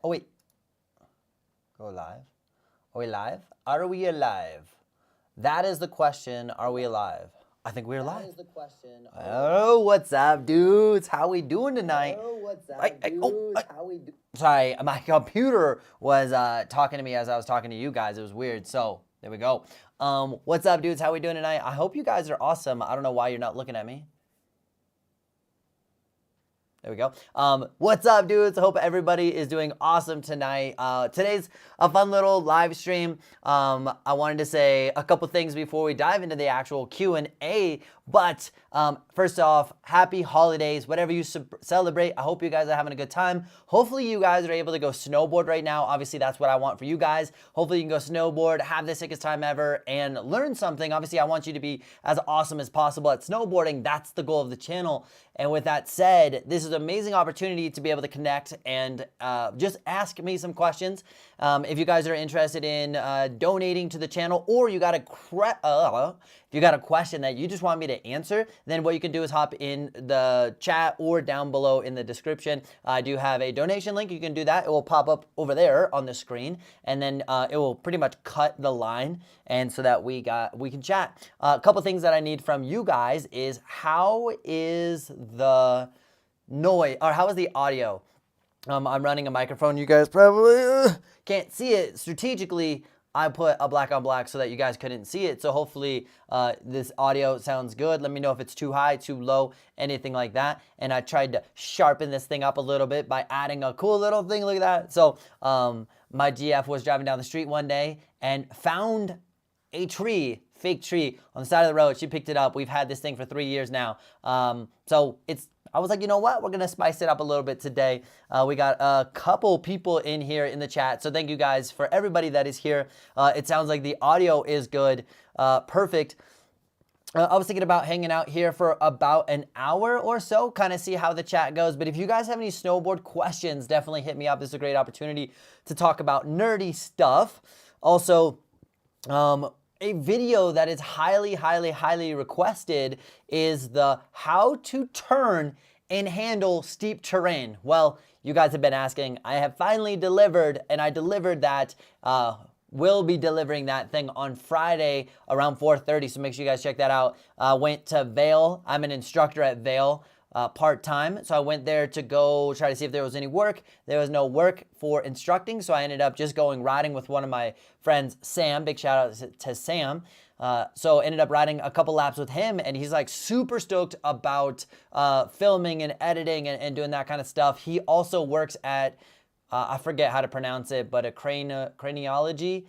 Oh, wait. Go live. Are we live? Are we alive? That is the question. Are we alive? I think we're live. That is the question. Oh, what's up, dudes? How we doing tonight? Oh, what's up, dudes? How we do? Sorry, my computer was talking to me as I was talking to you guys. It was weird. So there we go. What's up, dudes? How we doing tonight? I hope you guys are awesome. I don't know why you're not looking at me. There we go. What's up, dudes? I hope everybody is doing awesome tonight. Today's a fun little live stream. I wanted to say a couple things before we dive into the actual Q&A. But first off, happy holidays. Whatever you celebrate, I hope you guys are having a good time. Hopefully, you guys are able to go snowboard right now. Obviously, that's what I want for you guys. Hopefully, you can go snowboard, have the sickest time ever, and learn something. Obviously, I want you to be as awesome as possible at snowboarding. That's the goal of the channel. And with that said, this is an amazing opportunity to be able to connect and just ask me some questions. If you guys are interested in donating to the channel, or you got if you got a question that you just want me to answer, then what you can do is hop in the chat or down below in the description. I do have a donation link. You can do that. It will pop up over there on the screen, and then it will pretty much cut the line, and so that we can chat. A couple things that I need from you guys is how is the noise, or how is the audio? I'm running a microphone. You guys probably can't see it. Strategically, I put a black on black so that you guys couldn't see it. So hopefully this audio sounds good. Let me know if it's too high, too low, anything like that. And I tried to sharpen this thing up a little bit by adding a cool little thing like that. So my GF was driving down the street one day and found a tree, fake tree on the side of the road. She picked it up. We've had this thing for 3 years now. I was like, you know what? We're going to spice it up a little bit today. We got a couple people in here in the chat. So thank you guys for everybody that is here. It sounds like the audio is good. Perfect. I was thinking about hanging out here for about an hour or so, kind of see how the chat goes. But if you guys have any snowboard questions, definitely hit me up. This is a great opportunity to talk about nerdy stuff. Also, a video that is highly requested is the how to turn and handle steep terrain. Well, you guys have been asking. I have finally delivered, and I delivered that. Will be delivering that thing on Friday around 4:30, so make sure you guys check that out. Went to Vail. I'm an instructor at Vail. Part-time, so I went there to go try to see if there was any work. There was no work for instructing, so I ended up just going riding with one of my friends, Sam. Big shout out to Sam. So ended up riding a couple laps with him, and he's like super stoked about filming and editing and doing that kind of stuff. He also works at I forget how to pronounce it, but a craniology.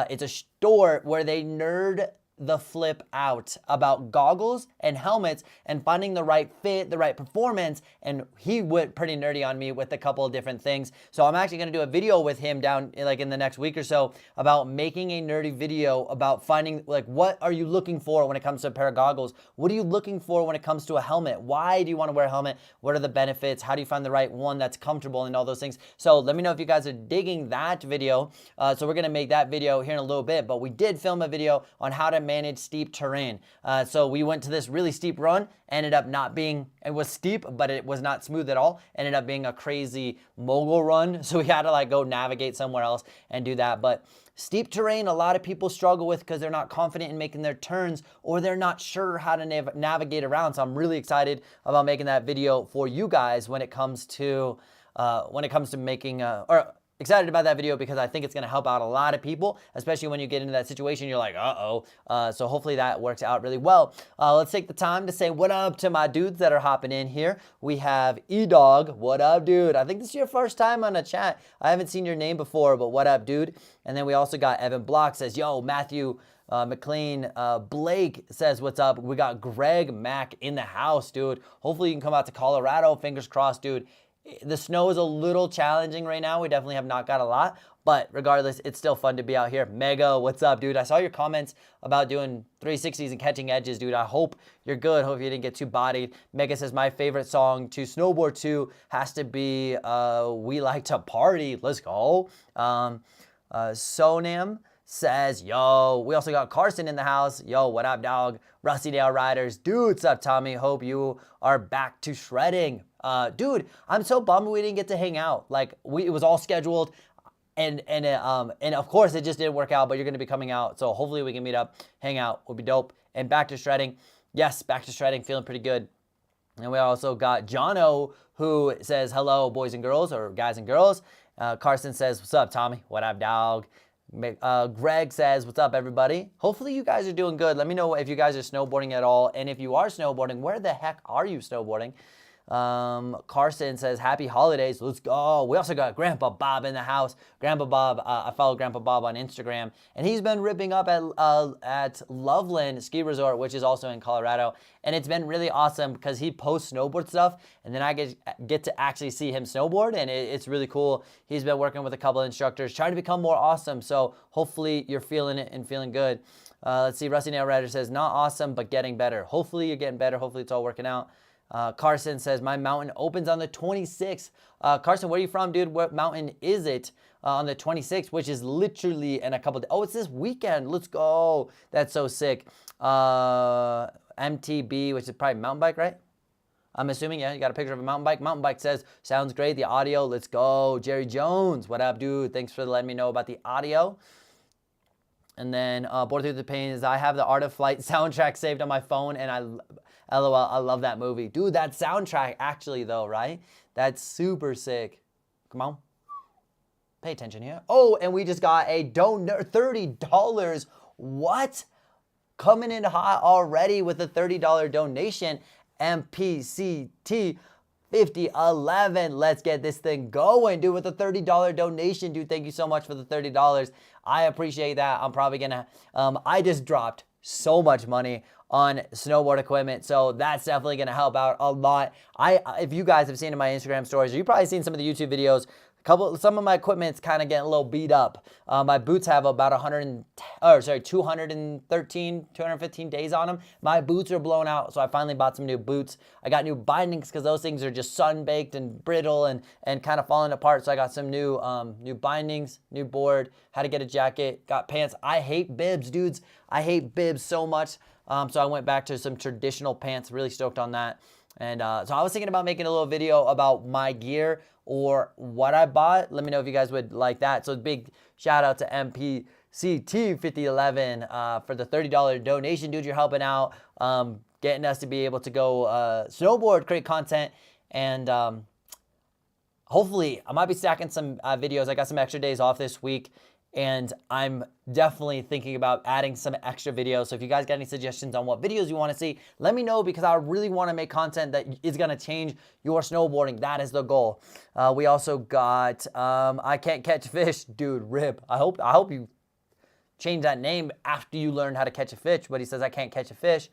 It's a store where they nerd the flip out about goggles and helmets and finding the right fit, the right performance. And he went pretty nerdy on me with a couple of different things. So I'm actually going to do a video with him down like in the next week or so about making a nerdy video about finding like, what are you looking for when it comes to a pair of goggles? What are you looking for when it comes to a helmet? Why do you want to wear a helmet? What are the benefits? How do you find the right one that's comfortable and all those things? So let me know if you guys are digging that video. So we're going to make that video here in a little bit, but we did film a video on how to manage steep terrain. So we went to this really steep run, ended up not being, it was steep, but it was not smooth at all. Ended up being a crazy mogul run. So we had to like go navigate somewhere else and do that. But steep terrain, a lot of people struggle with because they're not confident in making their turns, or they're not sure how to navigate around. So I'm really excited about making that video for you guys when it comes to making excited about that video because I think it's going to help out a lot of people, especially when you get into that situation. You're like, so hopefully that works out really well. Let's take the time to say what up to my dudes that are hopping in here. We have E-Dog. What up, dude? I think this is your first time on a chat. I haven't seen your name before, but what up, dude? And then we also got Evan Block says, yo, Matthew McLean. Blake says, what's up? We got Greg Mack in the house, dude. Hopefully you can come out to Colorado. Fingers crossed, dude. The snow is a little challenging right now. We definitely have not got a lot, but regardless, it's still fun to be out here. Mega, what's up, dude? I saw your comments about doing 360s and catching edges, dude. I hope you're good. Hope you didn't get too bodied. Mega says, my favorite song to snowboard to has to be We Like to Party. Let's go. Sonam says, yo, we also got Carson in the house. Yo, what up, dog? Rusty Dale Riders. Dude, what's up, Tommy? Hope you are back to shredding. Dude, I'm so bummed we didn't get to hang out. Like, it was all scheduled. And of course it just didn't work out, but you're going to be coming out. So hopefully we can meet up, hang out, would be dope. And back to shredding. Yes, back to shredding, feeling pretty good. And we also got Jono, who says, hello, boys and girls, or guys and girls. Carson says, what's up, Tommy? What up, dog? Greg says, what's up, everybody? Hopefully you guys are doing good. Let me know if you guys are snowboarding at all. And if you are snowboarding, where the heck are you snowboarding? Carson says, happy holidays. Let's go. We also got Grandpa Bob in the house. Grandpa Bob, I follow Grandpa Bob on Instagram, and he's been ripping up at Loveland Ski Resort, which is also in Colorado. And it's been really awesome because he posts snowboard stuff, and then I get to actually see him snowboard, and it's really cool. He's been working with a couple of instructors, trying to become more awesome. So hopefully you're feeling it and feeling good. Let's see. Rusty Nail Rider says, not awesome, but getting better. Hopefully you're getting better. Hopefully it's all working out. Carson says, my mountain opens on the 26th. Carson, where are you from, dude? What mountain is it on the 26th, which is literally in a couple days. Oh, it's this weekend. Let's go. That's so sick. MTB, which is probably mountain bike, right? I'm assuming, yeah, you got a picture of a mountain bike. Mountain bike says, sounds great. The audio, let's go. Jerry Jones, what up, dude? Thanks for letting me know about the audio. And then Board Through the Pain is, I have the Art of Flight soundtrack saved on my phone, and LOL, I love that movie. Dude, that soundtrack actually though, right? That's super sick. Come on. Pay attention here. Oh, and we just got a donor, $30. What? Coming in hot already with a $30 donation. MPCT 5011. Let's get this thing going, dude, with a $30 donation. Dude, thank you so much for the $30. I appreciate that. I'm probably gonna, I just dropped so much money on snowboard equipment, so that's definitely gonna help out a lot. If you guys have seen in my Instagram stories, you've probably seen some of the YouTube videos. Some of my equipment's kind of getting a little beat up. My boots have about 215 days on them. My boots are blown out, so I finally bought some new boots. I got new bindings because those things are just sun-baked and brittle and kind of falling apart. So I got some new bindings, new board, had to get a jacket, got pants. I hate bibs, dudes. I hate bibs so much. So I went back to some traditional pants, really stoked on that. And so I was thinking about making a little video about my gear or what I bought. Let me know if you guys would like that. So big shout out to MPCT 5011 for the $30 donation. Dude, you're helping out, getting us to be able to go snowboard, create content, and hopefully I might be stacking some videos. I got some extra days off this week, and I'm definitely thinking about adding some extra videos. So if you guys got any suggestions on what videos you want to see, let me know, because I really want to make content that is going to change your snowboarding. That is the goal. We also got I Can't Catch Fish. Dude, rip. I hope you change that name after you learn how to catch a fish. But he says, I can't catch a fish.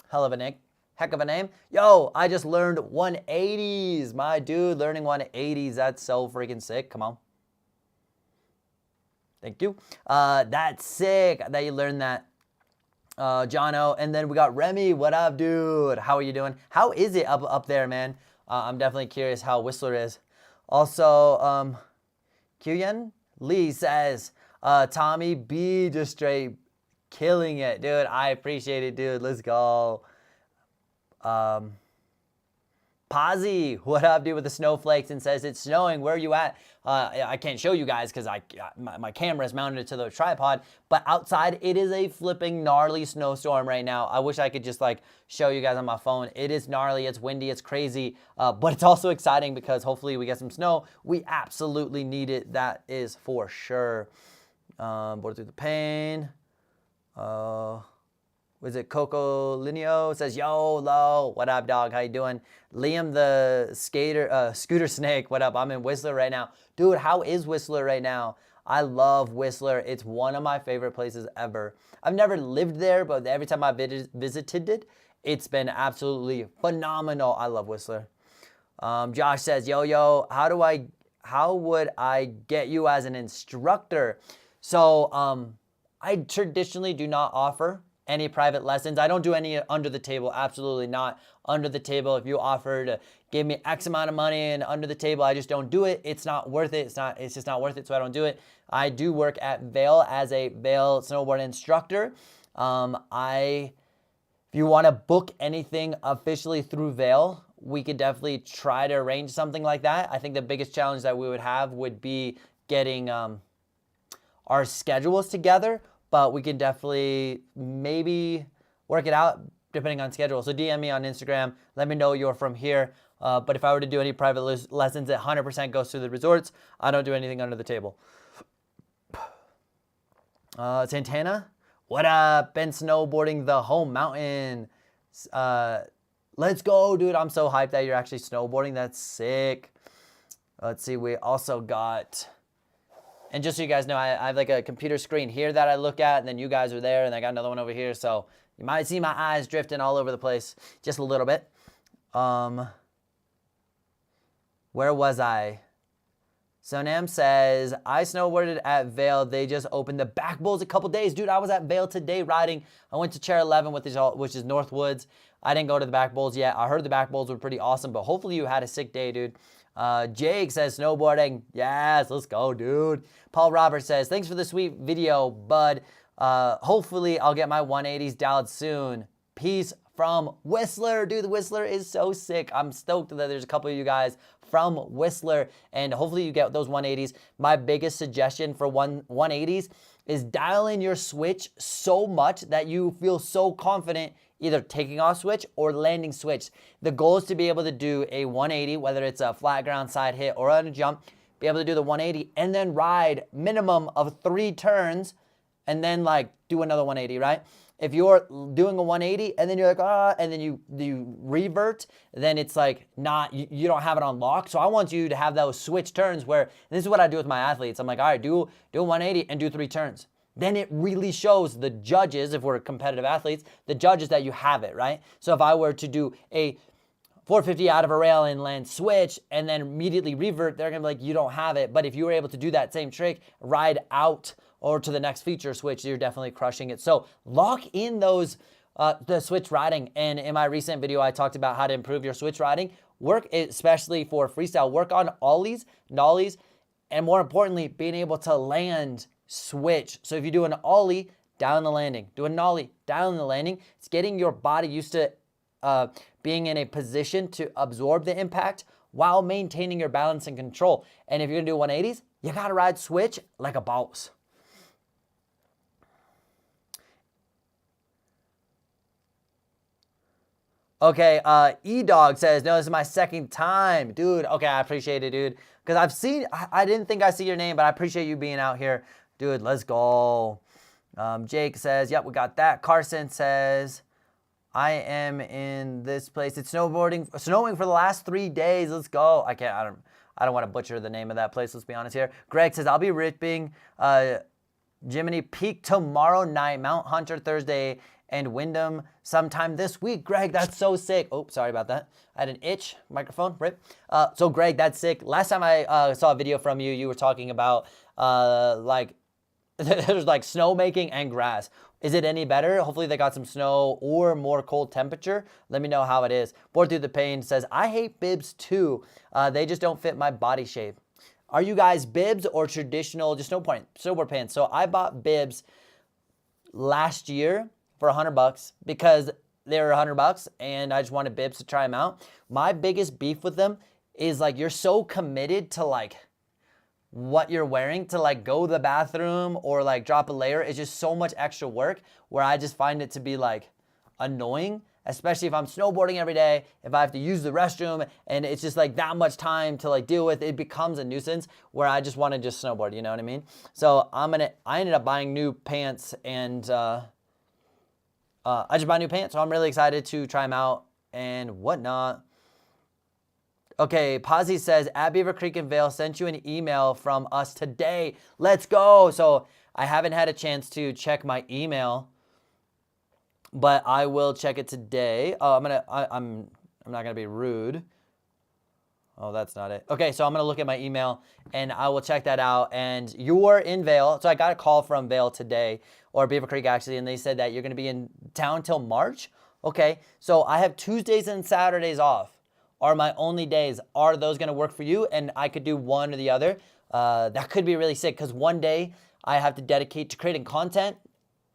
Hell of a name. Heck of a name. Yo, I just learned 180s. My dude, learning 180s. That's so freaking sick. Come on. Thank you. That's sick that you learned that, Jono. And then we got Remy. What up, dude? How are you doing? How is it up there, man? I'm definitely curious how Whistler is. Also, Kyuyan Lee says, Tommy B just straight killing it, dude. I appreciate it, dude. Let's go. Pazzi, what up, dude, with the snowflakes, and says, it's snowing. Where are you at? I can't show you guys because my camera is mounted to the tripod, but outside it is a flipping gnarly snowstorm right now. I wish I could just like show you guys on my phone. It is gnarly, it's windy, it's crazy, but it's also exciting because hopefully we get some snow. We absolutely need it, that is for sure. Board Through the Pain. Was it Coco Lineo? Says, yo, Lo, what up, dog? How you doing? Liam the Scooter Snake, what up? I'm in Whistler right now. Dude, how is Whistler right now? I love Whistler. It's one of my favorite places ever. I've never lived there, but every time I visited it, it's been absolutely phenomenal. I love Whistler. Josh says, yo, how would I get you as an instructor? So I traditionally do not offer any private lessons. I don't do any under the table. Absolutely not under the table. If you offer to give me X amount of money and under the table, I just don't do it. It's not worth it. It's just not worth it. So I don't do it. I do work at Vail as a Vail snowboard instructor. If you want to book anything officially through Vail, we could definitely try to arrange something like that. I think the biggest challenge that we would have would be getting our schedules together, but we can definitely maybe work it out depending on schedule. So DM me on Instagram. Let me know you're from here. But if I were to do any private lessons, it 100% goes to the resorts. I don't do anything under the table. Santana, what up? Been snowboarding the home mountain. Let's go, dude. I'm so hyped that you're actually snowboarding. That's sick. Let's see. We also got, and just so you guys know, I have like a computer screen here that I look at, and then you guys are there, and I got another one over here. So you might see my eyes drifting all over the place just a little bit. Where was I? Sonam says, I snowboarded at Vail. They just opened the back bowls a couple days. Dude, I was at Vail today riding. I went to Chair 11, which is Northwoods. I didn't go to the back bowls yet. I heard the back bowls were pretty awesome, but hopefully you had a sick day, dude. Jake says, snowboarding. Yes, let's go, dude. Paul Roberts says, thanks for the sweet video, bud. Hopefully I'll get my 180s dialed soon. Peace from Whistler. Dude, the Whistler is so sick. I'm stoked that there's a couple of you guys from Whistler, and hopefully you get those 180s. My biggest suggestion for 180s is dial in your switch so much that you feel so confident either taking off switch or landing switch. The goal is to be able to do a 180, whether it's a flat ground side hit or on a jump, be able to do the 180 and then ride minimum of 3 turns and then like do another 180, right? If you're doing a 180 and then you're like, and then you revert, then it's like not, you don't have it on lock. So I want you to have those switch turns where, this is what I do with my athletes. I'm like, all right, do a 180 and do 3 turns. Then it really shows the judges, if we're competitive athletes, the judges that you have it, right? So if I were to do a 450 out of a rail and land switch and then immediately revert, they're gonna be like, you don't have it. But if you were able to do that same trick, ride out or to the next feature switch, you're definitely crushing it. So lock in those, the switch riding. And in my recent video, I talked about how to improve your switch riding. Work, especially for freestyle, work on ollies, nollies, and more importantly, being able to land switch. So if you do an ollie, down the landing, do a nollie, down the landing, it's getting your body used to being in a position to absorb the impact while maintaining your balance and control. And if you're gonna do 180s, you gotta ride switch like a boss. Okay, E-Dog says, no, this is my second time. Dude, okay, I appreciate it, dude. Because I've seen, I didn't think I see your name, but I appreciate you being out here. Dude, let's go. Jake says, yep, we got that. Carson says, I am in this place. It's snowing for the last 3 days. Let's go. I don't want to butcher the name of that place. Let's be honest here. Greg says, I'll be ripping Jiminy Peak tomorrow night, Mount Hunter Thursday, and Wyndham sometime this week. Greg, that's so sick. Oh, sorry about that. I had an itch. Microphone, rip. So Greg, that's sick. Last time I saw a video from you, you were talking about like, there's like snow making and grass. Is it any better? Hopefully they got some snow or more cold temperature. Let me know how it is. Bored Through the Pain says, I hate bibs too. They just don't fit my body shape. Are you guys bibs or traditional, just snowboard pants? So I bought bibs last year for $100 because they were $100 and I just wanted bibs to try them out. My biggest beef with them is like, you're so committed to like what you're wearing to like go to the bathroom or like drop a layer. It's just so much extra work where I just find it to be like annoying, especially if I'm snowboarding every day, if I have to use the restroom and it's just like that much time to like deal with, it becomes a nuisance where I just want to just snowboard, you know what I mean? So I ended up buying new pants and I just bought new pants, so I'm really excited to try them out and whatnot. Okay, Posy says, at Beaver Creek and Vail, sent you an email from us today. Let's go. So I haven't had a chance to check my email, but I will check it today. Oh, I'm not gonna be rude. Oh, that's not it. Okay, so I'm gonna look at my email and I will check that out. And you're in Vail, so I got a call from Vail today, or Beaver Creek actually, and they said that you're gonna be in town till March. Okay, so I have Tuesdays and Saturdays off. Are my only days. Are those gonna work for you? And I could do one or the other. That could be really sick because one day I have to dedicate to creating content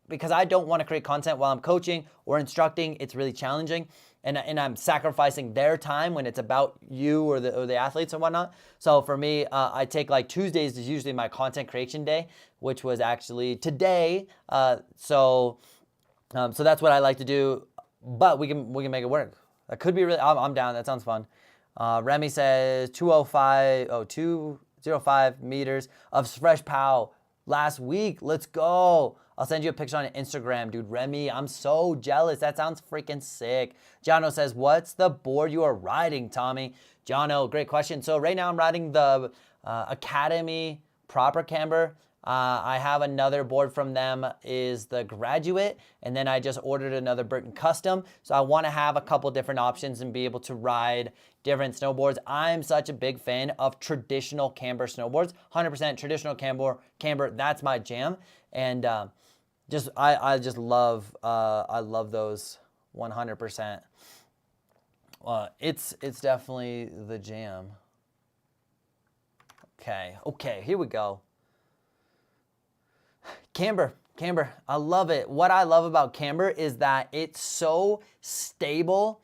because I don't want to create content while I'm coaching or instructing. It's really challenging. and I'm sacrificing their time when it's about you or the athletes and whatnot. So for me, I take like Tuesdays is usually my content creation day, which was actually today. So that's what I like to do. But we can make it work. That could be really. I'm down. That sounds fun. Remy says 205 meters of fresh pow last week. Let's go. I'll send you a picture on Instagram, dude. Remy, I'm so jealous. That sounds freaking sick. Jono says, what's the board you are riding, Tommy? Jono, great question. So right now I'm riding the Academy Proper Camber. I have another board from them is the Graduate, and then I just ordered another Burton Custom. So I want to have a couple different options and be able to ride different snowboards. I'm such a big fan of traditional camber snowboards, 100% traditional camber. That's my jam, and I love those 100%. It's definitely the jam. Okay, here we go. Camber, I love it. What I love about camber is that it's so stable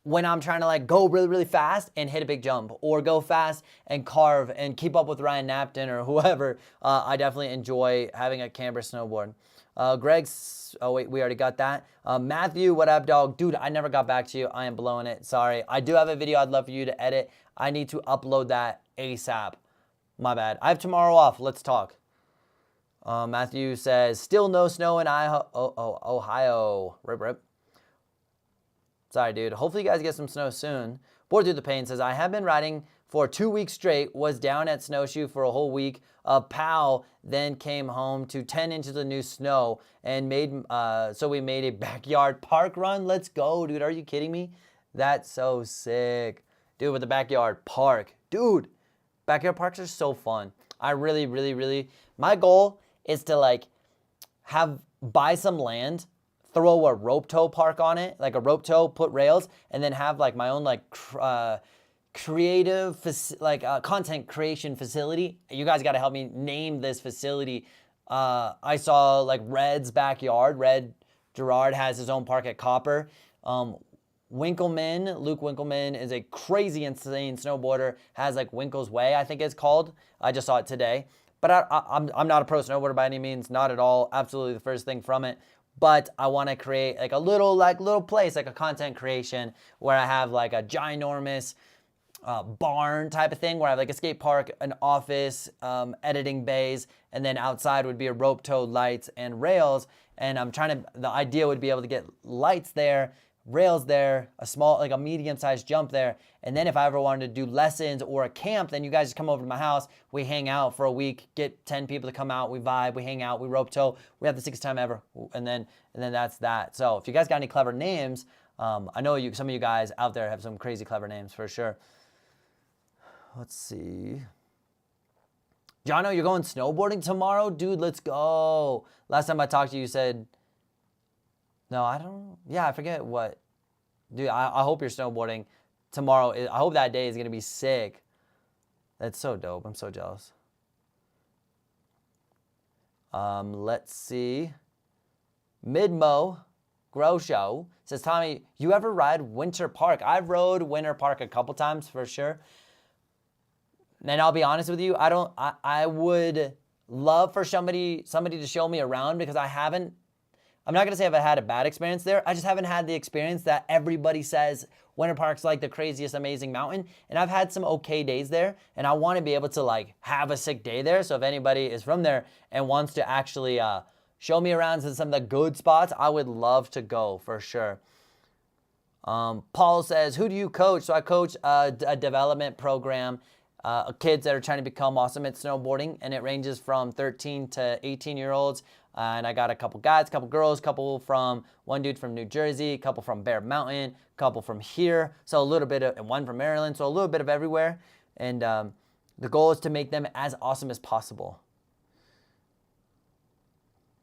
when I'm trying to like go really, really fast and hit a big jump, or go fast and carve and keep up with Ryan Napton or whoever. I definitely enjoy having a camber snowboard. Greg's, oh wait, we already got that. Matthew, what up, dog? Dude, I never got back to you. I am blowing it. Sorry. I do have a video I'd love for you to edit. I need to upload that ASAP. My bad. I have tomorrow off. Let's talk. Matthew says, still no snow in Ohio. Rip. Sorry, dude. Hopefully you guys get some snow soon. Bored Through the Pain says, I have been riding for 2 weeks straight, was down at Snowshoe for a whole week. Pow, then came home to 10 inches of new snow and so we made a backyard park run. Let's go, dude. Are you kidding me? That's so sick. Dude, with the backyard park. Dude, backyard parks are so fun. I really, my goal is to like buy some land, throw a rope tow park on it, like a rope tow, put rails, and then have like my own like creative content creation facility. You guys got to help me name this facility. I saw like Red's backyard. Red Gerard has his own park at Copper. Luke Winkleman is a crazy, insane snowboarder. Has like Winkle's Way, I think it's called. I just saw it today. But I'm not a pro snowboarder by any means, not at all. Absolutely the first thing from it. But I want to create like a little place, like a content creation where I have like a ginormous barn type of thing, where I have like a skate park, an office, editing bays, and then outside would be a rope tow, lights, and rails. And the idea would be able to get lights there, rails there, a small, like a medium-sized jump there. And then if I ever wanted to do lessons or a camp, then you guys just come over to my house, we hang out for a week, get 10 people to come out, we vibe, we hang out, we rope tow, we have the sickest time ever, and then that's that. So if you guys got any clever names, I know some of you guys out there have some crazy clever names for sure. Let's see. Jono, you're going snowboarding tomorrow? Dude, let's go. Last time I talked to you, you said, no, I don't. Yeah, I forget what. Dude, I hope you're snowboarding tomorrow. I hope that day is going to be sick. That's so dope. I'm so jealous. Let's see. Midmo Grosho says, Tommy, you ever ride Winter Park? I've rode Winter Park a couple times for sure. And I'll be honest with you, I would love for somebody to show me around, because I'm not going to say I've had a bad experience there. I just haven't had the experience that everybody says Winter Park's like the craziest, amazing mountain. And I've had some okay days there, and I want to be able to like have a sick day there. So if anybody is from there and wants to actually show me around to some of the good spots, I would love to go for sure. Paul says, who do you coach? So I coach a development program, kids that are trying to become awesome at snowboarding, and it ranges from 13 to 18-year-olds. And I got a couple guys, couple girls, one dude from New Jersey, a couple from Bear Mountain, a couple from here. So a little bit and one from Maryland. So a little bit of everywhere. And the goal is to make them as awesome as possible.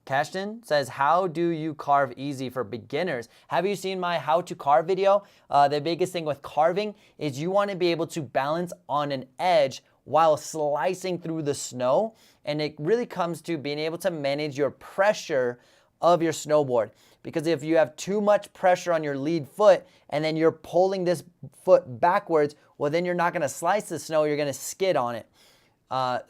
Cashton says, how do you carve easy for beginners? Have you seen my how to carve video? The biggest thing with carving is you want to be able to balance on an edge while slicing through the snow. And it really comes to being able to manage your pressure of your snowboard. Because if you have too much pressure on your lead foot and then you're pulling this foot backwards, well, then you're not going to slice the snow, you're going to skid on it.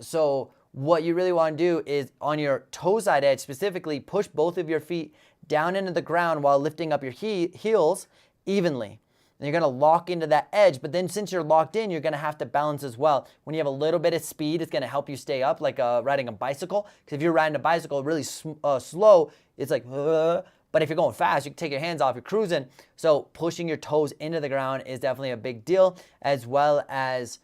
So what you really want to do is on your toe side edge specifically, push both of your feet down into the ground while lifting up your heels evenly. And you're going to lock into that edge, but then since you're locked in, you're going to have to balance as well. When you have a little bit of speed, it's going to help you stay up, like riding a bicycle. Because if you're riding a bicycle really slow, it's like, but if you're going fast, you can take your hands off, you're cruising. So pushing your toes into the ground is definitely a big deal, as well as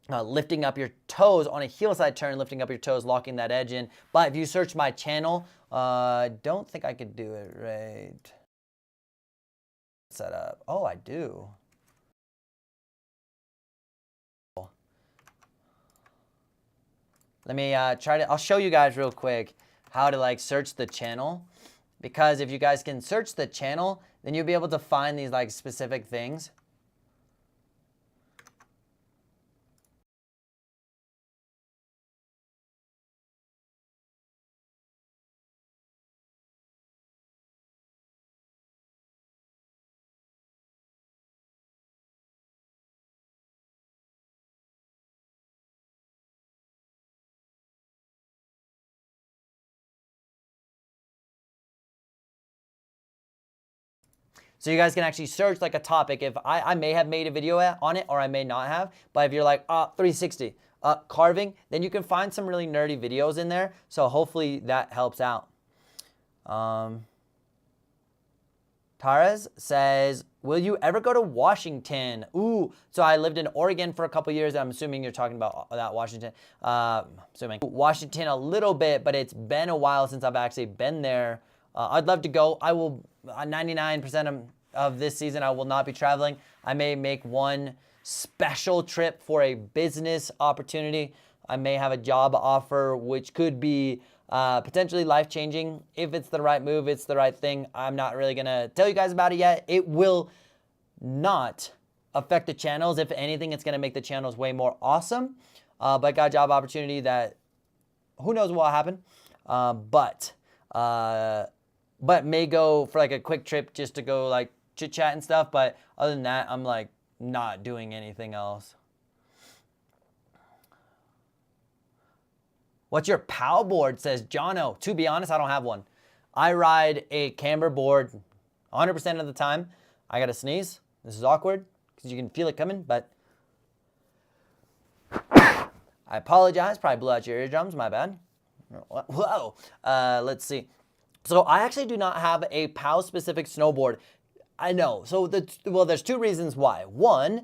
lifting up your toes on a heel side turn, lifting up your toes, locking that edge in. But if you search my channel, don't think I could do it right. Set up. Oh, I do. Let me I'll show you guys real quick how to like search the channel, because if you guys can search the channel, then you'll be able to find these like specific things. So you guys can actually search like a topic. If I may have made a video on it, or I may not have, but if you're like 360 carving, then you can find some really nerdy videos in there. So hopefully that helps out. Taras says, will you ever go to Washington? Ooh, so I lived in Oregon for a couple years. I'm assuming you're talking about that Washington. Assuming Washington a little bit, but it's been a while since I've actually been there. I'd love to go. I will, 99% of this season, I will not be traveling. I may make one special trip for a business opportunity. I may have a job offer, which could be potentially life-changing. If it's the right move, it's the right thing. I'm not really going to tell you guys about it yet. It will not affect the channels. If anything, it's going to make the channels way more awesome. But I got a job opportunity that who knows what will happen. But may go for like a quick trip just to go like chit chat and stuff. But other than that, I'm like not doing anything else. What's your POW board, says Jono. To be honest, I don't have one. I ride a camber board 100% of the time. I got to sneeze. This is awkward because you can feel it coming, but I apologize. Probably blew out your eardrums. My bad. Whoa. Let's see. So I actually do not have a POW-specific snowboard. I know. So there's two reasons why. One,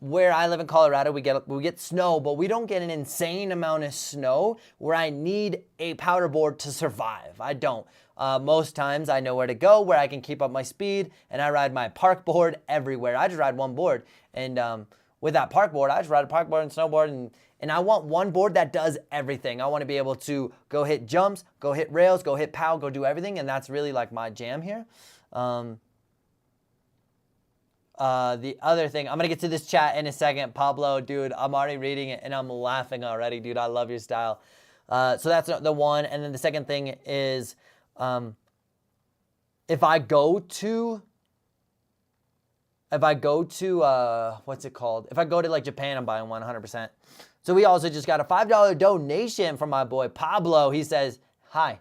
where I live in Colorado, we get snow, but we don't get an insane amount of snow where I need a powder board to survive. I don't. Most times I know where to go, where I can keep up my speed, and I ride my park board everywhere. I just ride one board, and with that park board, I just ride a park board and snowboard, and I want one board that does everything. I want to be able to go hit jumps, go hit rails, go hit POW, go do everything, and that's really like my jam here. The other thing, I'm going to get to this chat in a second. Pablo, dude, I'm already reading it, and I'm laughing already, dude. I love your style. So that's the one. And then the second thing is if I go to, what's it called? If I go to like Japan, I'm buying one 100%. So we also just got a $5 donation from my boy Pablo. He says, hi,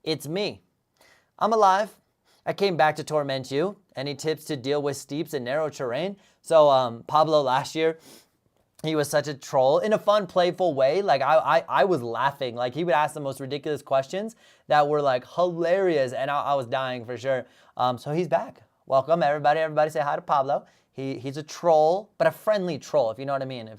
it's me. I'm alive. I came back to torment you. Any tips to deal with steeps and narrow terrain? So Pablo last year, he was such a troll in a fun, playful way. Like I was laughing. Like he would ask the most ridiculous questions that were like hilarious, and I was dying for sure. So he's back. Welcome everybody. Everybody say hi to Pablo. He's a troll, but a friendly troll, if you know what I mean.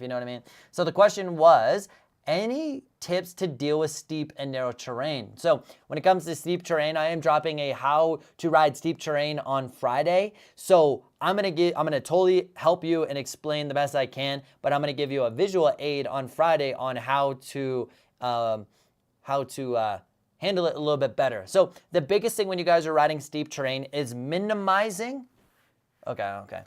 So the question was, any tips to deal with steep and narrow terrain? So when it comes to steep terrain, I am dropping a how to ride steep terrain on Friday. So I'm gonna totally help you and explain the best I can, but I'm gonna give you a visual aid on Friday on how to handle it a little bit better. So the biggest thing when you guys are riding steep terrain is minimizing. Okay.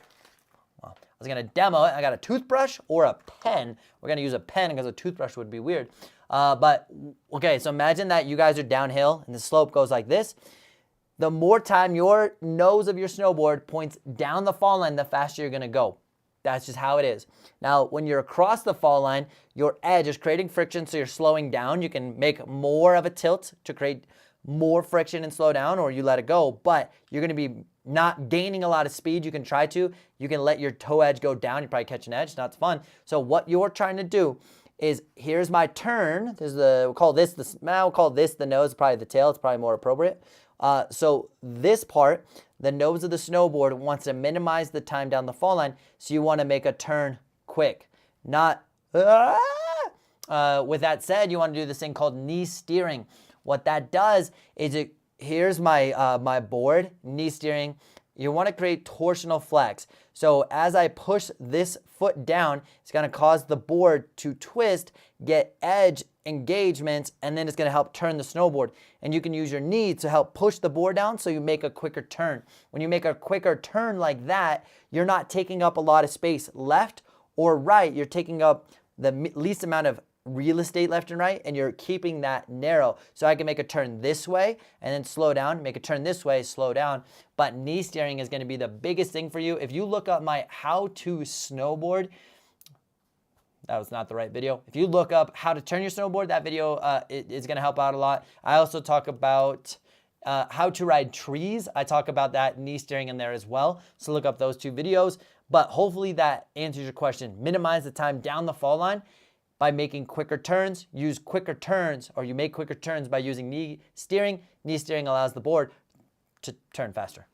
Well, was gonna demo it. I got a toothbrush or a pen. We're gonna use a pen because a toothbrush would be weird. But okay, so imagine that you guys are downhill and the slope goes like this. The more time your nose of your snowboard points down the fall line, the faster you're gonna go. That's just how it is. Now, when you're across the fall line, your edge is creating friction, so you're slowing down. You can make more of a tilt to create more friction and slow down, or you let it go, but you're gonna be not gaining a lot of speed. You can try to. You can let your toe edge go down. You probably catch an edge. That's fun. So what you're trying to do is, here's my turn. There's we'll call this the nose, probably the tail. It's probably more appropriate. So this part, the nose of the snowboard wants to minimize the time down the fall line, so you want to make a turn quick, not with that said, you want to do this thing called knee steering. What that does is here's my my board, knee steering. You want to create torsional flex. So as I push this foot down, it's going to cause the board to twist, get edge engagement, and then it's going to help turn the snowboard. And you can use your knee to help push the board down so you make a quicker turn. When you make a quicker turn like that, you're not taking up a lot of space left or right. You're taking up the least amount of real estate left and right, and you're keeping that narrow. So I can make a turn this way and then slow down, make a turn this way, slow down. But knee steering is going to be the biggest thing for you. If you look up my how to snowboard, that was not the right video. If you look up how to turn your snowboard, that video is going to help out a lot. I also talk about how to ride trees. I talk about that knee steering in there as well. So look up those two videos. But hopefully that answers your question. Minimize the time down the fall line by making quicker turns. Use quicker turns, or you make quicker turns by using knee steering. Knee steering allows the board to turn faster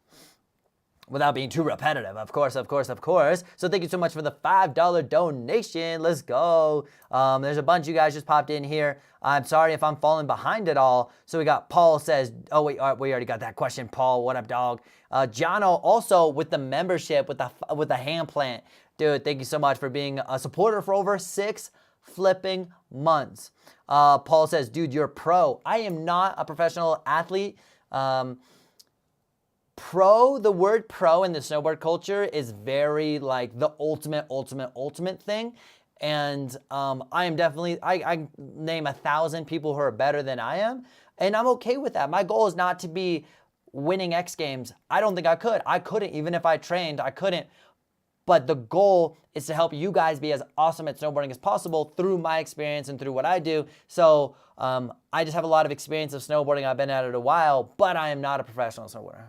without being too repetitive, of course. So thank you so much for the $5 donation. Let's go. There's a bunch of you guys just popped in here. I'm sorry if I'm falling behind at all. So we got Paul says, oh wait, we already got that question. Paul, what up, dog? Jono also with the membership, with the hand plant. Dude, thank you so much for being a supporter for over 6 flipping months. Paul says, dude, you're pro. I am not a professional athlete. The word pro in the snowboard culture is very like the ultimate thing. And I am definitely, I name 1,000 people who are better than I am. And I'm okay with that. My goal is not to be winning X Games. I don't think I could. I couldn't, even if I trained, I couldn't. But the goal is to help you guys be as awesome at snowboarding as possible through my experience and through what I do. So I just have a lot of experience of snowboarding. I've been at it a while, but I am not a professional snowboarder.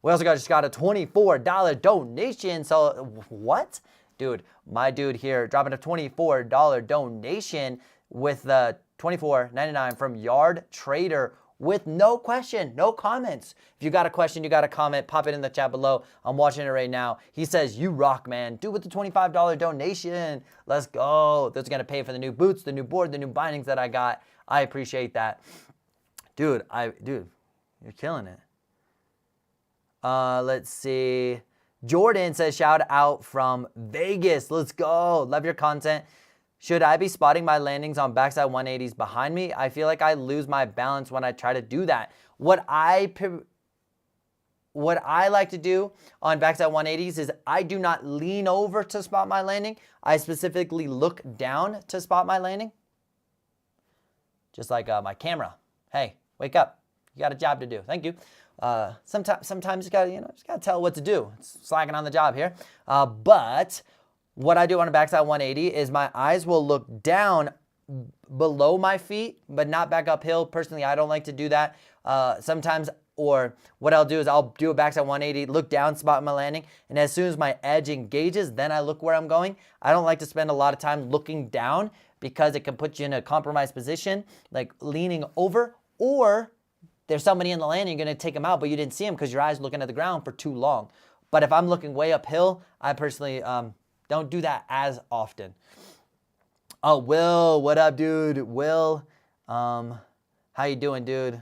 We also just got a $24 donation. So what? Dude, my dude here dropping a $24 donation with the $24.99 from Yard Trader with no question, no comments. If you got a question, you got a comment, pop it in the chat below. I'm watching it right now. He says, you rock, man. Dude, with the $25 donation. Let's go. That's going to pay for the new boots, the new board, the new bindings that I got. I appreciate that. Dude, you're killing it. Let's see. Jordan says, shout out from Vegas. Let's go. Love your content. Should I be spotting my landings on backside 180s behind me? I feel like I lose my balance when I try to do that. What I like to do on backside 180s is I do not lean over to spot my landing. I specifically look down to spot my landing. Just like my camera. Hey, wake up. You got a job to do. Thank you. Sometimes you gotta tell what to do. It's slacking on the job here. But what I do on a backside 180 is my eyes will look down below my feet, but not back uphill. Personally, I don't like to do that. Sometimes, or what I'll do is I'll do a backside 180, look down, spot my landing, and as soon as my edge engages, then I look where I'm going. I don't like to spend a lot of time looking down because it can put you in a compromised position, like leaning over, or there's somebody in the landing, you're gonna take them out, but you didn't see them because your eyes looking at the ground for too long. But if I'm looking way uphill, I personally don't do that as often. Oh, Will, what up, dude? Will, how you doing, dude?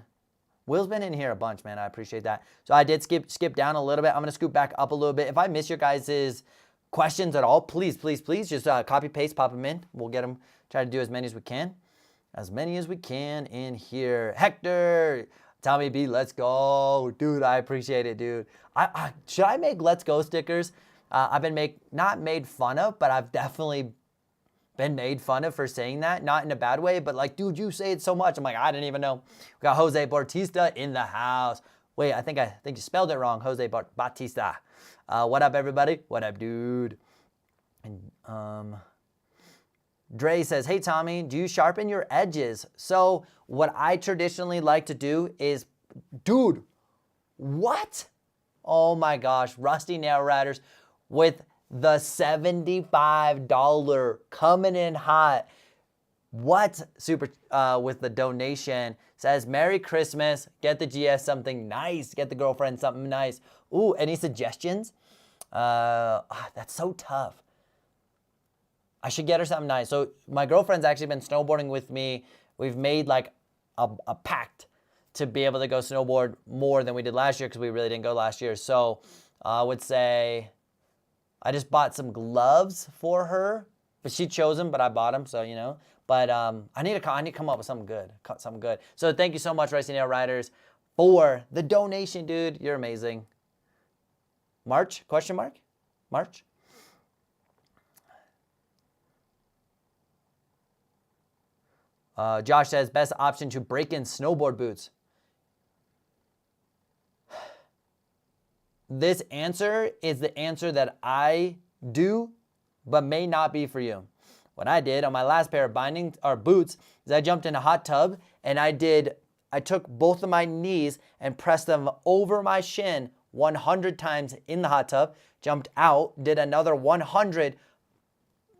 Will's been in here a bunch, man. I appreciate that. So I did skip down a little bit. I'm gonna scoot back up a little bit. If I miss your guys' questions at all, please just copy paste, pop them in. We'll get them. Try to do as many as we can. As many as we can in here. Hector, Tommy B, let's go, dude. I appreciate it, dude. Should I make let's go stickers? I've been not made fun of, but I've definitely been made fun of for saying that. Not in a bad way, but like, dude, you say it so much. I'm like, I didn't even know. We got Jose Bautista in the house. Wait, I think you spelled it wrong. Jose Bautista. What up, everybody? What up, dude? And Dre says, hey, Tommy, do you sharpen your edges? So what I traditionally like to do is, dude, what? Oh my gosh, Rusty Nail Riders with the $75 coming in hot. What? Super with the donation says, Merry Christmas. Get the GS something nice. Get the girlfriend something nice. Ooh, any suggestions? That's so tough. I should get her something nice. So my girlfriend's actually been snowboarding with me. We've made like a pact to be able to go snowboard more than we did last year because we really didn't go last year. So I would say I just bought some gloves for her, but she chose them, but I bought them, so you know. But I need to come up with something good, So thank you so much, Racing Nail Riders, for the donation, dude. You're amazing. March? Question mark? March? Josh says, best option to break in snowboard boots. This answer is the answer that I do, but may not be for you. What I did on my last pair of boots is I jumped in a hot tub and I took both of my knees and pressed them over my shin 100 times in the hot tub, jumped out, did another 100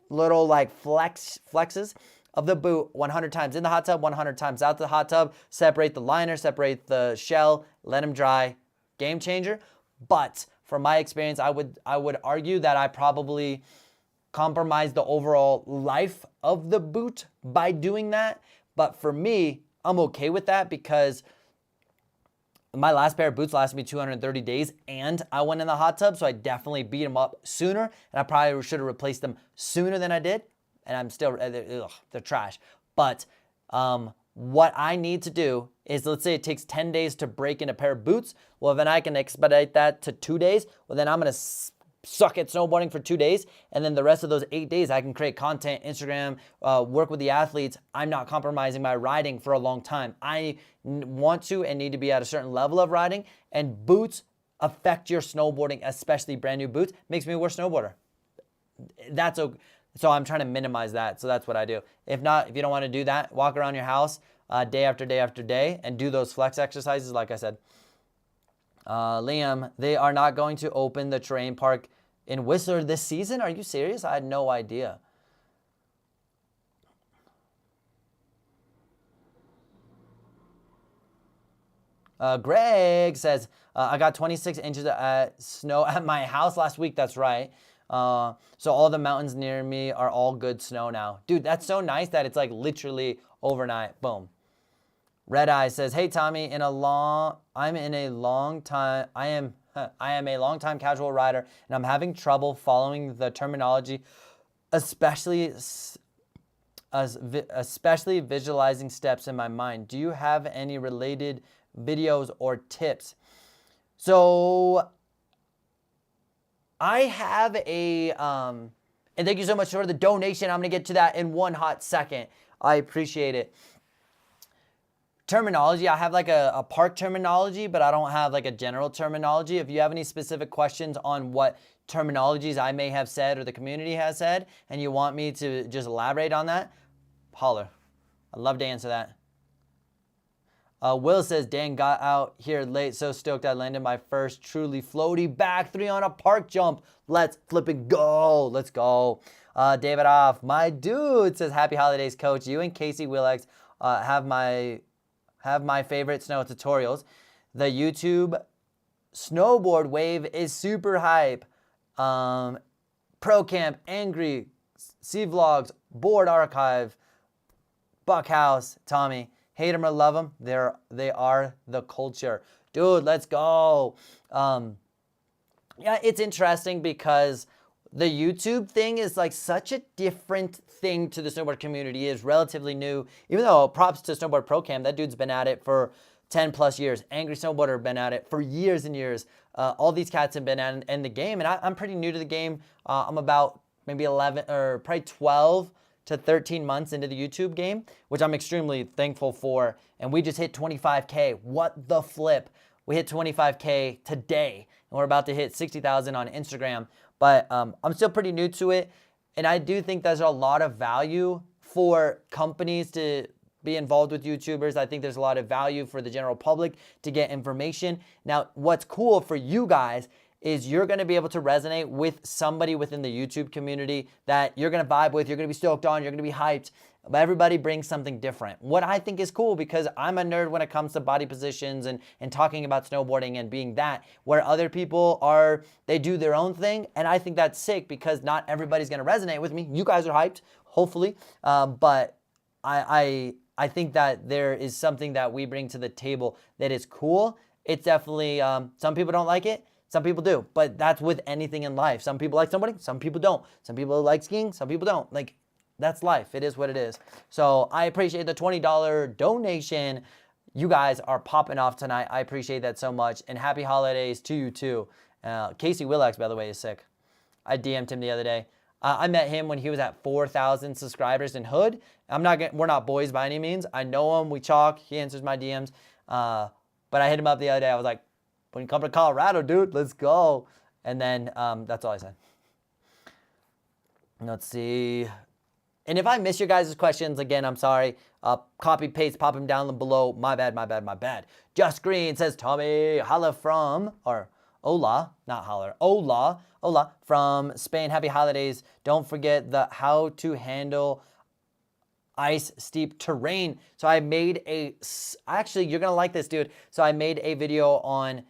little like flexes of the boot 100 times in the hot tub, 100 times out the hot tub, separate the liner, separate the shell, let them dry. Game changer. But from my experience, I would argue that I probably compromised the overall life of the boot by doing that. But for me, I'm okay with that because my last pair of boots lasted me 230 days and I went in the hot tub, so I definitely beat them up sooner, and I probably should have replaced them sooner than I did. And I'm still, they're trash. But what I need to do is, let's say it takes 10 days to break in a pair of boots. Well, then I can expedite that to 2 days. Well, then I'm going to suck at snowboarding for 2 days. And then the rest of those 8 days, I can create content, Instagram, work with the athletes. I'm not compromising my riding for a long time. I want to and need to be at a certain level of riding. And boots affect your snowboarding, especially brand new boots. Makes me a worse snowboarder. That's okay. So I'm trying to minimize that. So that's what I do. If not, if you don't want to do that, walk around your house day after day after day and do those flex exercises like I said. Liam, they are not going to open the terrain park in Whistler this season? Are you serious? I had no idea. Greg says, I got 26 inches of snow at my house last week. That's right. So all the mountains near me are all good snow now. Dude, that's so nice that it's like literally overnight. Boom. Red Eye says, hey, Tommy, I am a long time casual rider, and I'm having trouble following the terminology, especially visualizing steps in my mind. Do you have any related videos or tips? So I have and thank you so much for the donation. I'm going to get to that in one hot second. I appreciate it. Terminology, I have like a park terminology, but I don't have like a general terminology. If you have any specific questions on what terminologies I may have said or the community has said, and you want me to just elaborate on that, holler. I'd love to answer that. Will says, Dan got out here late, so stoked I landed my first truly floaty back 3 on a park jump. Let's flip and go. Let's go. David Off, my dude, says, happy holidays, coach. You and Casey Willex have my favorite snow tutorials. The YouTube snowboard wave is super hype. Pro Camp, Angry, C Vlogs, Board Archive, Buckhouse, Tommy. Hate them or love them, they are the culture. Dude, let's go. Yeah, it's interesting because the YouTube thing is like such a different thing to the snowboard community. It is relatively new. Even though props to Snowboard Pro Cam, that dude's been at it for 10 plus years. Angry Snowboarder been at it for years and years. all these cats have been in the game, and I'm pretty new to the game. I'm about maybe 11 or probably 12 to 13 months into the YouTube game, which I'm extremely thankful for. And we just hit 25K. What the flip? We hit 25K today, and we're about to hit 60,000 on Instagram. But I'm still pretty new to it, and I do think there's a lot of value for companies to be involved with YouTubers. I think there's a lot of value for the general public to get information. Now, what's cool for you guys is you're going to be able to resonate with somebody within the YouTube community that you're going to vibe with, you're going to be stoked on, you're going to be hyped. But everybody brings something different. What I think is cool, because I'm a nerd when it comes to body positions and talking about snowboarding and being that, where other people are, they do their own thing. And I think that's sick because not everybody's going to resonate with me. You guys are hyped, hopefully. But I think that there is something that we bring to the table that is cool. It's definitely, some people don't like it. Some people do, but that's with anything in life. Some people like snowboarding, some people don't. Some people like skiing, some people don't. Like, that's life. It is what it is. So I appreciate the $20 donation. You guys are popping off tonight. I appreciate that so much. And happy holidays to you too. Casey Willax, by the way, is sick. I DM'd him the other day. I met him when he was at 4,000 subscribers in Hood. We're not boys by any means. I know him. We talk. He answers my DMs. But I hit him up the other day. I was like, when you come to Colorado, dude, let's go. And then that's all I said. Let's see. And if I miss your guys' questions, again, I'm sorry. Copy, paste, pop them down below. My bad, my bad, my bad. Just Green says, Tommy, holla from, or hola, not holler, hola from Spain. Happy holidays. Don't forget the how to handle ice steep terrain. So I made actually, you're going to like this, dude. So I made a video on,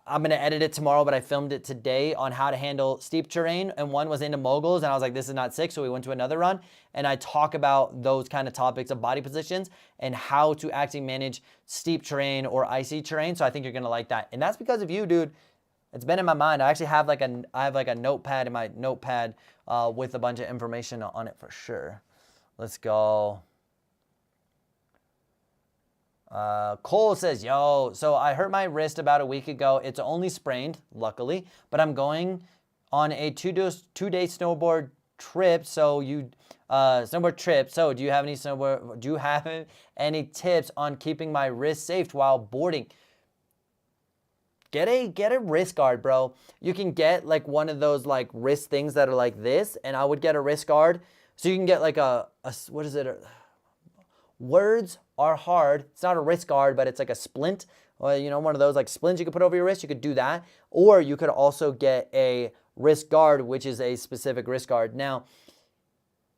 I'm going to edit it tomorrow, but I filmed it today on how to handle steep terrain. And one was into moguls, and I was like, this is not sick. So we went to another run, and I talk about those kind of topics of body positions and how to actually manage steep terrain or icy terrain. So I think you're going to like that. And that's because of you, dude. It's been in my mind. I actually have like a notepad in my notepad with a bunch of information on it for sure. Let's go. Cole says, yo, so I hurt my wrist about a week ago. It's only sprained, luckily, but I'm going on a two-day snowboard trip. So snowboard trip. So do you have any tips on keeping my wrist safe while boarding? Get a wrist guard, bro. You can get like one of those like wrist things that are like this, and I would get a wrist guard. So you can get like what is it? Words are hard. It's not a wrist guard, but it's like a splint. Or, one of those like splints you could put over your wrist. You could do that. Or you could also get a wrist guard, which is a specific wrist guard. Now,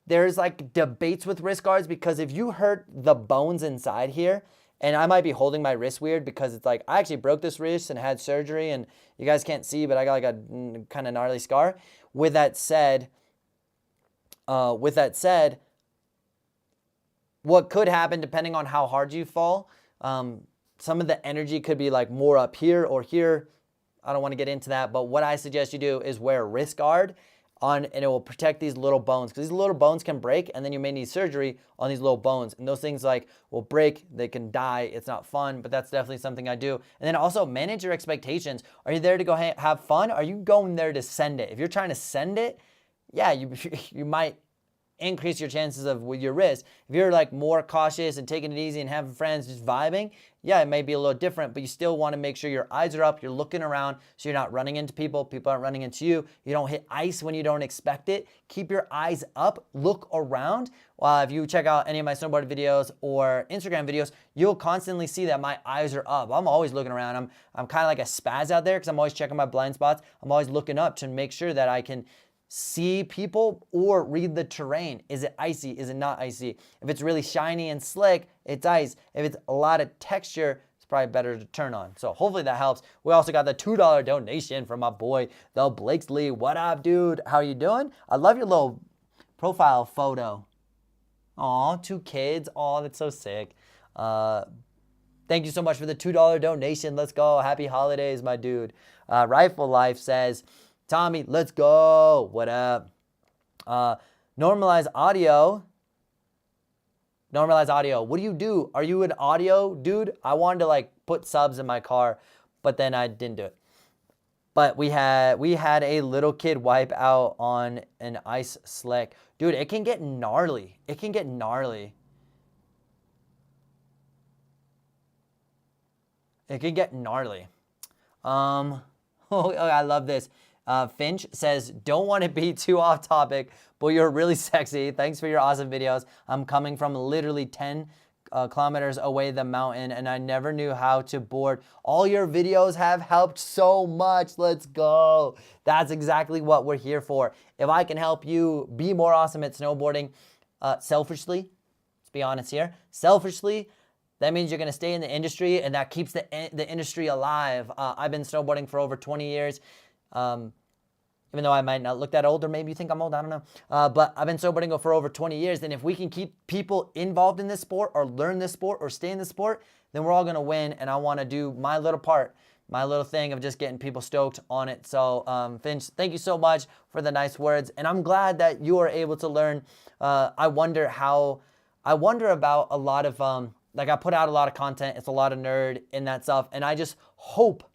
there's like debates with wrist guards, because if you hurt the bones inside here, and I might be holding my wrist weird because it's like, I actually broke this wrist and had surgery, and you guys can't see, but I got like a kind of gnarly scar. With that said, what could happen depending on how hard you fall, some of the energy could be like more up here or here. I don't want to get into that, but what I suggest you do is wear a wrist guard and it will protect these little bones, because these little bones can break, and then you may need surgery on these little bones, and those things like will break, they can die. It's not fun, but that's definitely something I do. And then also manage your expectations. Are you there to go have fun? Are you going there to send it? If you're trying to send it, yeah, you might increase your chances of with your wrist. If you're like more cautious and taking it easy and having friends just vibing, yeah, it may be a little different, but you still want to make sure your eyes are up, you're looking around so you're not running into people aren't running into you. You don't hit ice when you don't expect it. Keep your eyes up, look around. If you check out any of my snowboard videos or Instagram videos, you'll constantly see that my eyes are up. I'm always looking around. I'm kind of like a spaz out there because I'm always checking my blind spots. I'm always looking up to make sure that I can see people or read the terrain. Is it icy? Is it not icy? If it's really shiny and slick, it's ice. If it's a lot of texture, it's probably better to turn on. So hopefully that helps. We also got the $2 donation from my boy, the Blakesley. What up, dude? How you doing? I love your little profile photo. Aw, 2 kids. Aw, that's so sick. Thank you so much for the $2 donation. Let's go. Happy holidays, my dude. Rifle Life says, Tommy, let's go. What up? Normalize audio. Normalize audio. What do you do? Are you an audio dude? I wanted to like put subs in my car, but then I didn't do it. But we had a little kid wipe out on an ice slick. Dude, it can get gnarly. It can get gnarly. It can get gnarly. Oh, I love this. Finch says, don't want to be too off topic, but you're really sexy. Thanks for your awesome videos. I'm coming from literally 10 kilometers away the mountain, and I never knew how to board. All your videos have helped so much. Let's go. That's exactly what we're here for. If I can help you be more awesome at snowboarding, selfishly, let's be honest here, selfishly, that means you're going to stay in the industry, and that keeps the industry alive. I've been snowboarding for over 20 years. Even though I might not look that old, or maybe you think I'm old, I don't know. But I've been snowboarding for over 20 years, and if we can keep people involved in this sport or learn this sport or stay in the sport, then we're all going to win, and I want to do my little part, my little thing of just getting people stoked on it. So, Finch, thank you so much for the nice words, and I'm glad that you are able to learn. I wonder about a lot of, like I put out a lot of content, it's a lot of nerd and that stuff, and I just hope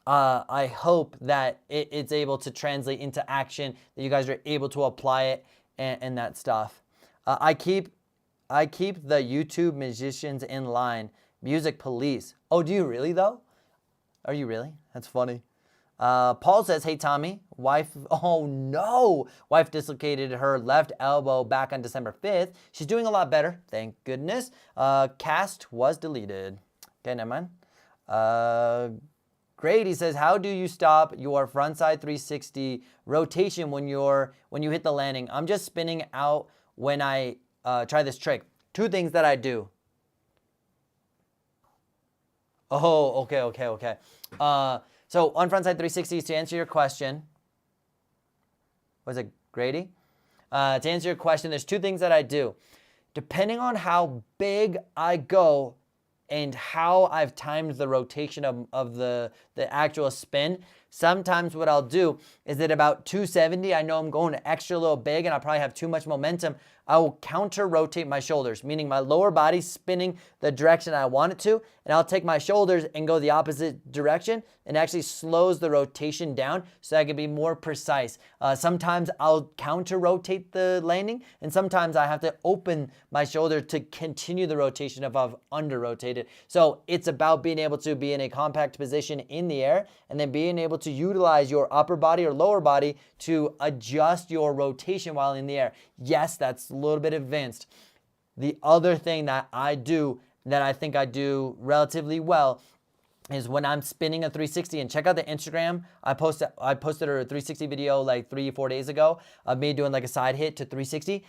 I hope that it's able to translate into action, that you guys are able to apply it and that stuff. I keep the YouTube musicians in line. Music police. Oh, do you really though? Are you really? That's funny. Paul says, hey Tommy, wife, oh no, wife dislocated her left elbow back on December 5th. She's doing a lot better, thank goodness. Cast was deleted. Okay, never mind. Great, he says, how do you stop your frontside 360 rotation when you hit the landing? I'm just spinning out when I try this trick. Two things that I do. Oh, okay. So on frontside 360s, to answer your question, was it Grady? To answer your question, there's two things that I do. Depending on how big I go and how I've timed the rotation of the actual spin, sometimes what I'll do is at about 270, I know I'm going extra little big and I probably have too much momentum. I will counter rotate my shoulders, meaning my lower body spinning the direction I want it to, and I'll take my shoulders and go the opposite direction, and actually slows the rotation down so I can be more precise. Sometimes I'll counter rotate the landing, and sometimes I have to open my shoulder to continue the rotation if I've under rotated. So it's about being able to be in a compact position in the air, and then being able to utilize your upper body or lower body to adjust your rotation while in the air. Yes, that's a little bit advanced. The other thing that I do that I think I do relatively well is when I'm spinning a 360, and check out the Instagram. I posted a 360 video like 3-4 days ago of me doing like a side hit to 360.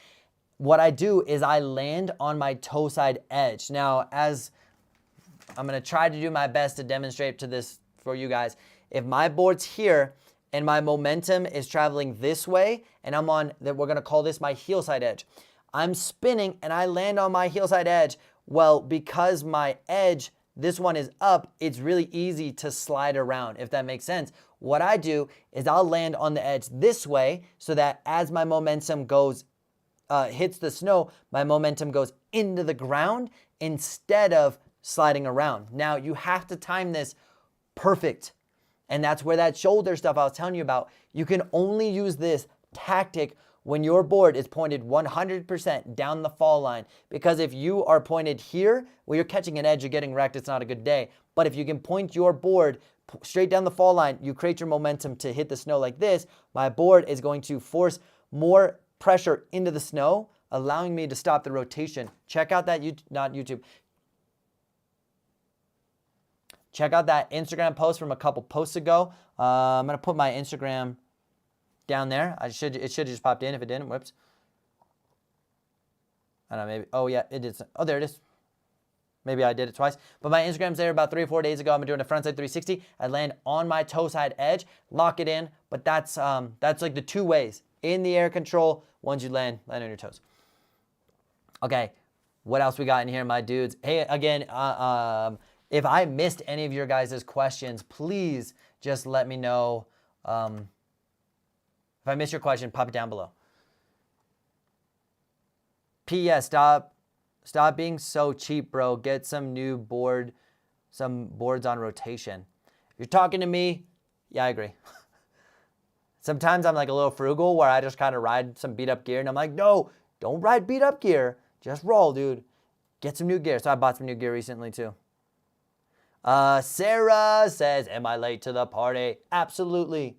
What I do is I land on my toe side edge. Now, as I'm gonna try to do my best to demonstrate to this for you guys. If my board's here and my momentum is traveling this way, and I'm on, that we're gonna call this my heel side edge. I'm spinning and I land on my heel side edge. Well, because my edge, this one is up, it's really easy to slide around, if that makes sense. What I do is I'll land on the edge this way so that as my momentum goes, hits the snow, my momentum goes into the ground instead of sliding around. Now, you have to time this perfect. And that's where that shoulder stuff I was telling you about, you can only use this tactic when your board is pointed 100% down the fall line. Because if you are pointed here, well, you're catching an edge, you're getting wrecked, it's not a good day. But if you can point your board straight down the fall line, you create your momentum to hit the snow like this, my board is going to force more pressure into the snow, allowing me to stop the rotation. Check out that, check out that Instagram post from a couple posts ago. I'm gonna put my Instagram down there. It should have just popped in. If it didn't, whoops. I don't know, maybe, oh yeah, it did. Oh, there it is. Maybe I did it twice. But my Instagram's there about 3 or 4 days ago. I'm doing a frontside 360. I land on my toe side edge, lock it in. But that's like the two ways. In the air control, once you land on your toes. Okay, what else we got in here, my dudes? Hey, again, if I missed any of your guys' questions, please just let me know. If I missed your question, pop it down below. P.S. Stop being so cheap, bro. Get some new board some boards on rotation. If you're talking to me, yeah, I agree. Sometimes I'm like a little frugal where I just kind of ride some beat up gear and I'm like, no, don't ride beat up gear. Just roll, dude. Get some new gear. So I bought some new gear recently too. Sarah says, am I late to the party? Absolutely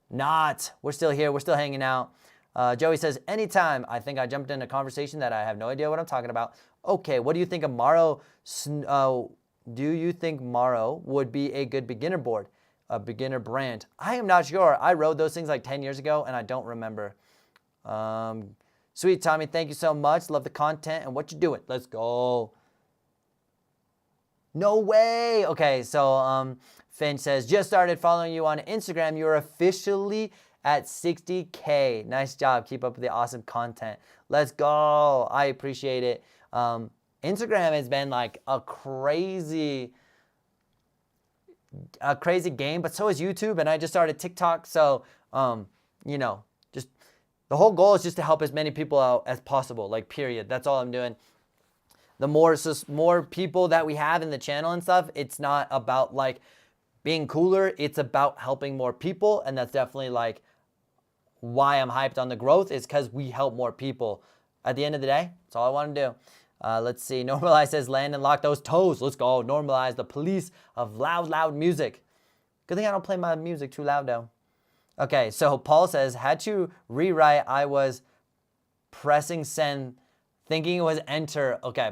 not. We're still here. We're still hanging out. Joey says, anytime. I think I jumped in a conversation that I have no idea what I'm talking about. Okay, what do you think of Morrow? Do you think Morrow would be a good beginner board? A beginner brand? I am not sure. I rode those things like 10 years ago and I don't remember. Sweet Tommy, thank you so much. Love the content and what you're doing. Let's go. No way. Okay, so Finch says, just started following you on Instagram. You're officially at 60K. Nice job. Keep up with the awesome content. Let's go. I appreciate it. Instagram has been like a crazy game, but so is YouTube, and I just started TikTok. So, you know, just the whole goal is just to help as many people out as possible, like period. That's all I'm doing. The more people that we have in the channel and stuff, it's not about like being cooler. It's about helping more people. And that's definitely like why I'm hyped on the growth, is because we help more people. At the end of the day, that's all I want to do. Let's see. Normalize says, land and lock those toes. Let's go. Normalize the police of loud music. Good thing I don't play my music too loud though. Okay, so Paul says, had to rewrite. I was pressing send, thinking it was enter. Okay,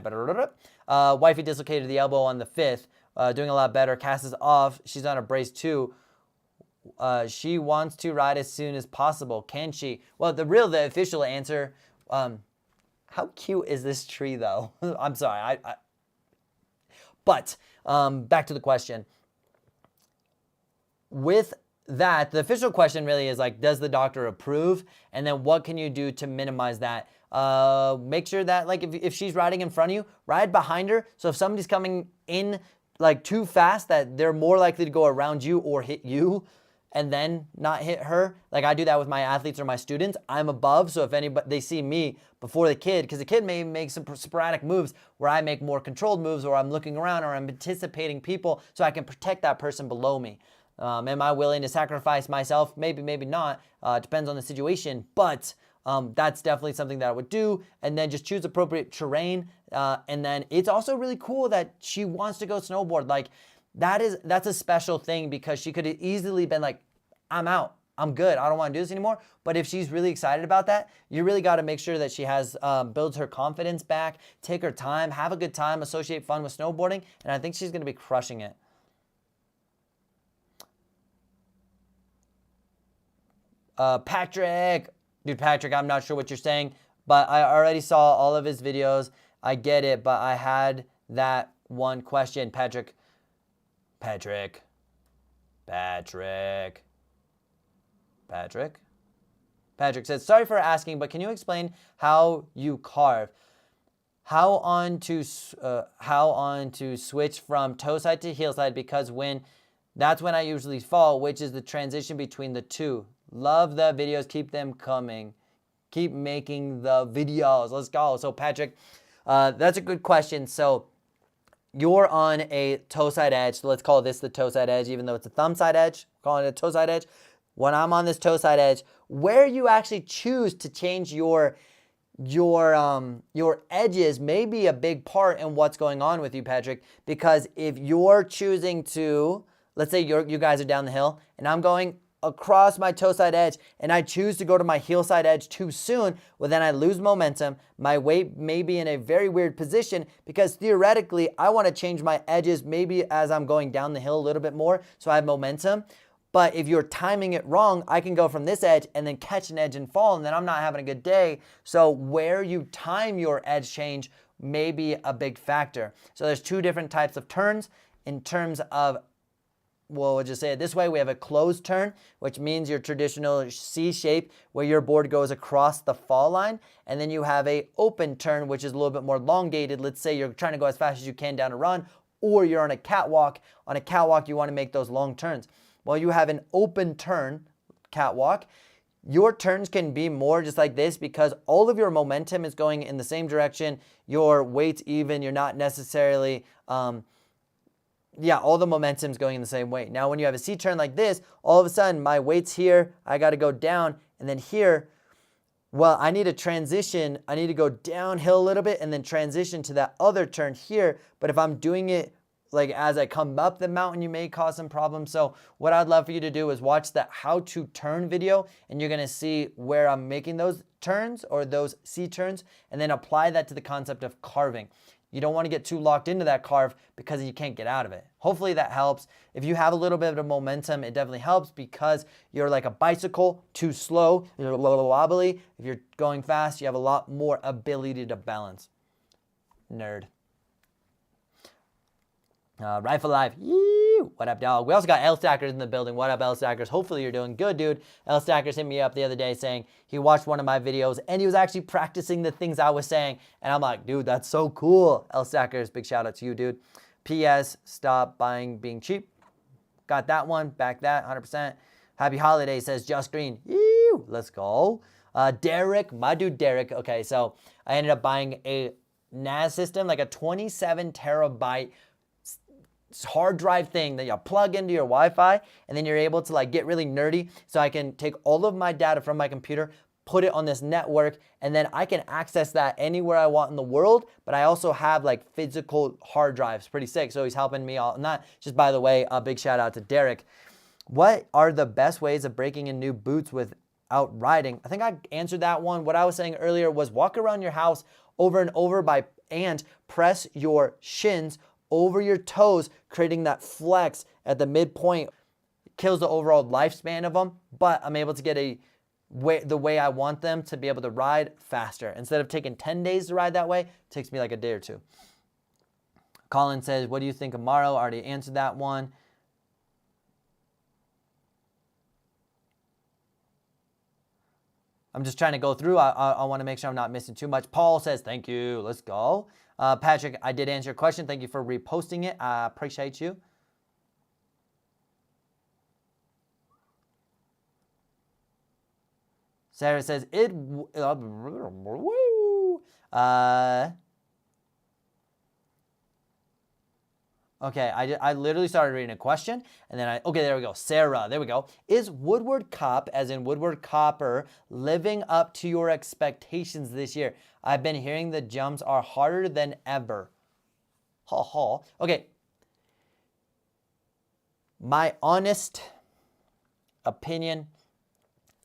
wifey dislocated the elbow on the 5th. Doing a lot better. Cast is off. She's on a brace too. She wants to ride as soon as possible. Can she? Well, the official answer. How cute is this tree though? I'm sorry. But back to the question. With that, the official question really is like, does the doctor approve? And then what can you do to minimize that? Make sure that like if she's riding in front of you, ride behind her. So if somebody's coming in like too fast, that they're more likely to go around you or hit you and then not hit her. Like I do that with my athletes or my students. I'm above, so if anybody they see me before the kid, because the kid may make some sporadic moves where I make more controlled moves, or I'm looking around, or I'm anticipating people so I can protect that person below me. Am I willing to sacrifice myself? Maybe, maybe not. Depends on the situation, but that's definitely something that I would do. And then just choose appropriate terrain. And then it's also really cool that she wants to go snowboard. Like that's a special thing, because she could have easily been like, I'm out. I'm good. I don't want to do this anymore. But if she's really excited about that, you really got to make sure that she has builds her confidence back, take her time, have a good time, associate fun with snowboarding. And I think she's going to be crushing it. Patrick, I'm not sure what you're saying, but I already saw all of his videos. I get it, but I had that one question. Patrick says, sorry for asking, but can you explain how you carve? How on to switch from toe side to heel side, because that's when I usually fall, which is the transition between the two. Love the videos. Keep them coming. Keep making the videos. Let's go. So Patrick, that's a good question. So you're on a toe side edge. So let's call this the toe side edge, even though it's a thumb side edge. Calling it a toe side edge. When I'm on this toe side edge, where you actually choose to change your edges may be a big part in what's going on with you, Patrick. Because if you're choosing to, let's say you guys are down the hill and I'm going across my toe side edge and I choose to go to my heel side edge too soon, well then I lose momentum. My weight may be in a very weird position, because theoretically I want to change my edges maybe as I'm going down the hill a little bit more so I have momentum. But if you're timing it wrong, I can go from this edge and then catch an edge and fall, and then I'm not having a good day. So where you time your edge change may be a big factor. So there's two different types of turns in terms of, well, we'll just say it this way. We have a closed turn, which means your traditional C shape where your board goes across the fall line. And then you have a open turn, which is a little bit more elongated. Let's say you're trying to go as fast as you can down a run, or you're on a catwalk. On a catwalk, you want to make those long turns. Well, you have an open turn catwalk. Your turns can be more just like this, because all of your momentum is going in the same direction. Your weight's even. You're not necessarily yeah, all the momentum's going in the same way. Now, when you have a C-turn like this, all of a sudden my weight's here, I got to go down, and then here, well, I need to transition. I need to go downhill a little bit and then transition to that other turn here. But if I'm doing it like as I come up the mountain, you may cause some problems. So what I'd love for you to do is watch that how to turn video, and you're going to see where I'm making those turns or those C-turns, and then apply that to the concept of carving. You don't want to get too locked into that carve because you can't get out of it. Hopefully that helps. If you have a little bit of momentum, it definitely helps because you're like a bicycle, too slow, you're a little wobbly. If you're going fast, you have a lot more ability to balance. Nerd. Rifle Life. Yee! What up, dog? We also got L Stackers in the building. What up, L Stackers? Hopefully you're doing good, dude. L Stackers hit me up the other day saying he watched one of my videos and he was actually practicing the things I was saying. And I'm like, dude, that's so cool. L Stackers, big shout out to you, dude. P.S. Stop buying being cheap. Got that one. Back that 100%. Happy holidays, says Just Green. Yee! Let's go. Derek, my dude Derek. Okay, so I ended up buying a NAS system, like a 27 terabyte hard drive thing that you plug into your Wi-Fi, and then you're able to like get really nerdy. So I can take all of my data from my computer, put it on this network, and then I can access that anywhere I want in the world. But I also have like physical hard drives. Pretty sick. So he's helping me out on that. Just by the way, a big shout out to Derek. What are the best ways of breaking in new boots without riding? I think I answered that one. What I was saying earlier was walk around your house over and over and press your shins over your toes, creating that flex at the midpoint. Kills the overall lifespan of them, but I'm able to get the way I want them to be able to ride faster. Instead of taking 10 days to ride that way, it takes me like a day or two. Colin says, what do you think of Morrow? I already answered that one. I'm just trying to go through. I want to make sure I'm not missing too much. Paul says, thank you. Let's go. Patrick, I did answer your question. Thank you for reposting it. I appreciate you. Sarah says, okay, I literally started reading a question, and then okay, there we go. Sarah, there we go. Is Woodward Cop, as in Woodward Copper, living up to your expectations this year? I've been hearing the jumps are harder than ever. Ha ha. Okay. My honest opinion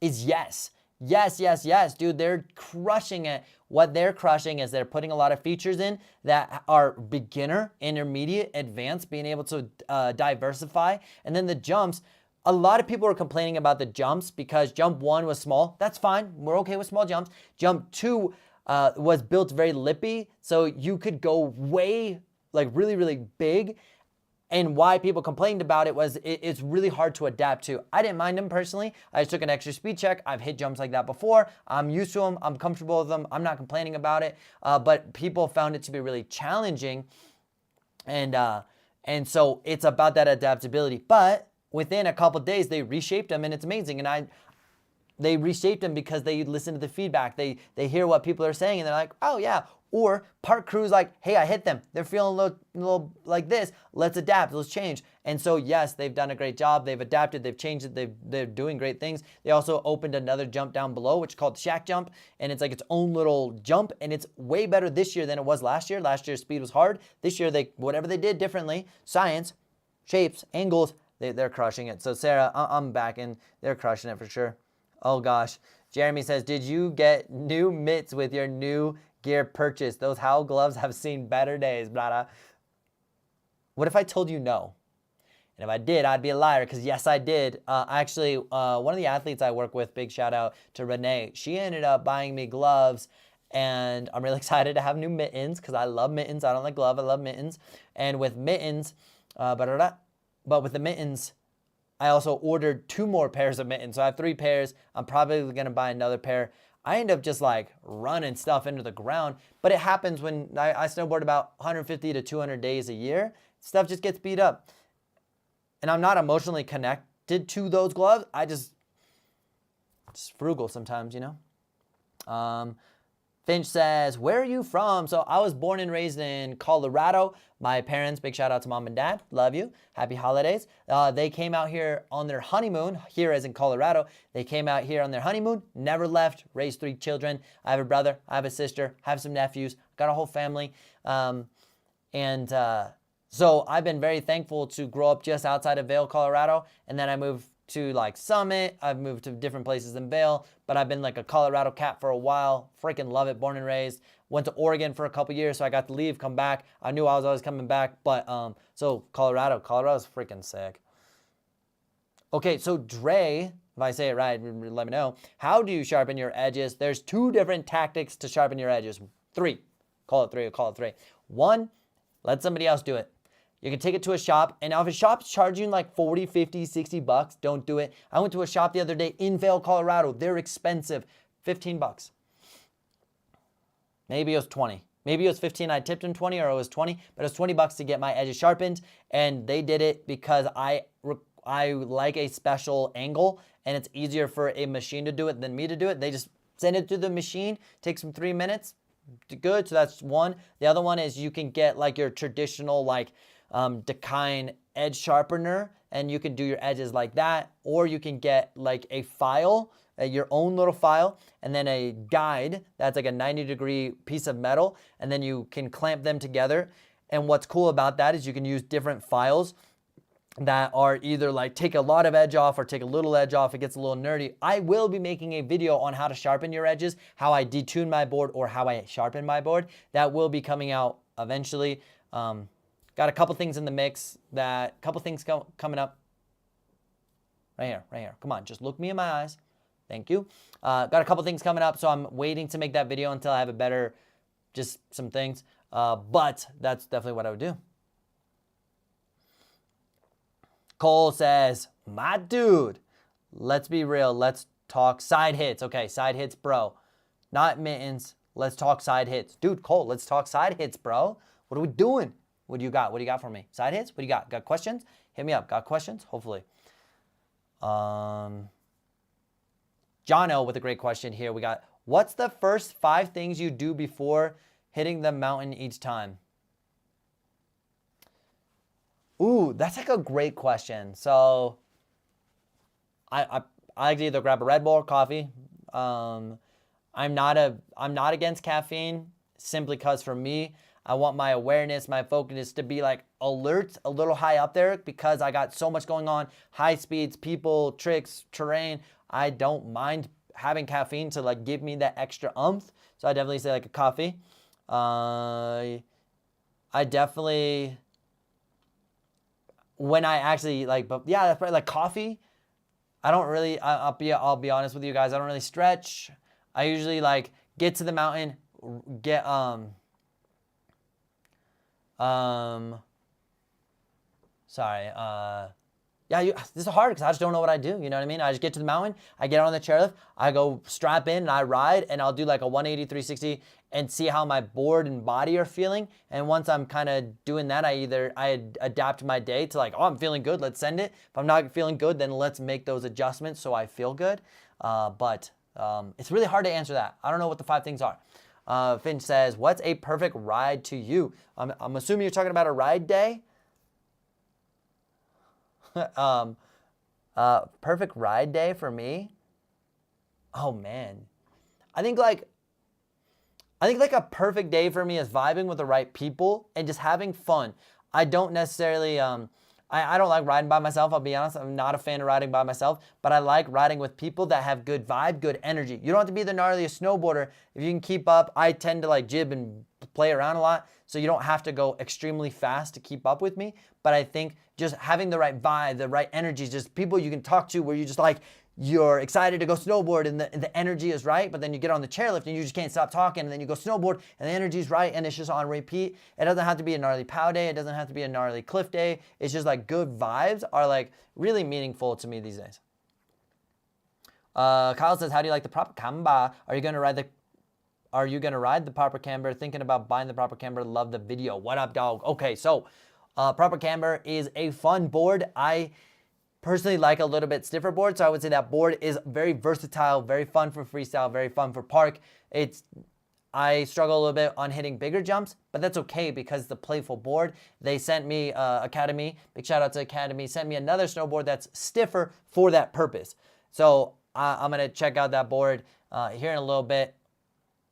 is yes. Yes, dude, they're crushing it. What they're crushing is they're putting a lot of features in that are beginner, intermediate, advanced, being able to diversify. And then the jumps, a lot of people are complaining about the jumps because jump 1 was small. That's fine. We're okay with small jumps. Jump 2 was built very lippy, so you could go way, like really, really big. And why people complained about it was it's really hard to adapt to. I didn't mind them personally. I just took an extra speed check. I've hit jumps like that before. I'm used to them. I'm comfortable with them. I'm not complaining about it. But people found it to be really challenging. And so it's about that adaptability. But within a couple of days, they reshaped them, and it's amazing. And they reshaped them because they listen to the feedback. They hear what people are saying, and they're like, oh yeah. Or park crews like, hey, I hit them. They're feeling a little like this. Let's adapt. Let's change. And so, yes, they've done a great job. They've adapted. They've changed it. They're doing great things. They also opened another jump down below, which is called Shack Jump. And it's like its own little jump. And it's way better this year than it was last year. Last year's speed was hard. This year, whatever they did differently, science, shapes, angles, they're crushing it. So, Sarah, I'm back, and they're crushing it for sure. Oh, gosh. Jeremy says, did you get new mitts with your new gear purchase? Those Howl gloves have seen better days, brother. What if I told you no? And if I did, I'd be a liar, because yes, I did. Actually, one of the athletes I work with, big shout out to Renee, she ended up buying me gloves, and I'm really excited to have new mittens because I love mittens. I don't like glove, I love mittens. And with mittens, but with the mittens, I also ordered 2 more pairs of mittens. So I have 3 pairs. I'm probably going to buy another pair. I end up just like running stuff into the ground. But it happens when I snowboard about 150 to 200 days a year. Stuff just gets beat up. And I'm not emotionally connected to those gloves. I just frugal sometimes, you know. Finch says, where are you from? So I was born and raised in Colorado. My parents, big shout out to mom and dad. Love you. Happy holidays. They came out here on their honeymoon, here as in Colorado. They came out here on their honeymoon, never left, raised 3 children. I have a brother, I have a sister, I have some nephews, got a whole family. So I've been very thankful to grow up just outside of Vail, Colorado. And then I moved to like Summit. I've moved to different places in Vail, but I've been like a Colorado cat for a while. Freaking love it, born and raised. Went to Oregon for a couple years, so I got to leave, come back. I knew I was always coming back, but so Colorado's freaking sick. Okay, so Dre, if I say it right, let me know. How do you sharpen your edges? There's 2 different tactics to sharpen your edges. 3, call it 3 or call it 3. 1, let somebody else do it. You can take it to a shop, and now if a shop's charging like 40, 50, 60 bucks, don't do it. I went to a shop the other day in Vail, Colorado. They're expensive, 15 bucks. Maybe it was 20. Maybe it was 15, I tipped them 20, or it was 20, but it was 20 bucks to get my edges sharpened, and they did it because I like a special angle, and it's easier for a machine to do it than me to do it. They just send it through the machine, takes them 3 minutes, good, so that's one. The other one is you can get like your traditional like Dakine edge sharpener, and you can do your edges like that, or you can get like a file, your own little file, and then a guide that's like a 90-degree piece of metal, and then you can clamp them together. And what's cool about that is you can use different files that are either like take a lot of edge off or take a little edge off. It gets a little nerdy. I will be making a video on how to sharpen your edges, how I detune my board, or how I sharpen my board. That will be coming out eventually. Got a couple things in the mix, coming up. Right here. Come on, just look me in my eyes. Thank you. Got a couple things coming up, so I'm waiting to make that video until I have a better, just some things. But that's definitely what I would do. Cole says, my dude, let's be real. Let's talk side hits. Okay, side hits, bro. Not mittens. Let's talk side hits. Dude, Cole, let's talk side hits, bro. What are we doing? What do you got? What do you got for me? Side hits? What do you got? Got questions? Hit me up. Got questions? Hopefully. Jono with a great question here. We got, what's the first 5 things you do before hitting the mountain each time? Ooh, that's like a great question. So I like to either grab a Red Bull or coffee. I'm not against caffeine, simply because for me, I want my awareness, my focus to be like alert, a little high up there, because I got so much going on, high speeds, people, tricks, terrain. I don't mind having caffeine to like give me that extra oomph. So I definitely say like a coffee. I definitely, when I actually like, but yeah, that's probably like coffee. I don't really, I'll be honest with you guys. I don't really stretch. I usually like get to the mountain, get, this is hard because I just don't know what I do. You know what I mean? I just get to the mountain, I get on the chairlift, I go strap in and I ride, and I'll do like a 180, 360 and see how my board and body are feeling. And once I'm kind of doing that, I adapt my day to like, oh, I'm feeling good, let's send it. If I'm not feeling good, then let's make those adjustments so I feel good. But it's really hard to answer that. I don't know what the 5 things are. Finch says, what's a perfect ride to you? I'm assuming you're talking about a ride day. Perfect ride day for me. Oh man. I think like a perfect day for me is vibing with the right people and just having fun. I don't necessarily, I don't like riding by myself. I'll be honest. I'm not a fan of riding by myself, but I like riding with people that have good vibe, good energy. You don't have to be the gnarliest snowboarder. If you can keep up, I tend to like jib and play around a lot, so you don't have to go extremely fast to keep up with me. But I think just having the right vibe, the right energy, just people you can talk to where you just like, you're excited to go snowboard and the energy is right, but then you get on the chairlift and you just can't stop talking, and then you go snowboard and the energy is right and it's just on repeat. It doesn't have to be a gnarly pow day. It doesn't have to be a gnarly cliff day. It's just like good vibes are like really meaningful to me these days. Kyle says, how do you like the proper camber? Are you going to ride the proper camber? Thinking about buying the proper camber. Love the video. What up, dog? Okay, so proper camber is a fun board. I personally like a little bit stiffer board, so I would say that board is very versatile, very fun for freestyle, very fun for park. I struggle a little bit on hitting bigger jumps, but that's okay because the Playful board, they sent me, Academy, big shout out to Academy, sent me another snowboard that's stiffer for that purpose. So I'm going to check out that board here in a little bit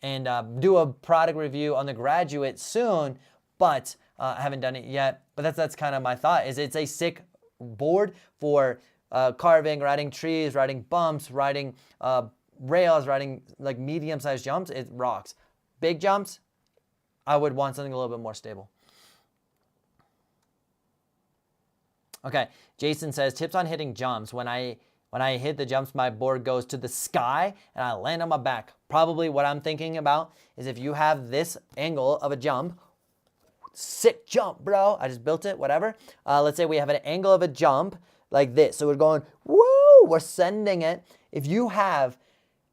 and do a product review on the Graduate soon, but I haven't done it yet. But that's kind of my thought, is it's a sick board for carving, riding trees, riding bumps, riding rails, riding like medium-sized jumps. It rocks. Big jumps, I would want something a little bit more stable. Okay, Jason says, tips on hitting jumps. When I hit the jumps, my board goes to the sky and I land on my back. Probably what I'm thinking about is if you have this angle of a jump, sick jump, bro. I just built it, whatever. Let's say we have an angle of a jump like this. So we're going, woo, we're sending it. If you have,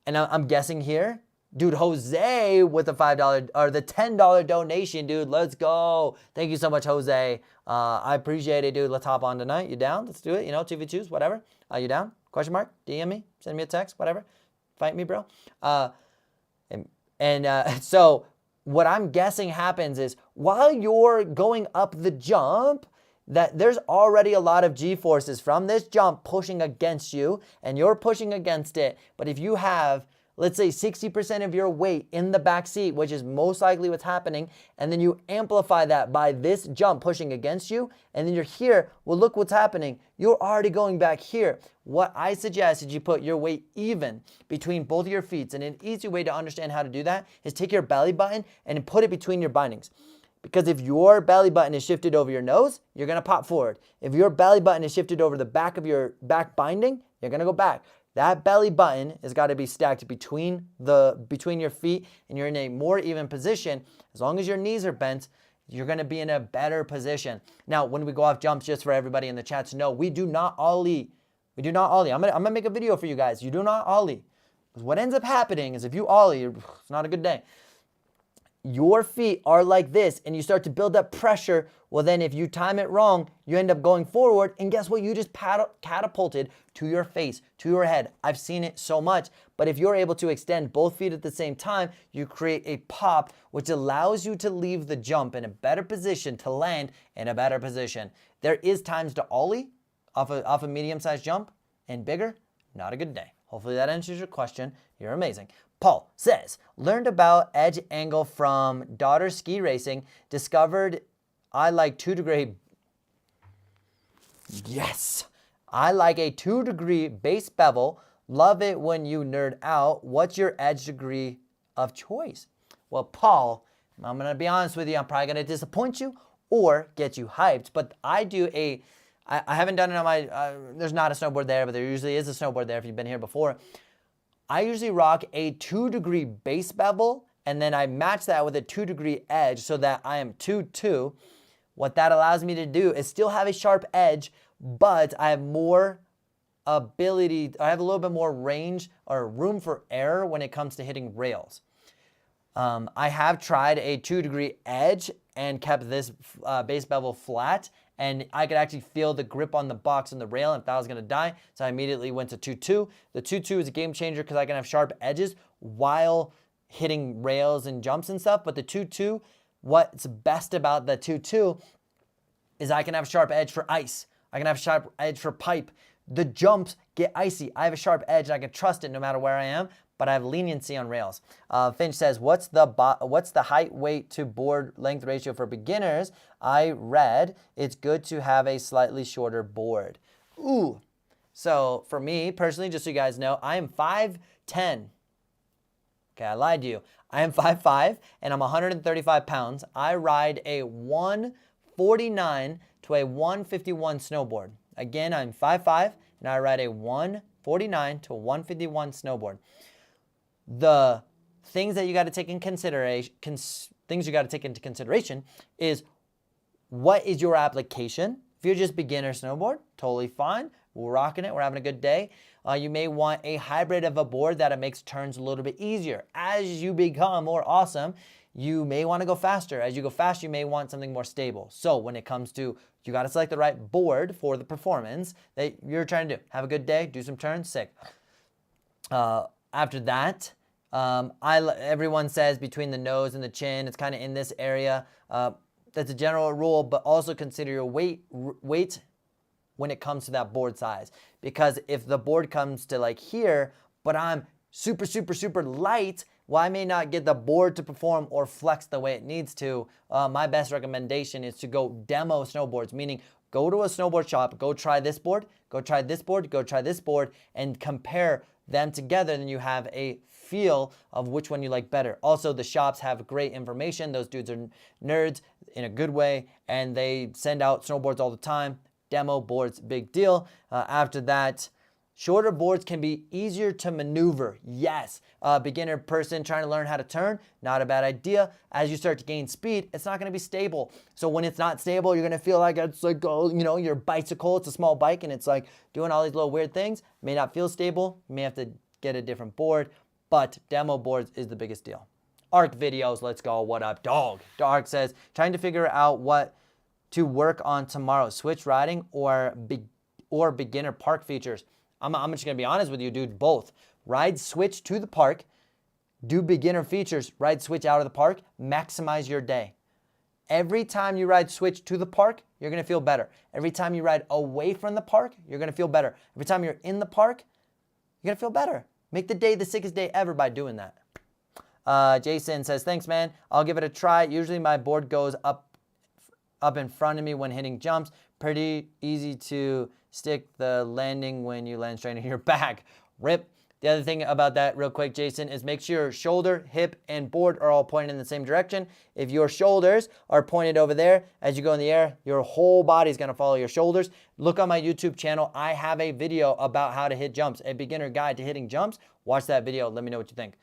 and I'm guessing here, dude, Jose with the $5 or the $10 donation, dude. Let's go. Thank you so much, Jose. I appreciate it, dude. Let's hop on tonight. You down? Let's do it. You know, 2v2s, whatever. You down? Question mark? DM me. Send me a text, whatever. Fight me, bro. So what I'm guessing happens is while you're going up the jump, that there's already a lot of G-forces from this jump pushing against you, and you're pushing against it. But if you have, let's say 60% of your weight in the back seat, which is most likely what's happening, and then you amplify that by this jump pushing against you, and then you're here, well, look what's happening. You're already going back here. What I suggest is you put your weight even between both of your feet, and an easy way to understand how to do that is take your belly button and put it between your bindings. Because if your belly button is shifted over your nose, you're going to pop forward. If your belly button is shifted over the back of your back binding, you're going to go back. That belly button has got to be stacked between your feet, and you're in a more even position. As long as your knees are bent, you're going to be in a better position. Now, when we go off jumps, just for everybody in the chat to know, we do not ollie. We do not ollie. I'm gonna make a video for you guys. You do not ollie. What ends up happening is if you ollie, it's not a good day. Your feet are like this and you start to build up pressure. Well, then if you time it wrong, you end up going forward, and guess what? You just catapulted to your face, to your head. I've seen it so much, but if you're able to extend both feet at the same time, you create a pop, which allows you to leave the jump in a better position, to land in a better position. There is times to ollie off a medium-sized jump, and bigger, not a good day. Hopefully that answers your question. You're amazing. Paul says, learned about edge angle from daughter ski racing, discovered I like 2-degree. Yes, I like a 2-degree base bevel. Love it when you nerd out. What's your edge degree of choice? Well, Paul, I'm going to be honest with you. I'm probably going to disappoint you or get you hyped, but I haven't done it on my, there's not a snowboard there, but there usually is a snowboard there if you've been here before. I usually rock a 2-degree base bevel, and then I match that with a 2-degree edge so that I am 2-2. What that allows me to do is still have a sharp edge, but I have more ability, I have a little bit more range or room for error when it comes to hitting rails. I have tried a 2-degree edge and kept this base bevel flat, and I could actually feel the grip on the box and the rail and thought I was going to die, so I immediately went to 2-2. The 2-2 is a game changer because I can have sharp edges while hitting rails and jumps and stuff, but the 2-2, what's best about the 2-2 is I can have a sharp edge for ice. I can have a sharp edge for pipe. The jumps get icy. I have a sharp edge and I can trust it no matter where I am, but I have leniency on rails. Finch says, what's the height, weight to board length ratio for beginners? I read it's good to have a slightly shorter board. Ooh. So for me personally, just so you guys know, I am 5'10". Okay, I lied to you. I am 5'5", and I'm 135 pounds. I ride a 149 to a 151 snowboard. Again, I'm 5'5", and I ride a 149 to 151 snowboard. The things that you got to take in consideration, is what is your application? If you're just beginner snowboard, totally fine. We're rocking it. We're having a good day. You may want a hybrid of a board that it makes turns a little bit easier. As you become more awesome, you may want to go faster. As you go faster, you may want something more stable. So when it comes to, you got to select the right board for the performance that you're trying to do. Have a good day, do some turns, sick. After that, Everyone says between the nose and the chin, it's kind of in this area. That's a general rule, but also consider your weight when it comes to that board size. Because if the board comes to like here, but I'm super, super, super light, well, I may not get the board to perform or flex the way it needs to. My best recommendation is to go demo snowboards, meaning go to a snowboard shop, go try this board, go try this board, go try this board, and compare them together. Then you have a feel of which one you like better. Also, the shops have great information. Those dudes are nerds in a good way, and they send out snowboards all the time. Demo boards, big deal. After that, shorter boards can be easier to maneuver. Yes, beginner person trying to learn how to turn, not a bad idea. As you start to gain speed, it's not going to be stable. So when it's not stable, you're going to feel like it's like, oh, you know, your bicycle, it's a small bike, and it's like doing all these little weird things. May not feel stable. You may have to get a different board, but demo boards is the biggest deal. Arc videos, let's go. What up, dog? Arc says, trying to figure out what to work on tomorrow, switch riding or beginner park features. I'm just going to be honest with you, dude, both. Ride switch to the park, do beginner features, ride switch out of the park, maximize your day. Every time you ride switch to the park, you're going to feel better. Every time you ride away from the park, you're going to feel better. Every time you're in the park, you're going to feel better. Make the day the sickest day ever by doing that. Jason says, thanks, man. I'll give it a try. Usually my board goes up in front of me when hitting jumps. Pretty easy to stick the landing when you land straight in your back. Rip. The other thing about that real quick, Jason, is make sure your shoulder, hip, and board are all pointed in the same direction. If your shoulders are pointed over there, as you go in the air, your whole body is going to follow your shoulders. Look on my YouTube channel. I have a video about how to hit jumps, a beginner guide to hitting jumps. Watch that video. Let me know what you think.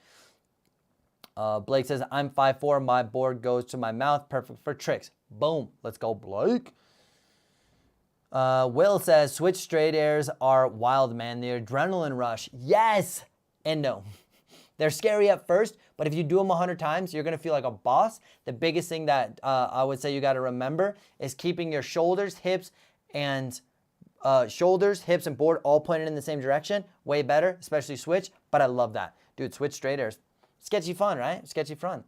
Blake says, I'm 5'4". My board goes to my mouth. Perfect for tricks. Boom. Let's go, Blake. Will says, switch straight airs are wild, man. The adrenaline rush. Yes and no. They're scary at first, but if you do them 100 times, you're going to feel like a boss. The biggest thing that I would say you got to remember is keeping your shoulders, hips, and board all pointed in the same direction. Way better, especially switch, but I love that. Dude, switch straight airs. Sketchy fun, right? Sketchy fun.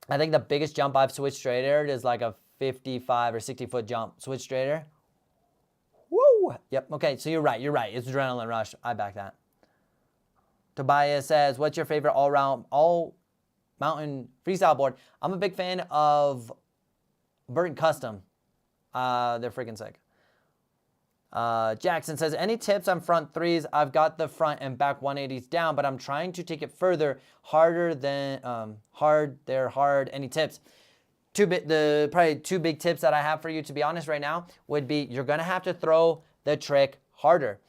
I think the biggest jump I've switched straight aired is like a 55 or 60 foot jump. Switch straight air. Woo! Yep, okay, so you're right. It's adrenaline rush. I back that. Tobias says, what's your favorite all mountain freestyle board? I'm a big fan of Burton Custom. They're freaking sick. Jackson says, any tips on front threes? I've got the front and back 180s down, but I'm trying to take it further, harder than hard. They're hard. Any tips? Probably two big tips that I have for you, to be honest, right now would be you're gonna have to throw the trick harder,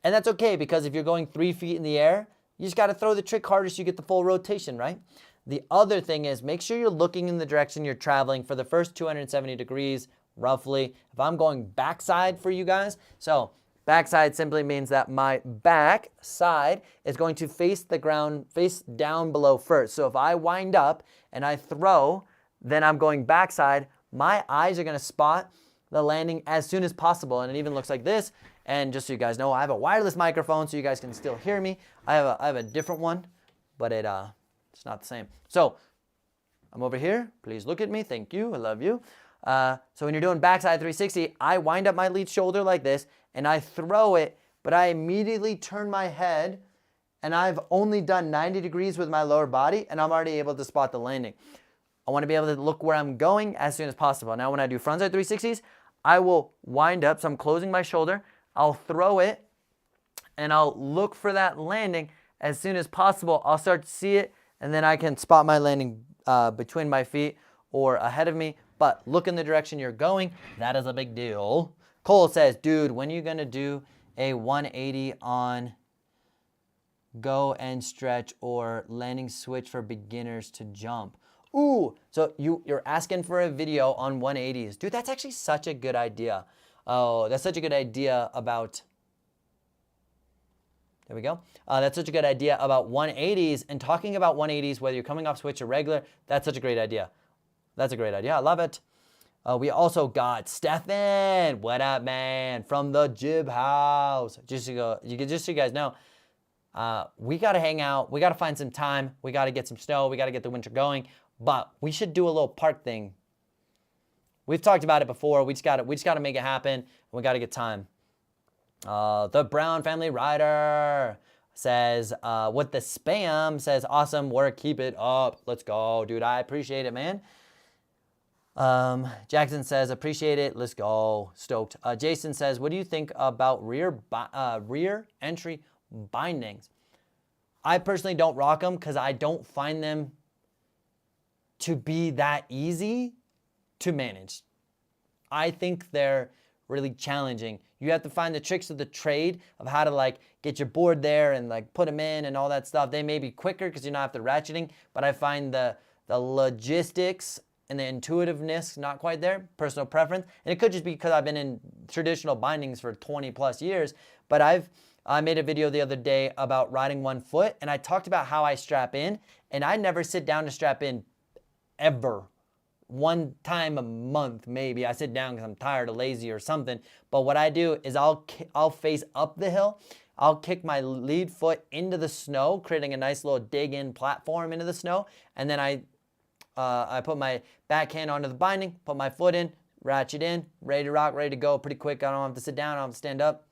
and that's okay because if you're going 3 feet in the air, you just got to throw the trick harder so you get the full rotation, right? The other thing is make sure you're looking in the direction you're traveling for the first 270 degrees. Roughly, if I'm going backside for you guys, so backside simply means that my back side is going to face the ground, face down below first. So if I wind up and I throw, then I'm going backside, my eyes are going to spot the landing as soon as possible. And it even looks like this. And just so you guys know, I have a wireless microphone so you guys can still hear me. I have a different one, but it's not the same. So I'm over here. Please look at me. Thank you. I love you. So when you're doing backside 360, I wind up my lead shoulder like this and I throw it, but I immediately turn my head and I've only done 90 degrees with my lower body and I'm already able to spot the landing. I want to be able to look where I'm going as soon as possible. Now when I do frontside 360s, I will wind up, so I'm closing my shoulder, I'll throw it and I'll look for that landing as soon as possible. I'll start to see it and then I can spot my landing between my feet or ahead of me. But look in the direction you're going. That is a big deal. Cole says, dude, when are you going to do a 180 on go and stretch or landing switch for beginners to jump? Ooh, so you're asking for a video on 180s. Dude, that's actually such a good idea. Oh, that's such a good idea about... There we go. That's such a good idea about 180s. And talking about 180s, whether you're coming off switch or regular, that's such a great idea. That's a great idea. I love it. We also got Stefan. What up, man? From the Jib House. Just so you guys know, We got to hang out. We got to find some time. We got to get some snow. We got to get the winter going. But we should do a little park thing. We've talked about it before. We just got to make it happen. We got to get time. The Brown Family Rider says, with the spam, says, awesome work. Keep it up. Let's go, dude. I appreciate it, man. Jackson says, appreciate it. Let's go. Stoked. Jason says, what do you think about rear entry bindings? I personally don't rock them because I don't find them to be that easy to manage. I think they're really challenging. You have to find the tricks of the trade of how to like get your board there and like put them in and all that stuff. They may be quicker because you don't have the ratcheting, but I find the logistics and the intuitiveness not quite there. Personal preference. And it could just be because I've been in traditional bindings for 20 plus years, but I made a video the other day about riding one foot, and I talked about how I strap in, and I never sit down to strap in ever. One time a month, maybe. I sit down because I'm tired or lazy or something. But what I do is I'll face up the hill. I'll kick my lead foot into the snow, creating a nice little dig-in platform into the snow. And then I put my backhand onto the binding, put my foot in, ratchet in, ready to rock, ready to go. Pretty quick. I don't have to sit down. I don't have to stand up.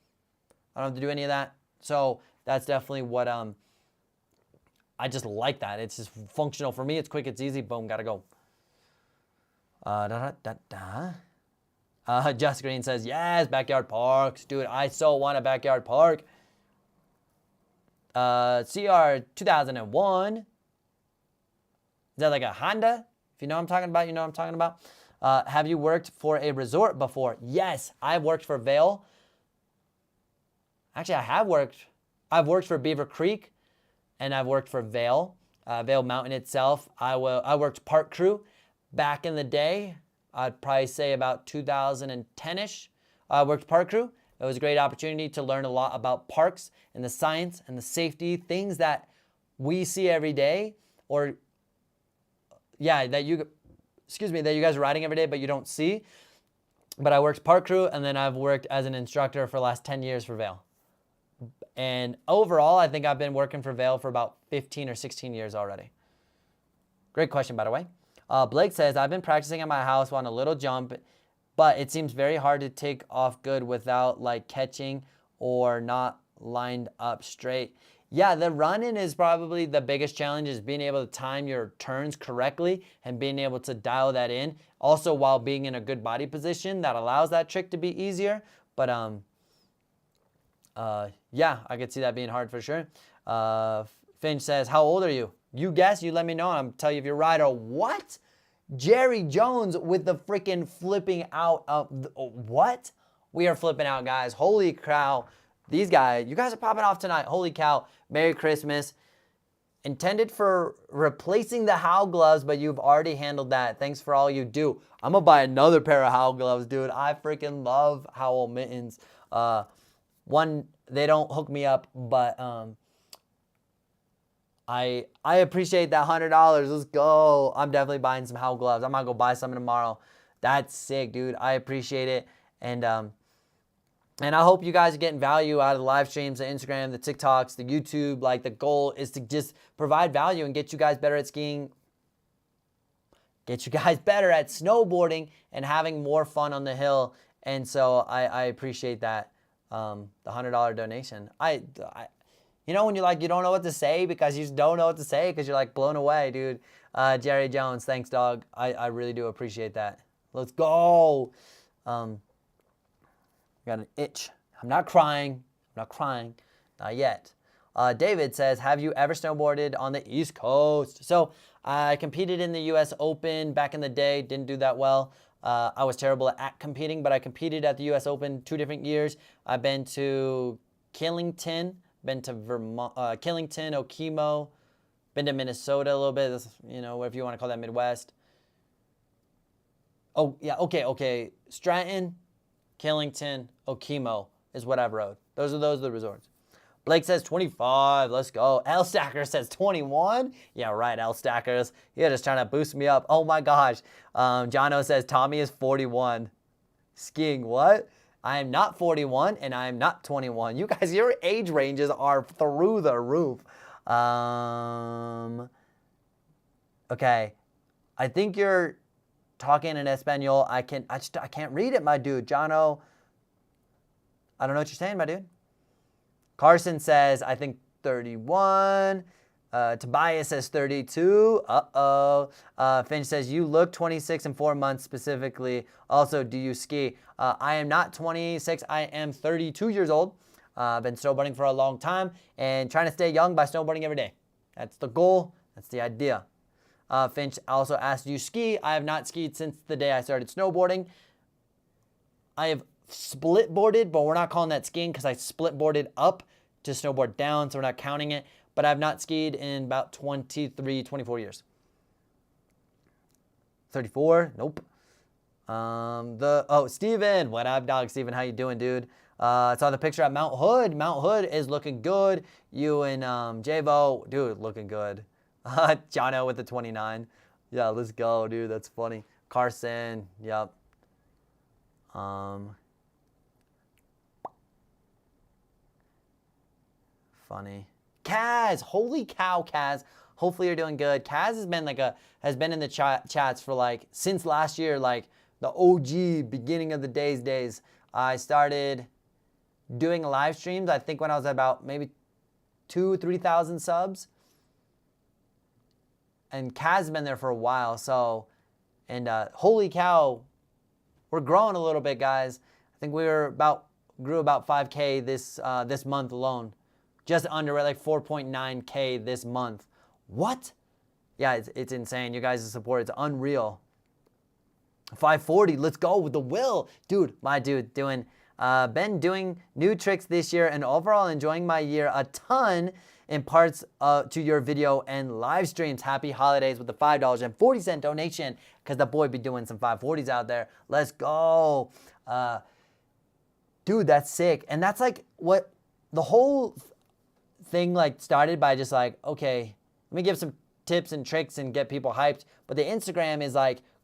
I don't have to do any of that. So that's definitely what I just like that. It's just functional for me. It's quick. It's easy. Boom. Gotta go. Just Green says, yes, backyard parks. Dude, I so want a backyard park. CR 2001. Is that like a Honda? If you know what I'm talking about, you know what I'm talking about. Have you worked for a resort before? Yes, I've worked for Vail. Actually, I've worked for Beaver Creek, and I've worked for Vail. Vail Mountain itself. I worked park crew. Back in the day, I'd probably say about 2010-ish, I worked park crew. It was a great opportunity to learn a lot about parks and the science and the safety, things that we see every day, or that you guys are riding every day, but you don't see. But I worked park crew, and then I've worked as an instructor for the last 10 years for Vail. And overall, I think I've been working for Vail for about 15 or 16 years already. Great question, by the way. Blake says, I've been practicing at my house on a little jump, but it seems very hard to take off good without like catching or not lined up straight. Yeah, the run-in is probably the biggest challenge, is being able to time your turns correctly and being able to dial that in. Also, while being in a good body position, that allows that trick to be easier. But yeah, I could see that being hard for sure. Finch says, how old are you? You guess, you let me know, and I'm tell you if you're right or what? Jerry Jones with the freaking flipping out of what? We are flipping out, guys. Holy cow. These guys, you guys are popping off tonight. Holy cow. Merry Christmas. Intended for replacing the Howl gloves, but you've already handled that. Thanks for all you do. I'm going to buy another pair of Howl gloves, dude. I freaking love Howl mittens. One, they don't hook me up, but I appreciate that $100. Let's go. I'm definitely buying some Howl gloves. I'm going to go buy some tomorrow. That's sick, dude. I appreciate it. And I hope you guys are getting value out of the live streams, the Instagram, the TikToks, the YouTube. Like, the goal is to just provide value and get you guys better at skiing, get you guys better at snowboarding and having more fun on the hill. And so I appreciate that, the $100 donation. You know when you're like, you don't know what to say because you just don't know what to say because you're like blown away, dude. Jerry Jones, thanks, dog. I really do appreciate that. Let's go. Got an itch. I'm not crying. Not yet. David says, have you ever snowboarded on the East Coast? So I competed in the U.S. Open back in the day. Didn't do that well. I was terrible at competing, but I competed at the U.S. Open 2 different years. I've been to Killington, been to Vermont, Killington, Okemo, been to Minnesota a little bit, whatever you want to call that, Midwest. Oh, yeah, okay. Stratton, Killington, Okemo is what I've rode. Those are the resorts. Blake says 25. Let's go. L Stacker says 21. Yeah, right, L Stackers. You're just trying to boost me up. Oh my gosh. Jono says Tommy is 41. Skiing what? I am not 41 and I am not 21. You guys, your age ranges are through the roof. Okay. I think you're talking in Espanol. I can't read it, my dude. Jono, I don't know what you're saying, my dude. Carson says, I think 31. Tobias says 32. Uh-oh. Finch says, you look 26 in 4 months specifically. Also, do you ski? I am not 26. I am 32 years old. I've been snowboarding for a long time and trying to stay young by snowboarding every day. That's the goal. That's the idea. Finch also asked, do you ski? I have not skied since the day I started snowboarding. I have split boarded, but we're not calling that skiing because I split boarded up to snowboard down, so we're not counting it. But I've not skied in about 23, 24 years. 34? Nope. Steven. What up, dog? Steven, how you doing, dude? I saw the picture at Mount Hood. Mount Hood is looking good. You and Javo, dude, looking good. Jono with the 29. Yeah, let's go, dude. That's funny. Carson, yep. Funny. Kaz, holy cow, Kaz. Hopefully you're doing good. Kaz has been in the chats for since last year, the OG beginning of the days. I started doing live streams, I think when I was at about maybe 2,000-3,000 subs. And Kaz has been there for a while, so, and holy cow, we're growing a little bit, guys. I think grew about 5K this month alone. Just under, like 4.9K this month. What? Yeah, it's insane. You guys' support, it's unreal. 540, let's go with the will. Dude, my dude, been doing new tricks this year and overall enjoying my year a ton in parts to your video and live streams. Happy holidays with the $5.40 donation because the boy be doing some 540s out there. Let's go. Dude, that's sick. And that's what the whole thing started by just okay, let me give some tips and tricks and get people hyped. But the Instagram is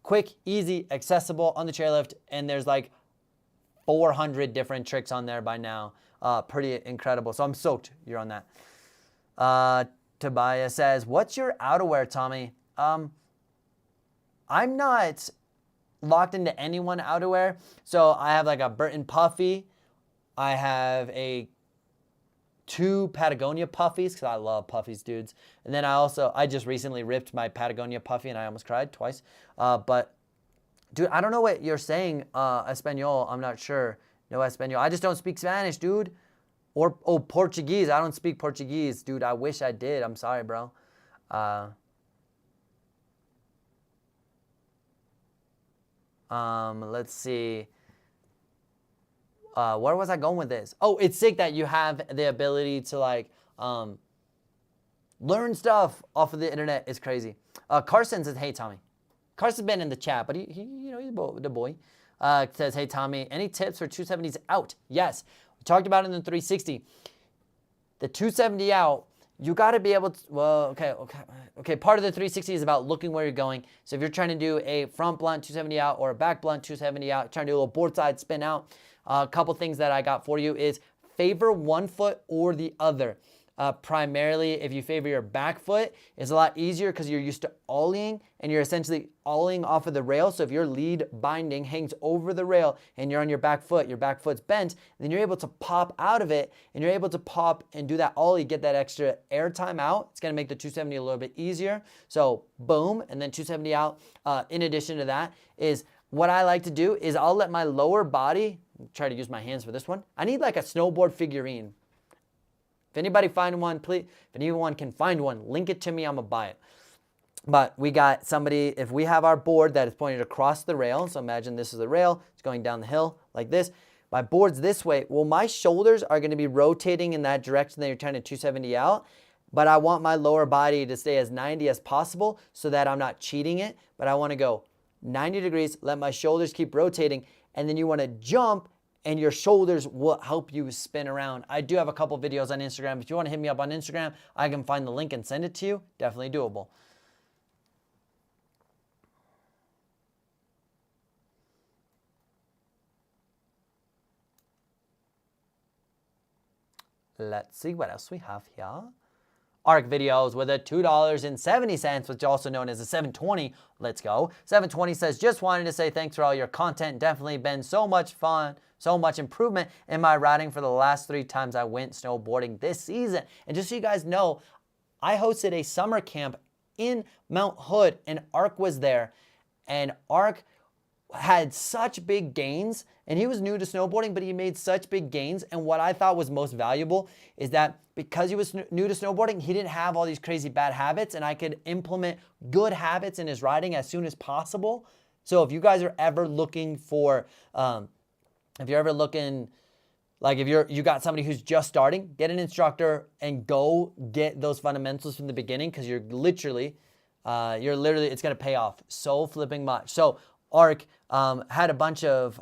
quick, easy, accessible on the chairlift, and there's 400 different tricks on there by now. Pretty incredible. So I'm soaked you're on that. Tobias says, what's your outerwear, Tommy? I'm not locked into any one outerwear. So I have a Burton puffy. I have 2 Patagonia puffies because I love puffies, dudes. And then I just recently ripped my Patagonia puffy and I almost cried twice. But dude, I don't know what you're saying, Espanol. I'm not sure. No Espanol. I just don't speak Spanish, dude. Or Portuguese. I don't speak Portuguese, dude. I wish I did. I'm sorry, bro. Let's see. Where was I going with this? Oh, it's sick that you have the ability to learn stuff off of the internet. It's crazy. Carson says, hey, Tommy. Carson's been in the chat, but he's the boy. Says, hey, Tommy, any tips for 270s out? Yes. We talked about it in the 360. The 270 out, you got to be able to, okay. Part of the 360 is about looking where you're going. So if you're trying to do a front blunt 270 out or a back blunt 270 out, trying to do a little board side spin out, a couple things that I got for you is favor one foot or the other. Primarily, if you favor your back foot, it's a lot easier because you're used to ollieing and you're essentially ollieing off of the rail. So if your lead binding hangs over the rail and you're on your back foot's bent, then you're able to pop out of it and you're able to pop and do that ollie, get that extra air time out. It's going to make the 270 a little bit easier. So boom, and then 270 out. In addition to that is what I like to do is I'll let my lower body, try to use my hands for this one. I need a snowboard figurine. If anybody find one, please, if anyone can find one, link it to me, I'm gonna buy it. But we got somebody, if we have our board that is pointed across the rail, so imagine this is the rail, it's going down the hill like this. My board's this way. Well, my shoulders are gonna be rotating in that direction that you're trying to 270 out, but I want my lower body to stay as 90 as possible so that I'm not cheating it, but I wanna go 90 degrees, let my shoulders keep rotating, and then you wanna jump and your shoulders will help you spin around. I do have a couple videos on Instagram. If you want to hit me up on Instagram, I can find the link and send it to you. Definitely doable. Let's see what else we have here. ARC videos with a $2.70, which is also known as a 720. Let's go. 720 says, just wanted to say thanks for all your content. Definitely been so much fun, so much improvement in my riding for the last 3 times I went snowboarding this season. And just so you guys know, I hosted a summer camp in Mount Hood, and ARC was there. And ARC had such big gains, and he was new to snowboarding, but he made such big gains. And what I thought was most valuable is that because he was new to snowboarding, he didn't have all these crazy bad habits, and I could implement good habits in his riding as soon as possible. So if you guys are ever looking for, if you got somebody who's just starting, get an instructor and go get those fundamentals from the beginning, because you're literally, it's going to pay off so flipping much. So ARC had a bunch of,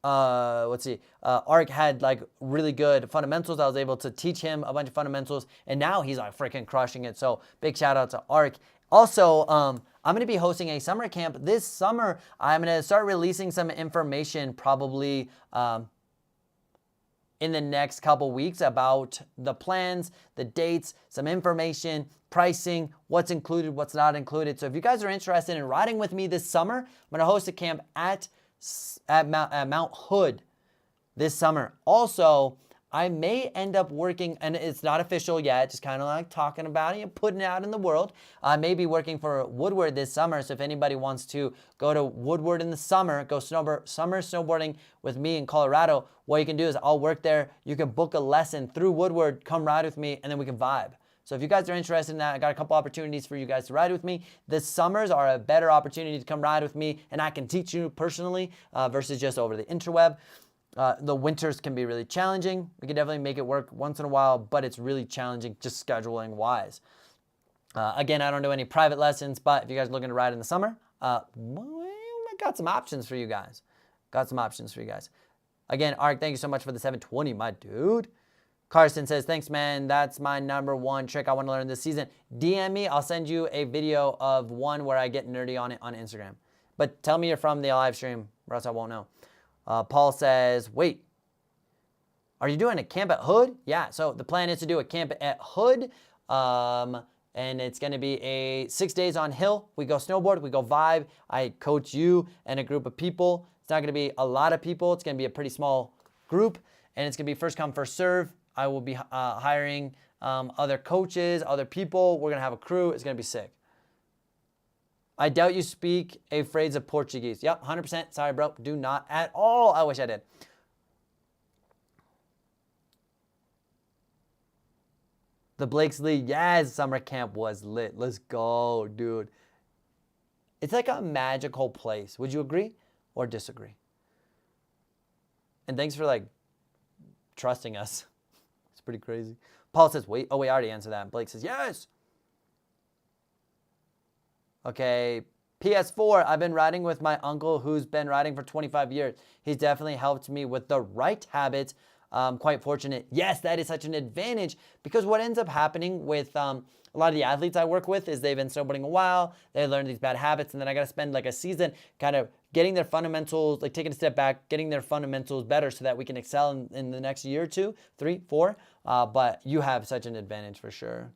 ARC had like really good fundamentals. I was able to teach him a bunch of fundamentals, and now he's like freaking crushing it. So big shout out to ARC. Also, I'm going to be hosting a summer camp this summer. I'm going to start releasing some information probably in the next couple weeks about the plans, the dates, some information, pricing, what's included, what's not included. So if you guys are interested in riding with me this summer, I'm going to host a camp at Mount Hood this summer. Also, I may end up working, and it's not official yet, just kind of like talking about it and putting it out in the world. I may be working for Woodward this summer, so if anybody wants to go to Woodward in the summer, go summer snowboarding with me in Colorado, what you can do is I'll work there. You can book a lesson through Woodward, come ride with me, and then we can vibe. So if you guys are interested in that, I got a couple opportunities for you guys to ride with me. The summers are a better opportunity to come ride with me, and I can teach you personally versus just over the interweb. The winters can be really challenging. We can definitely make it work once in a while, but it's really challenging just scheduling wise. Again, I don't do any private lessons, but if you guys are looking to ride in the summer, I got some options for you guys. Again, ARC, thank you so much for the 720, my dude. Carson says, thanks, man. That's my #1 trick I want to learn this season. DM me. I'll send you a video of one where I get nerdy on it on Instagram. But tell me you're from the live stream, or else I won't know. Paul says, wait, are you doing a camp at Hood? Yeah, so the plan is to do a camp at Hood, and it's going to be 6 days on hill. We go snowboard, we go vibe. I coach you and a group of people. It's not going to be a lot of people. It's going to be a pretty small group, and it's going to be first come, first serve. I will be hiring other coaches, other people. We're going to have a crew. It's going to be sick. I doubt you speak a phrase of Portuguese. Yep, 100%. Sorry, bro. Do not at all. I wish I did. The Blakesley, yes, summer camp was lit. Let's go, dude. It's like a magical place. Would you agree or disagree? And thanks for like trusting us. It's pretty crazy. Paul says, wait. Oh, wait, I already answered that. Blake says, yes. Okay, PS4, I've been riding with my uncle who's been riding for 25 years. He's definitely helped me with the right habits. I'm quite fortunate. Yes, that is such an advantage, because what ends up happening with a lot of the athletes I work with is they've been snowboarding a while, they learn these bad habits, and then I got to spend like a season kind of getting their fundamentals, like taking a step back, getting their fundamentals better so that we can excel in the next year or 2, 3, 4. But you have such an advantage for sure.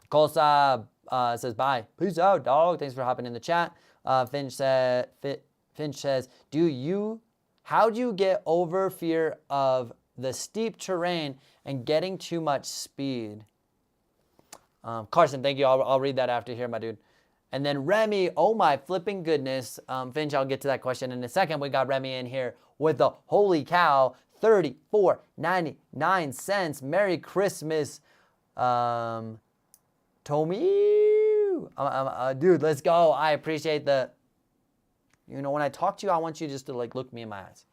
Kolsa says, bye. Peace out, dog. Thanks for hopping in the chat. Finch says, how do you get over fear of the steep terrain and getting too much speed? Carson, thank you. I'll read that after here, my dude. And then Remy, oh my flipping goodness. Finch, I'll get to that question in a second. We got Remy in here with the holy cow, $34.99. Merry Christmas. Tommy, dude, let's go. I appreciate the, when I talk to you, I want you just to like look me in my eyes.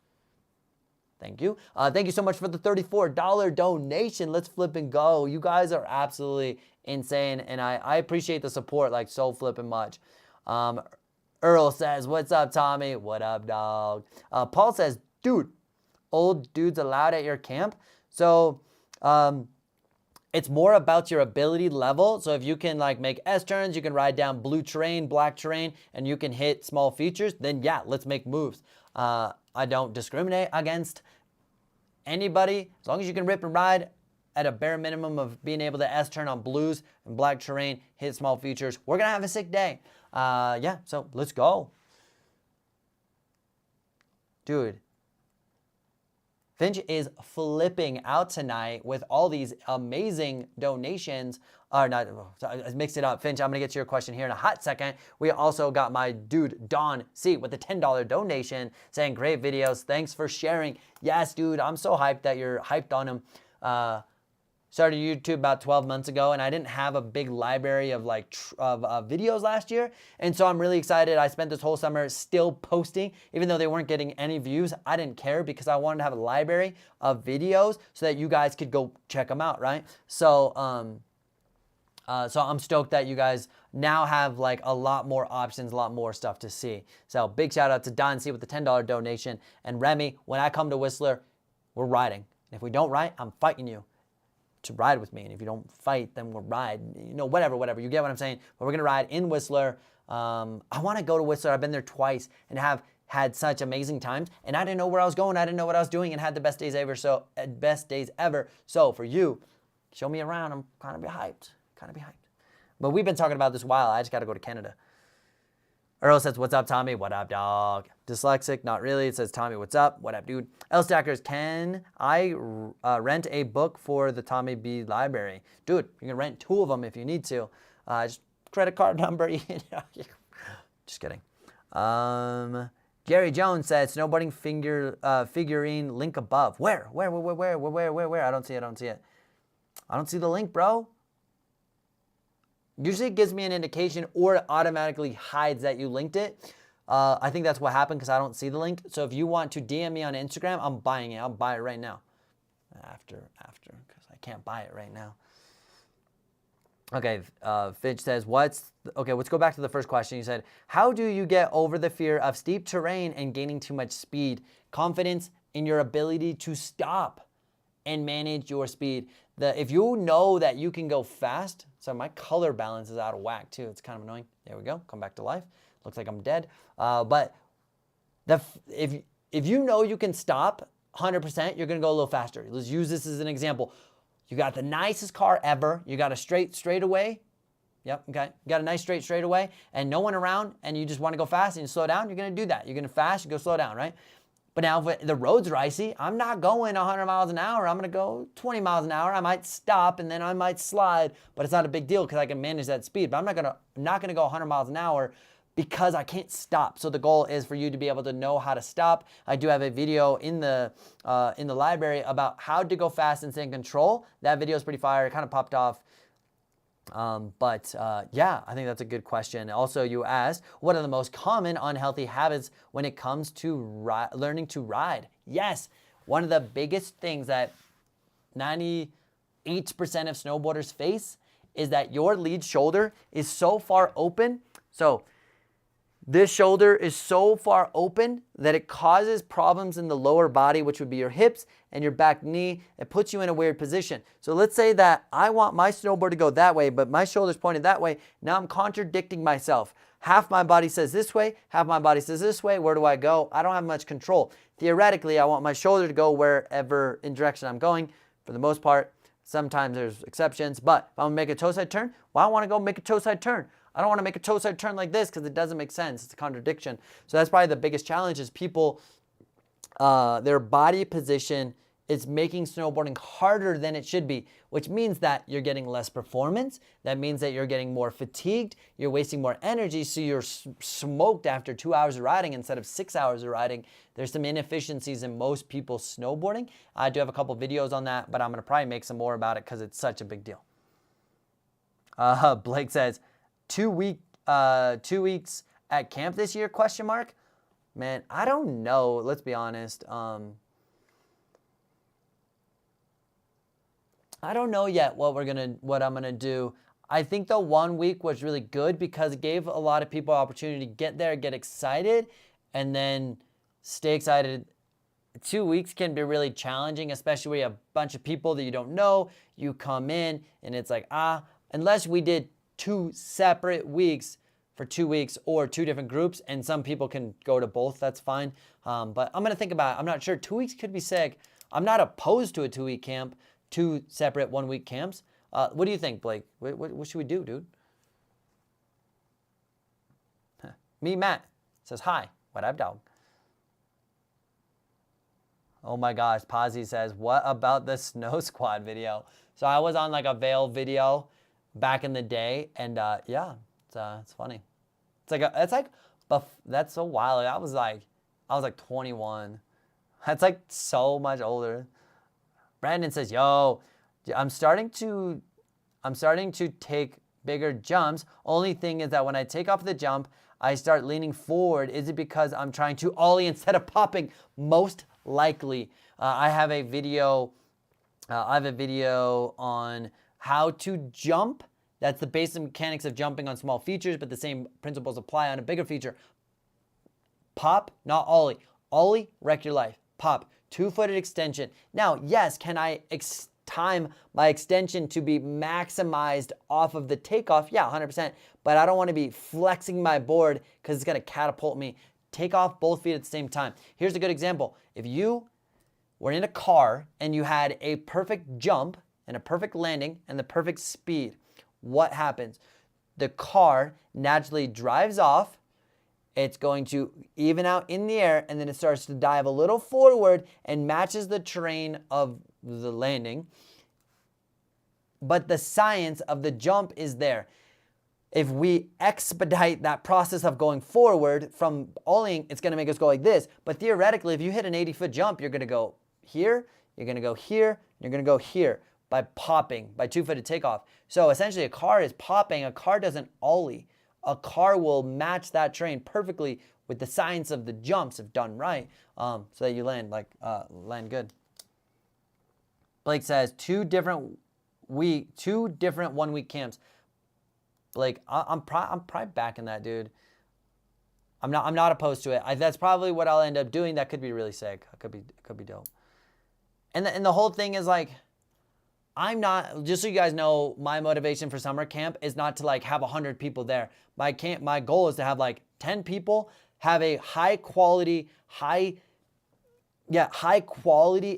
Thank you. Thank you so much for the $34 donation. Let's flip and go. You guys are absolutely insane, and I appreciate the support like so flipping much. Earl says, what's up, Tommy? What up, dog? Paul says, dude, old dudes allowed at your camp? So, it's more about your ability level. So if you can like make S-turns, you can ride down blue terrain, black terrain, and you can hit small features, then yeah, let's make moves. I don't discriminate against anybody, as long as you can rip and ride at a bare minimum of being able to S-turn on blues and black terrain, hit small features, we're going to have a sick day. Yeah, so let's go. Dude, Finch is flipping out tonight with all these amazing donations. I mixed it up. Finch, I'm going to get to your question here in a hot second. We also got my dude, Don C, with a $10 donation saying, great videos. Thanks for sharing. Yes, dude, I'm so hyped that you're hyped on him. Started YouTube about 12 months ago, and I didn't have a big library of videos last year. And so I'm really excited. I spent this whole summer still posting, even though they weren't getting any views. I didn't care because I wanted to have a library of videos so that you guys could go check them out, right? So, so I'm stoked that you guys now have like a lot more options, a lot more stuff to see. So big shout out to Don C with the $10 donation. And Remy, when I come to Whistler, we're riding. And if we don't ride, I'm fighting you to ride with me. And if you don't fight, then we'll ride. You know, whatever. You get what I'm saying? But we're going to ride in Whistler. I want to go to Whistler. I've been there twice and have had such amazing times. And I didn't know where I was going. I didn't know what I was doing and had the best days ever. So for you, show me around. I'm kind of be hyped. But we've been talking about this a while. I just got to go to Canada. Earl says, what's up, Tommy? What up, dog? Dyslexic? Not really. It says, Tommy, what's up? What up, dude? L Stackers, can I rent a book for the Tommy B library? Dude, you can rent 2 of them if you need to. Just credit card number. Just kidding. Gary Jones says, snowboarding figurine link above. Where? I don't see it. I don't see the link, bro. Usually it gives me an indication or it automatically hides that you linked it. I think that's what happened because I don't see the link. So if you want to DM me on Instagram, I'm buying it. I'll buy it right now. After, because I can't buy it right now. Okay, Finch says, let's go back to the first question. You said, how do you get over the fear of steep terrain and gaining too much speed? Confidence in your ability to stop and manage your speed. If you know that you can go fast, so my color balance is out of whack too. It's kind of annoying. There we go. Come back to life. Looks like I'm dead. But if you know you can stop 100%, you're going to go a little faster. Let's use this as an example. You got the nicest car ever. You got a straightaway. Yep, okay. You got a nice straightaway and no one around and you just want to go fast and you slow down, you're going to do that. You're going to fast, you go slow down, right? But now if the roads are icy, I'm not going 100 miles an hour. I'm going to go 20 miles an hour. I might stop and then I might slide, but it's not a big deal because I can manage that speed. But I'm not going to go 100 miles an hour because I can't stop. So the goal is for you to be able to know how to stop. I do have a video in the library about how to go fast and stay in control. That video is pretty fire. It kind of popped off. Yeah, I think that's a good question. Also, you asked, what are the most common unhealthy habits when it comes to learning to ride? Yes, one of the biggest things that 98% of snowboarders face is that your lead shoulder is so far open. So this shoulder is so far open that it causes problems in the lower body, which would be your hips and your back knee. It puts you in a weird position. So let's say that I want my snowboard to go that way, but my shoulder's pointed that way. Now I'm contradicting myself. Half my body says this way, half my body says this way. Where do I go? I don't have much control. Theoretically, I want my shoulder to go wherever in direction I'm going. For the most part, sometimes there's exceptions, but if I'm gonna make a toe side turn, well, I wanna go make a toe side turn. I don't want to make a toe side turn like this because it doesn't make sense. It's a contradiction. So that's probably the biggest challenge is people, their body position is making snowboarding harder than it should be, which means that you're getting less performance. That means that you're getting more fatigued. You're wasting more energy. So you're smoked after 2 hours of riding instead of 6 hours of riding. There's some inefficiencies in most people's snowboarding. I do have a couple videos on that, but I'm going to probably make some more about it because it's such a big deal. Blake says, 2 weeks at camp this year, question mark? Man, I don't know. Let's be honest. I don't know yet what I'm gonna do. I think the 1 week was really good because it gave a lot of people opportunity to get there, get excited, and then stay excited. 2 weeks can be really challenging, especially when you have a bunch of people that you don't know. You come in and it's like, unless we did 2 separate weeks for 2 weeks or 2 different groups, and some people can go to both, that's fine. But I'm gonna think about it. I'm not sure. 2 weeks could be sick. I'm not opposed to a 2-week camp, 2 separate 1-week camps. What do you think, Blake? What should we do, dude? Me, Matt, says hi. What up, dog? Oh my gosh, Pazzi says, what about the Snow Squad video? So I was on like a Veil video back in the day, and yeah, it's funny. That's a while ago. I was like 21. That's like so much older. Brandon says, yo, I'm starting to take bigger jumps. Only thing is that when I take off the jump, I start leaning forward. Is it because I'm trying to ollie instead of popping? Most likely. I have a video on how to jump. That's the basic mechanics of jumping on small features, but the same principles apply on a bigger feature. Pop, not ollie. Ollie, wreck your life. Pop, 2-footed extension. Now, yes, can I time my extension to be maximized off of the takeoff? Yeah, 100%. But I don't want to be flexing my board because it's going to catapult me. Take off both feet at the same time. Here's a good example. If you were in a car and you had a perfect jump and a perfect landing and the perfect speed, what happens? The car naturally drives off. It's going to even out in the air, and then it starts to dive a little forward and matches the terrain of the landing. But the science of the jump is there. If we expedite that process of going forward from ollieing, it's going to make us go like this. But theoretically, if you hit an 80-foot jump, you're going to go here, you're going to go here, you're going to go here by popping, by 2-footed takeoff. So essentially, a car is popping. A car doesn't ollie. A car will match that terrain perfectly with the science of the jumps if done right, so that you land good. Blake says 2 different 1-week camps. Blake, I'm probably backing that, dude. I'm not opposed to it. That's probably what I'll end up doing. That could be really sick. It could be dope. And the whole thing is like, I'm not, just so you guys know, my motivation for summer camp is not to like have 100 people there. My goal is to have like 10 people, have a high quality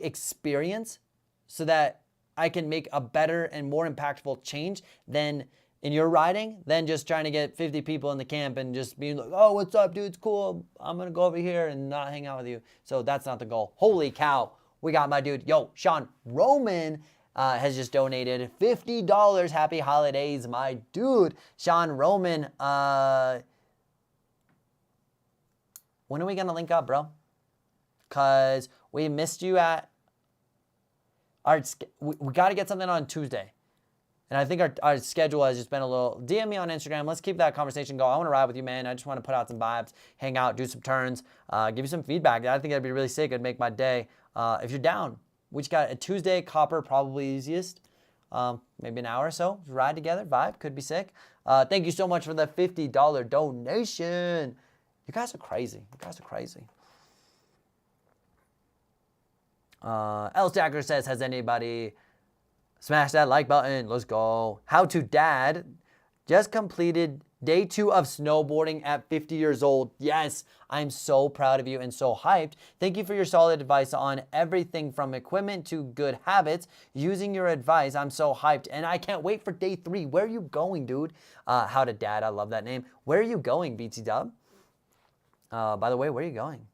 experience so that I can make a better and more impactful change than in your riding, than just trying to get 50 people in the camp and just being like, oh, what's up, dude? It's cool. I'm going to go over here and not hang out with you. So that's not the goal. Holy cow. We got my dude. Yo, Sean Roman has just donated $50. Happy holidays, my dude. Sean Roman, when are we going to link up, bro? Because we missed you at we got to get something on Tuesday. And I think our schedule has just been a little, DM me on Instagram. Let's keep that conversation going. I want to ride with you, man. I just want to put out some vibes, hang out, do some turns, give you some feedback. I think that'd be really sick. It'd make my day. If you're down, we just got a Tuesday, Copper, probably easiest. Maybe an hour or so. Ride together, vibe, could be sick. Thank you so much for the $50 donation. You guys are crazy. L Stacker says, has anybody smashed that like button? Let's go. How to Dad just completed day 2 of snowboarding at 50 years old. Yes, I'm so proud of you and so hyped. Thank you for your solid advice on everything from equipment to good habits. Using your advice, I'm so hyped, and I can't wait for day 3. Where are you going, dude? How to Dad, I love that name. Where are you going, BT Dub? By the way, where are you going?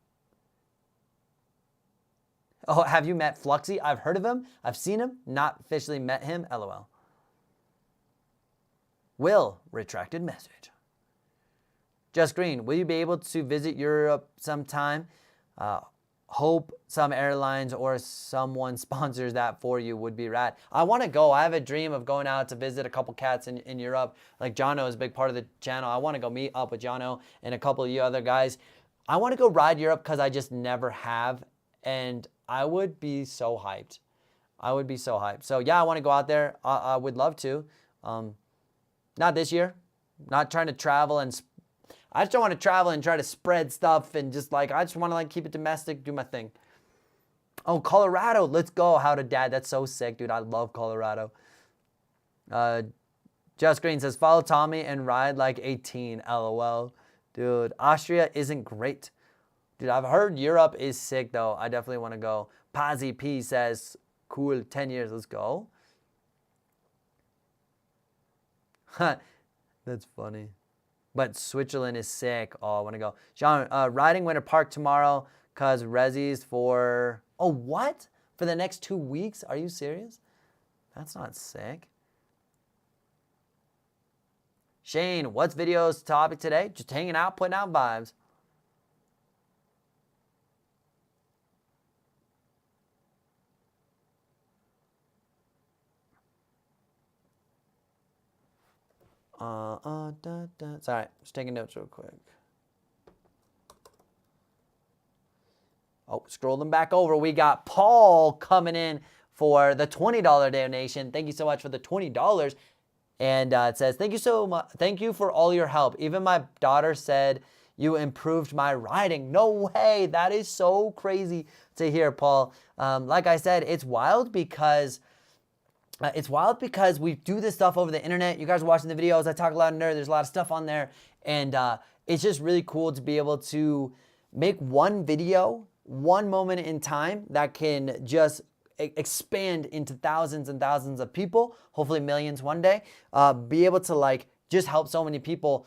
Oh, have you met Fluxy? I've heard of him. I've seen him. Not officially met him. LOL. Will, retracted message. Just Green, will you be able to visit Europe sometime? Hope some airlines or someone sponsors that for you. Would be rad. I want to go. I have a dream of going out to visit a couple cats in Europe. Like Jono is a big part of the channel. I want to go meet up with Jono and a couple of you other guys. I want to go ride Europe because I just never have. And I would be so hyped. So yeah, I want to go out there. I would love to. Not this year. Not trying to travel I just don't want to travel and try to spread stuff and just like, I just want to like keep it domestic, do my thing. Oh, Colorado. Let's go. How to Dad. That's so sick, dude. I love Colorado. Just Green says, follow Tommy and ride like 18. LOL. Dude, Austria isn't great. Dude, I've heard Europe is sick, though. I definitely want to go. Pazzy P says, cool, 10 years, let's go. That's funny. But Switzerland is sick. Oh, I want to go. Sean, riding Winter Park tomorrow because Resi's for... Oh, what? For the next 2 weeks? Are you serious? That's not sick. Shane, what's video's topic today? Just hanging out, putting out vibes. Sorry, just taking notes real quick. Oh, scrolling back over, we got Paul coming in for the $20 donation. Thank you so much for the $20. And it says, thank you so much. Thank you for all your help. Even my daughter said you improved my riding. No way. That is so crazy to hear, Paul. Like I said, it's wild because we do this stuff over the internet. You guys are watching the videos. I talk a lot of nerd. There's a lot of stuff on there. And it's just really cool to be able to make one video, one moment in time that can just expand into thousands and thousands of people, hopefully millions one day. Be able to like just help so many people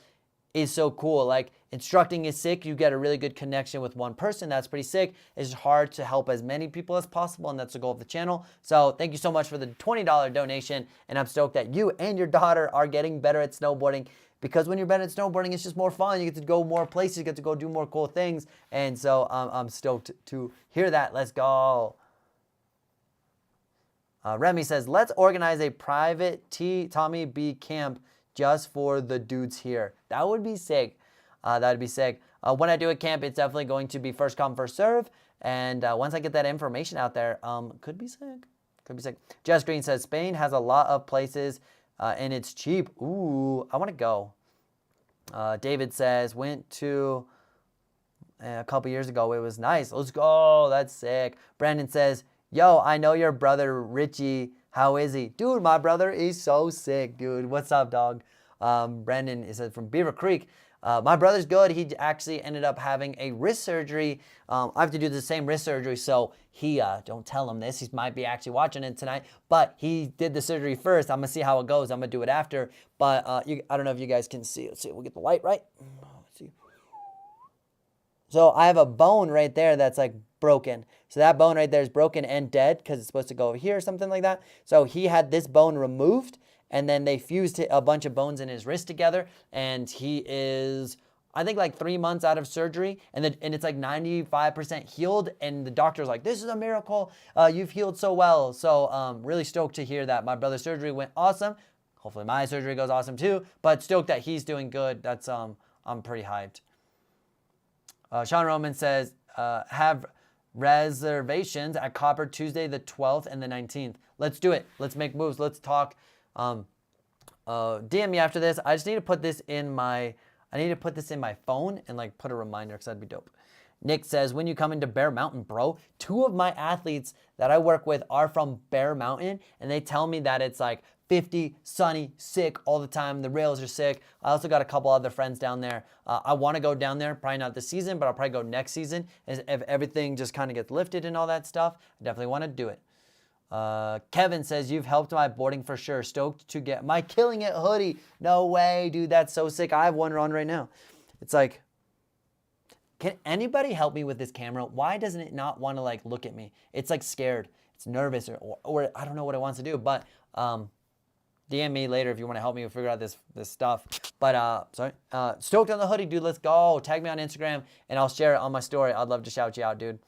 is so cool. Like instructing is sick. You get a really good connection with one person. That's pretty sick. It's hard to help as many people as possible, and that's the goal of the channel. So thank you so much for the $20 donation, and I'm stoked that you and your daughter are getting better at snowboarding, because when you're better at snowboarding, it's just more fun. You get to go more places, you get to go do more cool things, and so I'm stoked to hear that. Let's go. Remy says, let's organize a private Tommy B camp just for the dudes here. That would be sick. That would be sick. When I do a camp, it's definitely going to be first come, first serve. And once I get that information out there, could be sick. Could be sick. Jess Green says, Spain has a lot of places and it's cheap. Ooh, I want to go. David says, went to a couple years ago. It was nice. Let's go. That's sick. Brandon says, yo, I know your brother Richie. How is he? Dude, my brother is so sick, dude. What's up, dog? Brandon is from Beaver Creek. My brother's good. He actually ended up having a wrist surgery. I have to do the same wrist surgery, so he, don't tell him this. He might be actually watching it tonight, but he did the surgery first. I'm going to see how it goes. I'm going to do it after, but I don't know if you guys can see. Let's see. We'll get the light right. Let's see. So I have a bone right there that's like broken. So that bone right there is broken and dead because it's supposed to go over here or something like that. So he had this bone removed, and then they fused a bunch of bones in his wrist together, and he is, I think, like 3 months out of surgery, and it's like 95% healed, and the doctor's like, this is a miracle. You've healed so well. So really stoked to hear that my brother's surgery went awesome. Hopefully my surgery goes awesome too, but stoked that he's doing good. That's I'm pretty hyped. Sean Roman says, have reservations at Copper Tuesday the 12th and the 19th. Let's do it. Let's make moves. Let's talk. DM me after this. I just need to put this in my phone and like put a reminder because that'd be dope. Nick says, when you come into Bear Mountain, bro, 2 of my athletes that I work with are from Bear Mountain, and they tell me that it's like 50, sunny, sick all the time. The rails are sick. I also got a couple other friends down there. I want to go down there, probably not this season, but I'll probably go next season. If everything just kind of gets lifted and all that stuff, I definitely want to do it. Kevin says, you've helped my boarding for sure. Stoked to get my Killing It hoodie. No way, dude. That's so sick. I have one on right now. It's like, can anybody help me with this camera? Why doesn't it not want to like look at me? It's like scared. It's nervous or I don't know what it wants to do, but DM me later if you want to help me figure out this stuff. But stoked on the hoodie, dude. Let's go. Tag me on Instagram and I'll share it on my story. I'd love to shout you out, dude.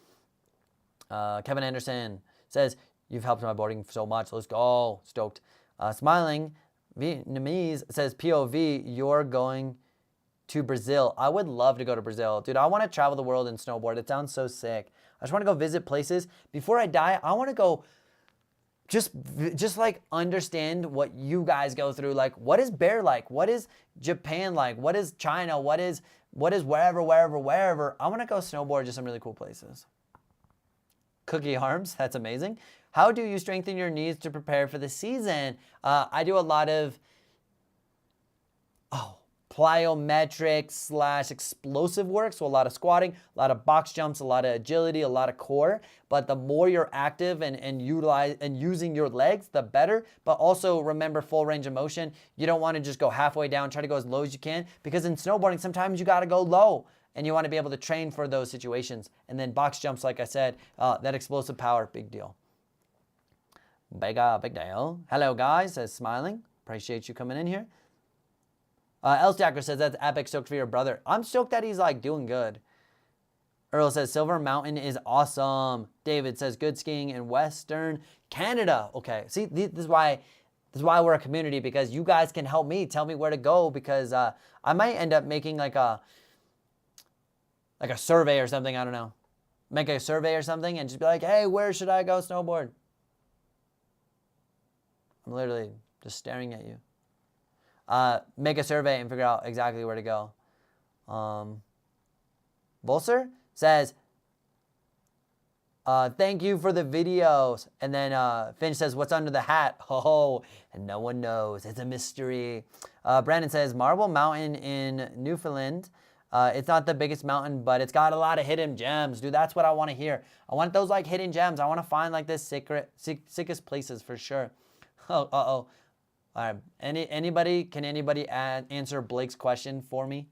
Kevin Anderson says, you've helped my boarding so much. Let's go. Stoked. Smiling Vietnamese says, POV, you're going to Brazil. I would love to go to Brazil. Dude, I want to travel the world and snowboard. It sounds so sick. I just want to go visit places. Before I die, I want to go just like understand what you guys go through. Like, what is Bear like? What is Japan like? What is China? What is wherever. I want to go snowboard to some really cool places. Cookie Arms, that's amazing. How do you strengthen your knees to prepare for the season? I do a lot of, plyometric / explosive work. So a lot of squatting, a lot of box jumps, a lot of agility, a lot of core. But the more you're active and using your legs, the better. But also remember full range of motion. You don't want to just go halfway down, try to go as low as you can, because in snowboarding, sometimes you got to go low. And you want to be able to train for those situations. And then box jumps, like I said, that explosive power, big deal. Big deal. Hello, guys, says Smiling. Appreciate you coming in here. Elstacker says, that's epic, stoked for your brother. I'm stoked that he's like doing good. Earl says, Silver Mountain is awesome. David says, good skiing in Western Canada. Okay, see, this is why we're a community, because you guys can help me, tell me where to go, because I might end up making like a survey or something, I don't know. Make a survey or something and just be like, hey, where should I go snowboard? I'm literally just staring at you. Make a survey and figure out exactly where to go. Bolser says, thank you for the videos. And then Finch says, what's under the hat? Oh, and no one knows. It's a mystery. Brandon says, Marble Mountain in Newfoundland. It's not the biggest mountain, but it's got a lot of hidden gems. Dude, that's what I want to hear. I want those like hidden gems. I want to find like this sickest places for sure. Oh, All right. Can anybody answer Blake's question for me?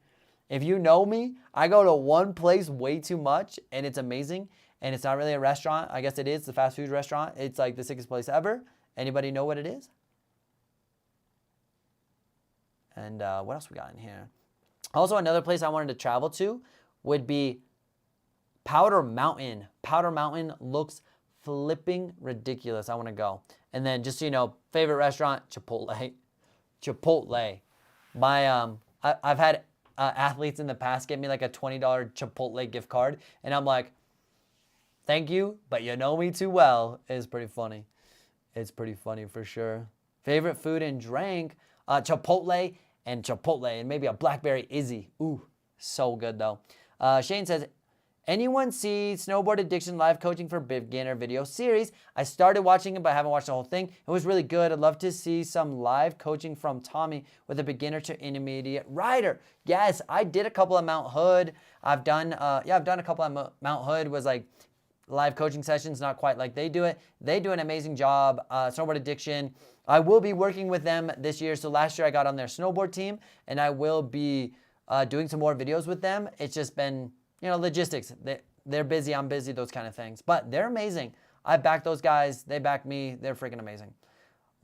If you know me, I go to one place way too much and it's amazing. And it's not really a restaurant. I guess it is the fast food restaurant. It's like the sickest place ever. Anybody know what it is? And what else we got in here? Also, another place I wanted to travel to would be Powder Mountain. Powder Mountain looks flipping ridiculous. I want to go. And then just so you know, favorite restaurant, Chipotle. Chipotle. I've had athletes in the past give me like a $20 Chipotle gift card. And I'm like, thank you, but you know me too well. It's pretty funny. It's pretty funny for sure. Favorite food and drink, Chipotle and maybe a Blackberry Izzy. Ooh, so good though. Shane says, anyone see Snowboard Addiction live coaching for beginner video series? I started watching it, but I haven't watched the whole thing. It was really good. I'd love to see some live coaching from Tommy with a beginner to intermediate rider. Yes, I did a couple of Mount Hood. I've done a couple of Mount Hood was like live coaching sessions, not quite like they do it. They do an amazing job. Snowboard Addiction. I will be working with them this year. So last year I got on their snowboard team, and I will be doing some more videos with them. It's just been, logistics. They're busy, I'm busy, those kind of things. But they're amazing. I back those guys. They back me. They're freaking amazing.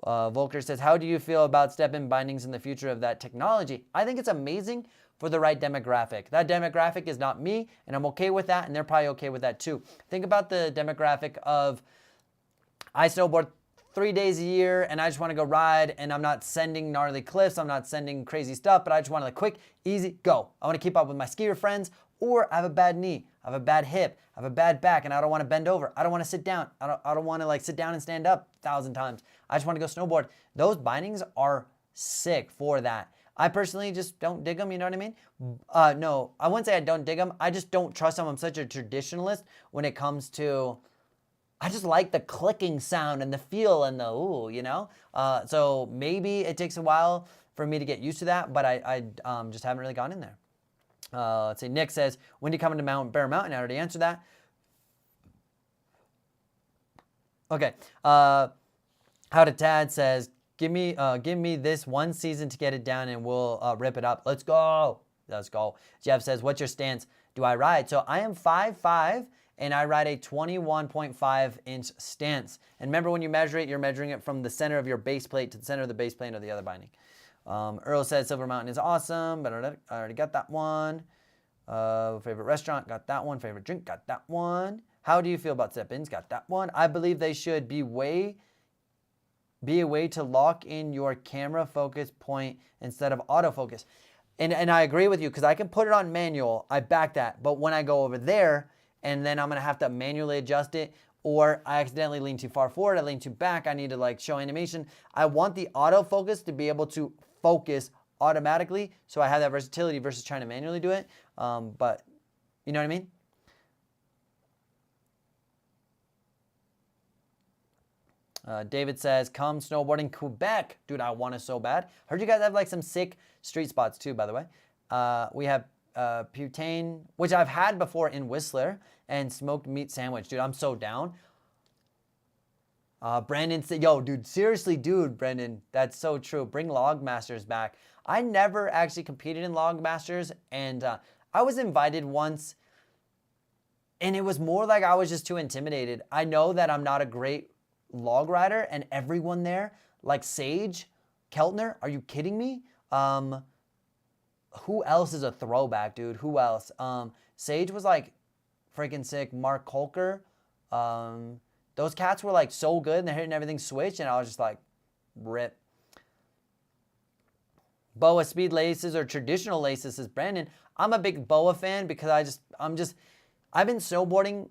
Volker says, how do you feel about step-in bindings in the future of that technology? I think it's amazing for the right demographic. That demographic is not me, and I'm okay with that, and they're probably okay with that too. Think about the demographic of, I snowboard 3 days a year and I just want to go ride, and I'm not sending gnarly cliffs, I'm not sending crazy stuff, but I just want to like quick, easy, go. I want to keep up with my skier friends, or I have a bad knee, I have a bad hip, I have a bad back, and I don't want to bend over. I don't want to sit down. I don't want to like sit down and stand up 1,000 times. I just want to go snowboard. Those bindings are sick for that. I personally just don't dig them, you know what I mean? No, I wouldn't say I don't dig them. I just don't trust them. I'm such a traditionalist when it comes to, I just like the clicking sound and the feel and the ooh, So maybe it takes a while for me to get used to that, but I just haven't really gone in there. Let's see. Nick says, when do you come into Bear Mountain? I already answered that. Okay. How to Tad says, give me this one season to get it down and we'll rip it up. Let's go. Let's go. Jeff says, what's your stance? Do I ride? So I am 5'5", and I ride a 21.5 inch stance. And remember, when you measure it, you're measuring it from the center of your base plate to the center of the base plate of the other binding. Earl says Silver Mountain is awesome, but I already got that one. Favorite restaurant, got that one. Favorite drink, got that one. How do you feel about step-ins? Got that one. I believe they should be a way to lock in your camera focus point instead of autofocus. And I agree with you, because I can put it on manual. I back that. But when I go over there, and then I'm going to have to manually adjust it, or I accidentally lean too far forward, I lean too back, I need to like show animation. I want the autofocus to be able to focus automatically, so I have that versatility versus trying to manually do it. But you know what I mean? David says, come snowboarding Quebec. Dude, I want to so bad. Heard you guys have like some sick street spots too, by the way. We have Putane, which I've had before in Whistler, and smoked meat sandwich. Dude, I'm so down. Brandon said, yo, dude, seriously, dude, Brandon, that's so true. Bring Logmasters back. I never actually competed in Logmasters, and I was invited once, and it was more like I was just too intimidated. I know that I'm not a great log rider, and everyone there, like Sage, Keltner, are you kidding me? Who else is a throwback, dude? Who else? Sage was like freaking sick. Mark Kolker. Those cats were like so good, and they're hitting everything switch, and I was just like, rip. Boa speed laces or traditional laces, says Brandon. I'm a big Boa fan because I've been snowboarding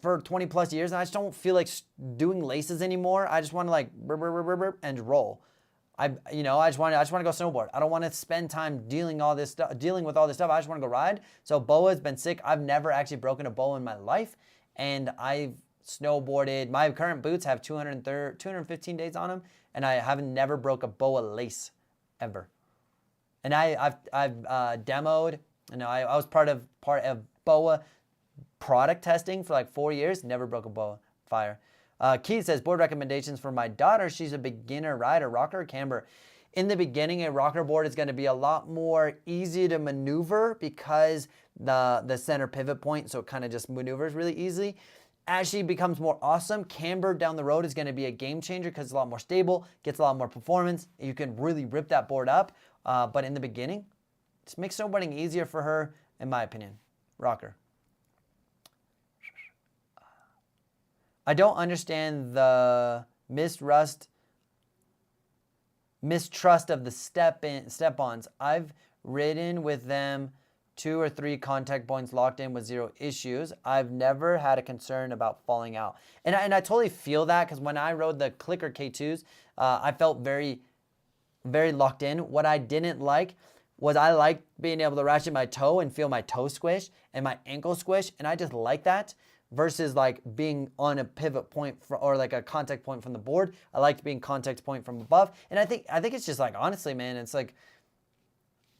for 20 plus years, and I just don't feel like doing laces anymore. I just want to like burp, burp, burp, burp, burp, and roll. I just want to go snowboard. I don't want to spend time dealing with all this stuff. I just want to go ride. So Boa's been sick. I've never actually broken a Boa in my life, and I've snowboarded. My current boots have 215 days on them, and I haven't never broke a Boa lace ever. And I've demoed. I was part of Boa product testing for like 4 years. Never broke a Boa. Fire. Keith says, board recommendations for my daughter. She's a beginner rider, rocker or camber. In the beginning, a rocker board is going to be a lot more easy to maneuver because the center pivot point, so it kind of just maneuvers really easily. As she becomes more awesome, camber down the road is going to be a game changer because it's a lot more stable, gets a lot more performance. You can really rip that board up. But in the beginning, just make snowboarding easier for her, in my opinion. Rocker. I don't understand the mistrust of the step-ons. I've ridden with them 2 or 3 contact points locked in with 0 issues. I've never had a concern about falling out. And I totally feel that because when I rode the Clicker K2s, I felt very, very locked in. What I didn't like was I liked being able to ratchet my toe and feel my toe squish and my ankle squish, and I just like that. Versus like being on a pivot point or like a contact point from the board. I liked being contact point from above. And I think it's just like, honestly, man, it's like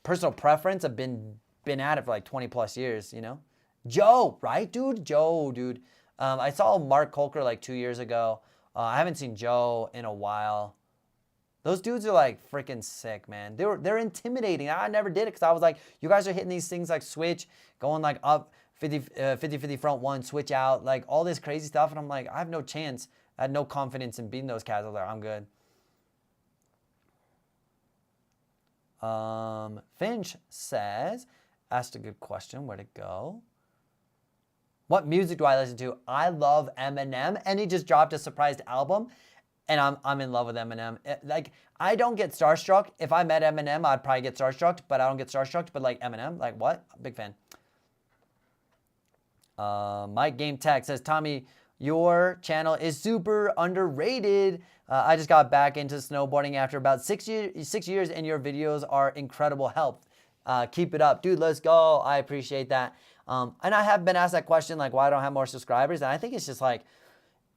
personal preference. I've been at it for like 20 plus years, you know? Joe, right, dude? Joe, dude. I saw Mark Kolker like 2 years ago. I haven't seen Joe in a while. Those dudes are like freaking sick, man. They're intimidating. I never did it because I was like, you guys are hitting these things like switch, going like up, 50-50 front one, switch out, like all this crazy stuff. And I'm like, I have no chance. I had no confidence in beating those cats. I was like, I'm good. Finch says, asked a good question. Where'd it go? What music do I listen to? I love Eminem, and he just dropped a surprised album, and I'm in love with Eminem. Like, I don't get starstruck. If I met Eminem, I'd probably get starstruck, but I don't get starstruck. But like Eminem, like what? Big fan. Mike Game Tech says, Tommy, your channel is super underrated. I just got back into snowboarding after about 6 years, and your videos are incredible help. Keep it up. Dude, let's go. I appreciate that. And I have been asked that question, like, why I don't have more subscribers? And I think it's just like,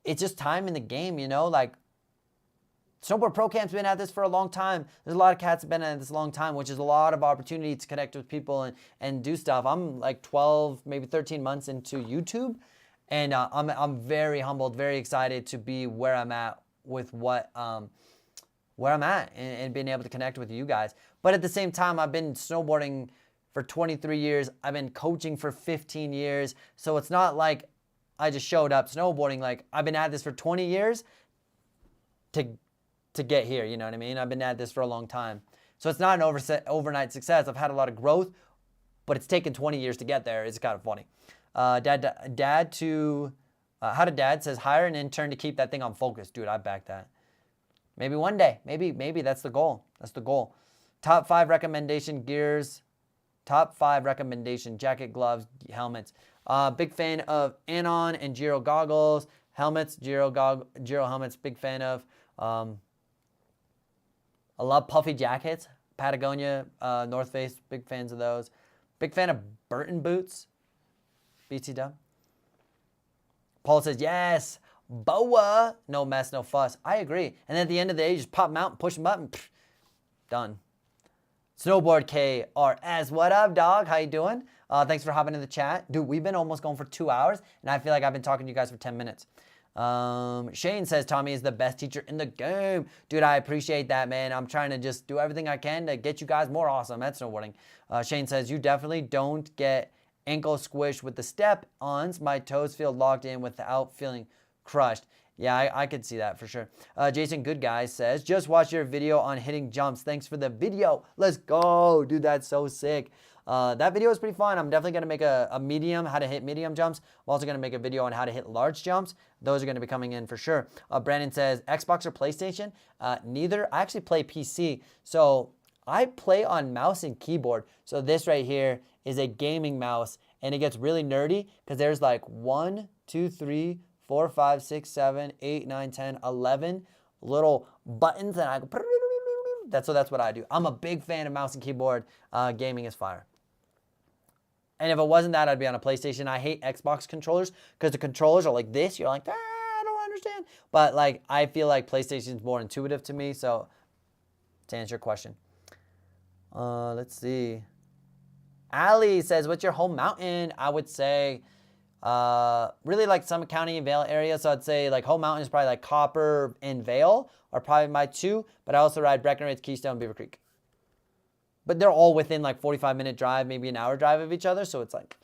it's just time in the game, you know? Like, Snowboard Pro Camp's been at this for a long time. There's a lot of cats that have been at this a long time, which is a lot of opportunity to connect with people and do stuff. I'm like 12, maybe 13 months into YouTube, and I'm very humbled, very excited to be where I'm at with where I'm at and being able to connect with you guys. But at the same time, I've been snowboarding for 23 years. I've been coaching for 15 years. So it's not like I just showed up snowboarding. Like, I've been at this for 20 years to get here, you know what I mean? I've been at this for a long time. So it's not an overnight success. I've had a lot of growth, but it's taken 20 years to get there. It's kind of funny. How to Dad says, hire an intern to keep that thing on focus. Dude, I back that. Maybe one day. Maybe that's the goal. That's the goal. Top 5 recommendation gears. Top 5 recommendation jacket, gloves, helmets. Big fan of Anon and Giro goggles. Helmets, Giro helmets, big fan of. I love puffy jackets. Patagonia, North Face, big fans of those. Big fan of Burton boots. BT Dub. Paul says, yes. Boa, no mess, no fuss. I agree. And then at the end of the day, you just pop them out and push them up and done. Snowboard KRS, what up, dog? How you doing? Thanks for hopping in the chat. Dude, we've been almost going for 2 hours, and I feel like I've been talking to you guys for 10 minutes. Shane says Tommy is the best teacher in the game. Dude, I appreciate that, man. I'm trying to just do everything I can to get you guys more awesome at snowboarding. Shane says, you definitely don't get ankle squish with the step-ons. My toes feel locked in without feeling crushed. Yeah, I could see that for sure. Jason Good Guy says, just watch your video on hitting jumps. Thanks for the video. Let's go. Dude, that's so sick. That video is pretty fun. I'm definitely going to make a medium, how to hit medium jumps. I'm also going to make a video on how to hit large jumps. Those are going to be coming in for sure. Brandon says, Xbox or PlayStation? Neither. I actually play PC. So I play on mouse and keyboard. So this right here is a gaming mouse. And it gets really nerdy because there's like 1, 2, 3, 4, 5, 6, 7, 8, 9, 10, 11 little buttons. And I go, that's what I do. I'm a big fan of mouse and keyboard. Gaming is fire. And if it wasn't that, I'd be on a PlayStation. I hate Xbox controllers because the controllers are like this. You're like, I don't understand. But like, I feel like PlayStation's more intuitive to me. So to answer your question, let's see. Ali says, what's your home mountain? I would say really like Summit County and Vail area. So I'd say like home mountain is probably like Copper and Vail are probably my two. But I also ride Breckenridge, Keystone, Beaver Creek. But they're all within like 45-minute drive, maybe an hour drive of each other. So it's like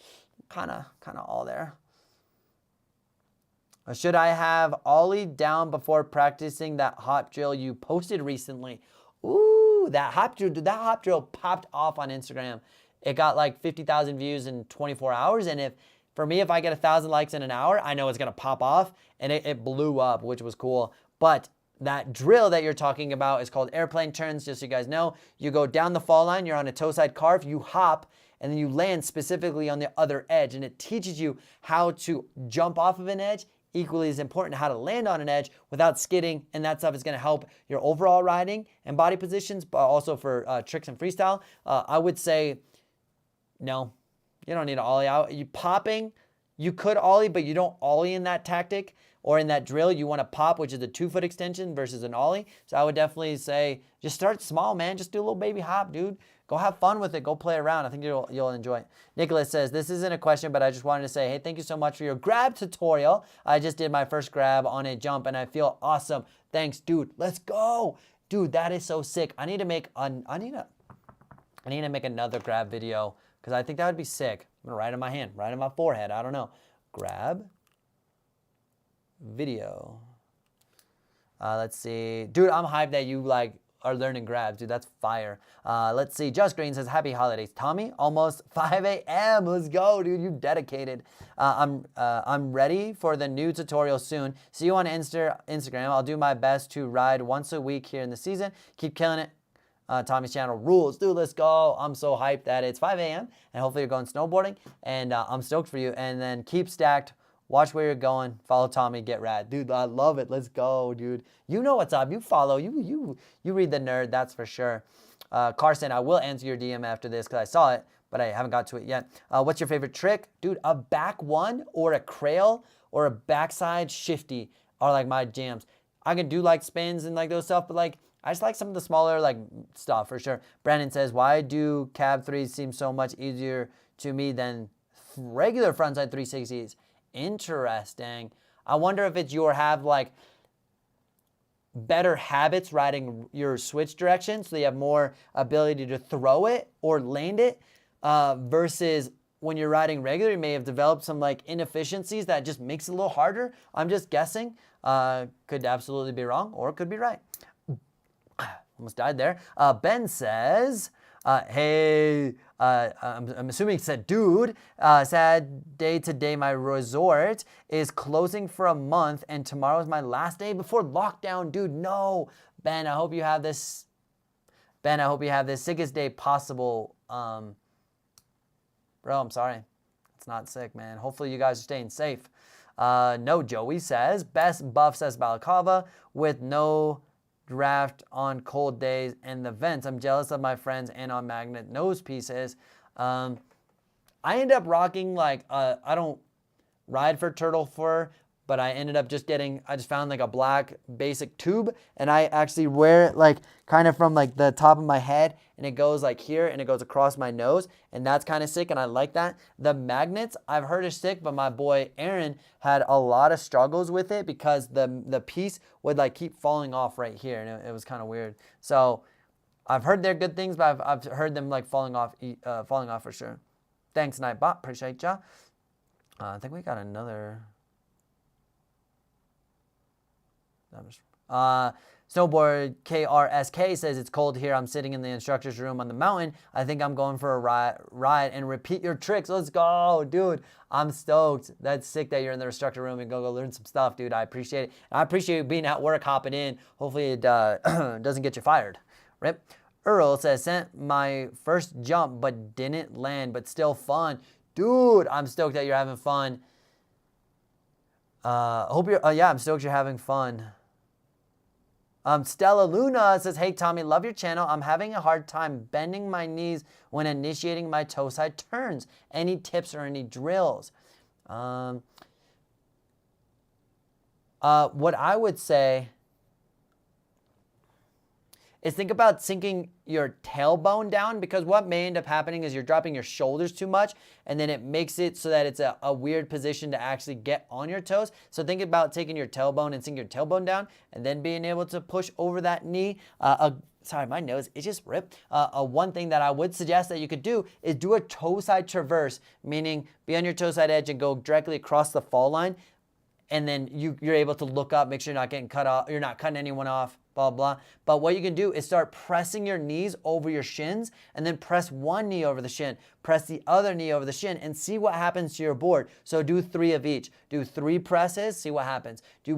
kind of all there. Should I have ollie down before practicing that hop drill you posted recently? Ooh, that hop drill, dude, that hop drill popped off on Instagram. It got like 50,000 views in 24 hours. And for me, if I get 1,000 likes in an hour, I know it's going to pop off. And it blew up, which was cool. But that drill that you're talking about is called airplane turns, just so you guys know. You go down the fall line, you're on a toe side carve, you hop, and then you land specifically on the other edge. And it teaches you how to jump off of an edge. Equally as important, how to land on an edge without skidding. And that stuff is going to help your overall riding and body positions, but also for tricks and freestyle. I would say, no, you don't need to ollie out. You popping, you could ollie, but you don't ollie in that tactic. Or in that drill, you want to pop, which is a 2-foot extension versus an ollie. So I would definitely say, just start small, man. Just do a little baby hop, dude. Go have fun with it. Go play around. I think you'll enjoy it. Nicholas says, this isn't a question, but I just wanted to say, hey, thank you so much for your grab tutorial. I just did my first grab on a jump, and I feel awesome. Thanks, dude. Let's go. Dude, that is so sick. I need to make another grab video because I think that would be sick. I'm going to write it in my hand, right on my forehead. I don't know. Grab video. Let's see. Dude, I'm hyped that you like are learning grabs. Dude, that's fire. Let's see. Just Green says, happy holidays. Tommy, almost 5 a.m. Let's go, dude. You dedicated. I'm ready for the new tutorial soon. See you on Instagram. I'll do my best to ride once a week here in the season. Keep killing it. Tommy's channel rules. Dude, let's go. I'm so hyped that it's 5 a.m. and hopefully you're going snowboarding. And I'm stoked for you. And then keep stacked. Watch where you're going. Follow Tommy. Get rad. Dude, I love it. Let's go, dude. You know what's up. You follow. You read the nerd. That's for sure. Carson, I will answer your DM after this because I saw it, but I haven't got to it yet. What's your favorite trick? Dude, a back one or a crail or a backside shifty are like my jams. I can do like spins and like those stuff, but like I just like some of the smaller like stuff for sure. Brandon says, why do cab 3s seem so much easier to me than regular frontside 360s? Interesting. I wonder if it's have like better habits riding your switch direction so you have more ability to throw it or land it versus when you're riding regular, you may have developed some like inefficiencies that just makes it a little harder. I'm just guessing. Could absolutely be wrong or it could be right. Almost died there. Ben says, hey, I'm assuming he said, dude, sad day today. My resort is closing for a month and tomorrow is my last day before lockdown. Dude, no. Ben, I hope you have this. Ben, I hope you have the sickest day possible. Bro, I'm sorry. It's not sick, man. Hopefully you guys are staying safe. No, Joey says, best buff says Balaclava with no draft on cold days and the vents. I'm jealous of my friends and on magnet nose pieces. I end up rocking like, I don't ride for turtle fur, but I ended up just I just found like a black basic tube, and I actually wear it like kind of from like the top of my head, and it goes like here and it goes across my nose, and that's kind of sick, and I like that. The magnets I've heard is sick, but my boy Aaron had a lot of struggles with it because the piece would like keep falling off right here, and it was kind of weird. So I've heard they're good things, but I've heard them like falling off for sure. Thanks, Nightbot. Appreciate ya. I think we got another. Snowboard KRSK says it's cold here. I'm sitting in the instructor's room on the mountain. I think I'm going for a ride and repeat your tricks. Let's go, dude. I'm stoked. That's sick that you're in the instructor room and go learn some stuff, dude. I appreciate it. And I appreciate you being at work, hopping in. Hopefully it doesn't get you fired. Rip. Earl says, sent my first jump but didn't land, but still fun. Dude, I'm stoked that you're having fun. I'm stoked you're having fun. Stella Luna says, hey, Tommy, love your channel. I'm having a hard time bending my knees when initiating my toe side turns. Any tips or any drills? What I would say is think about sinking your tailbone down, because what may end up happening is you're dropping your shoulders too much, and then it makes it so that it's a weird position to actually get on your toes. So think about taking your tailbone and sinking your tailbone down, and then being able to push over that knee. Sorry, my nose, it just ripped. One thing that I would suggest that you could do is do a toe side traverse, meaning be on your toe side edge and go directly across the fall line, and then you're able to look up, make sure you're not getting cut off, you're not cutting anyone off, blah, blah. But what you can do is start pressing your knees over your shins, and then press one knee over the shin, press the other knee over the shin, and see what happens to your board. So do 3 of each. Do 3 presses, see what happens. Do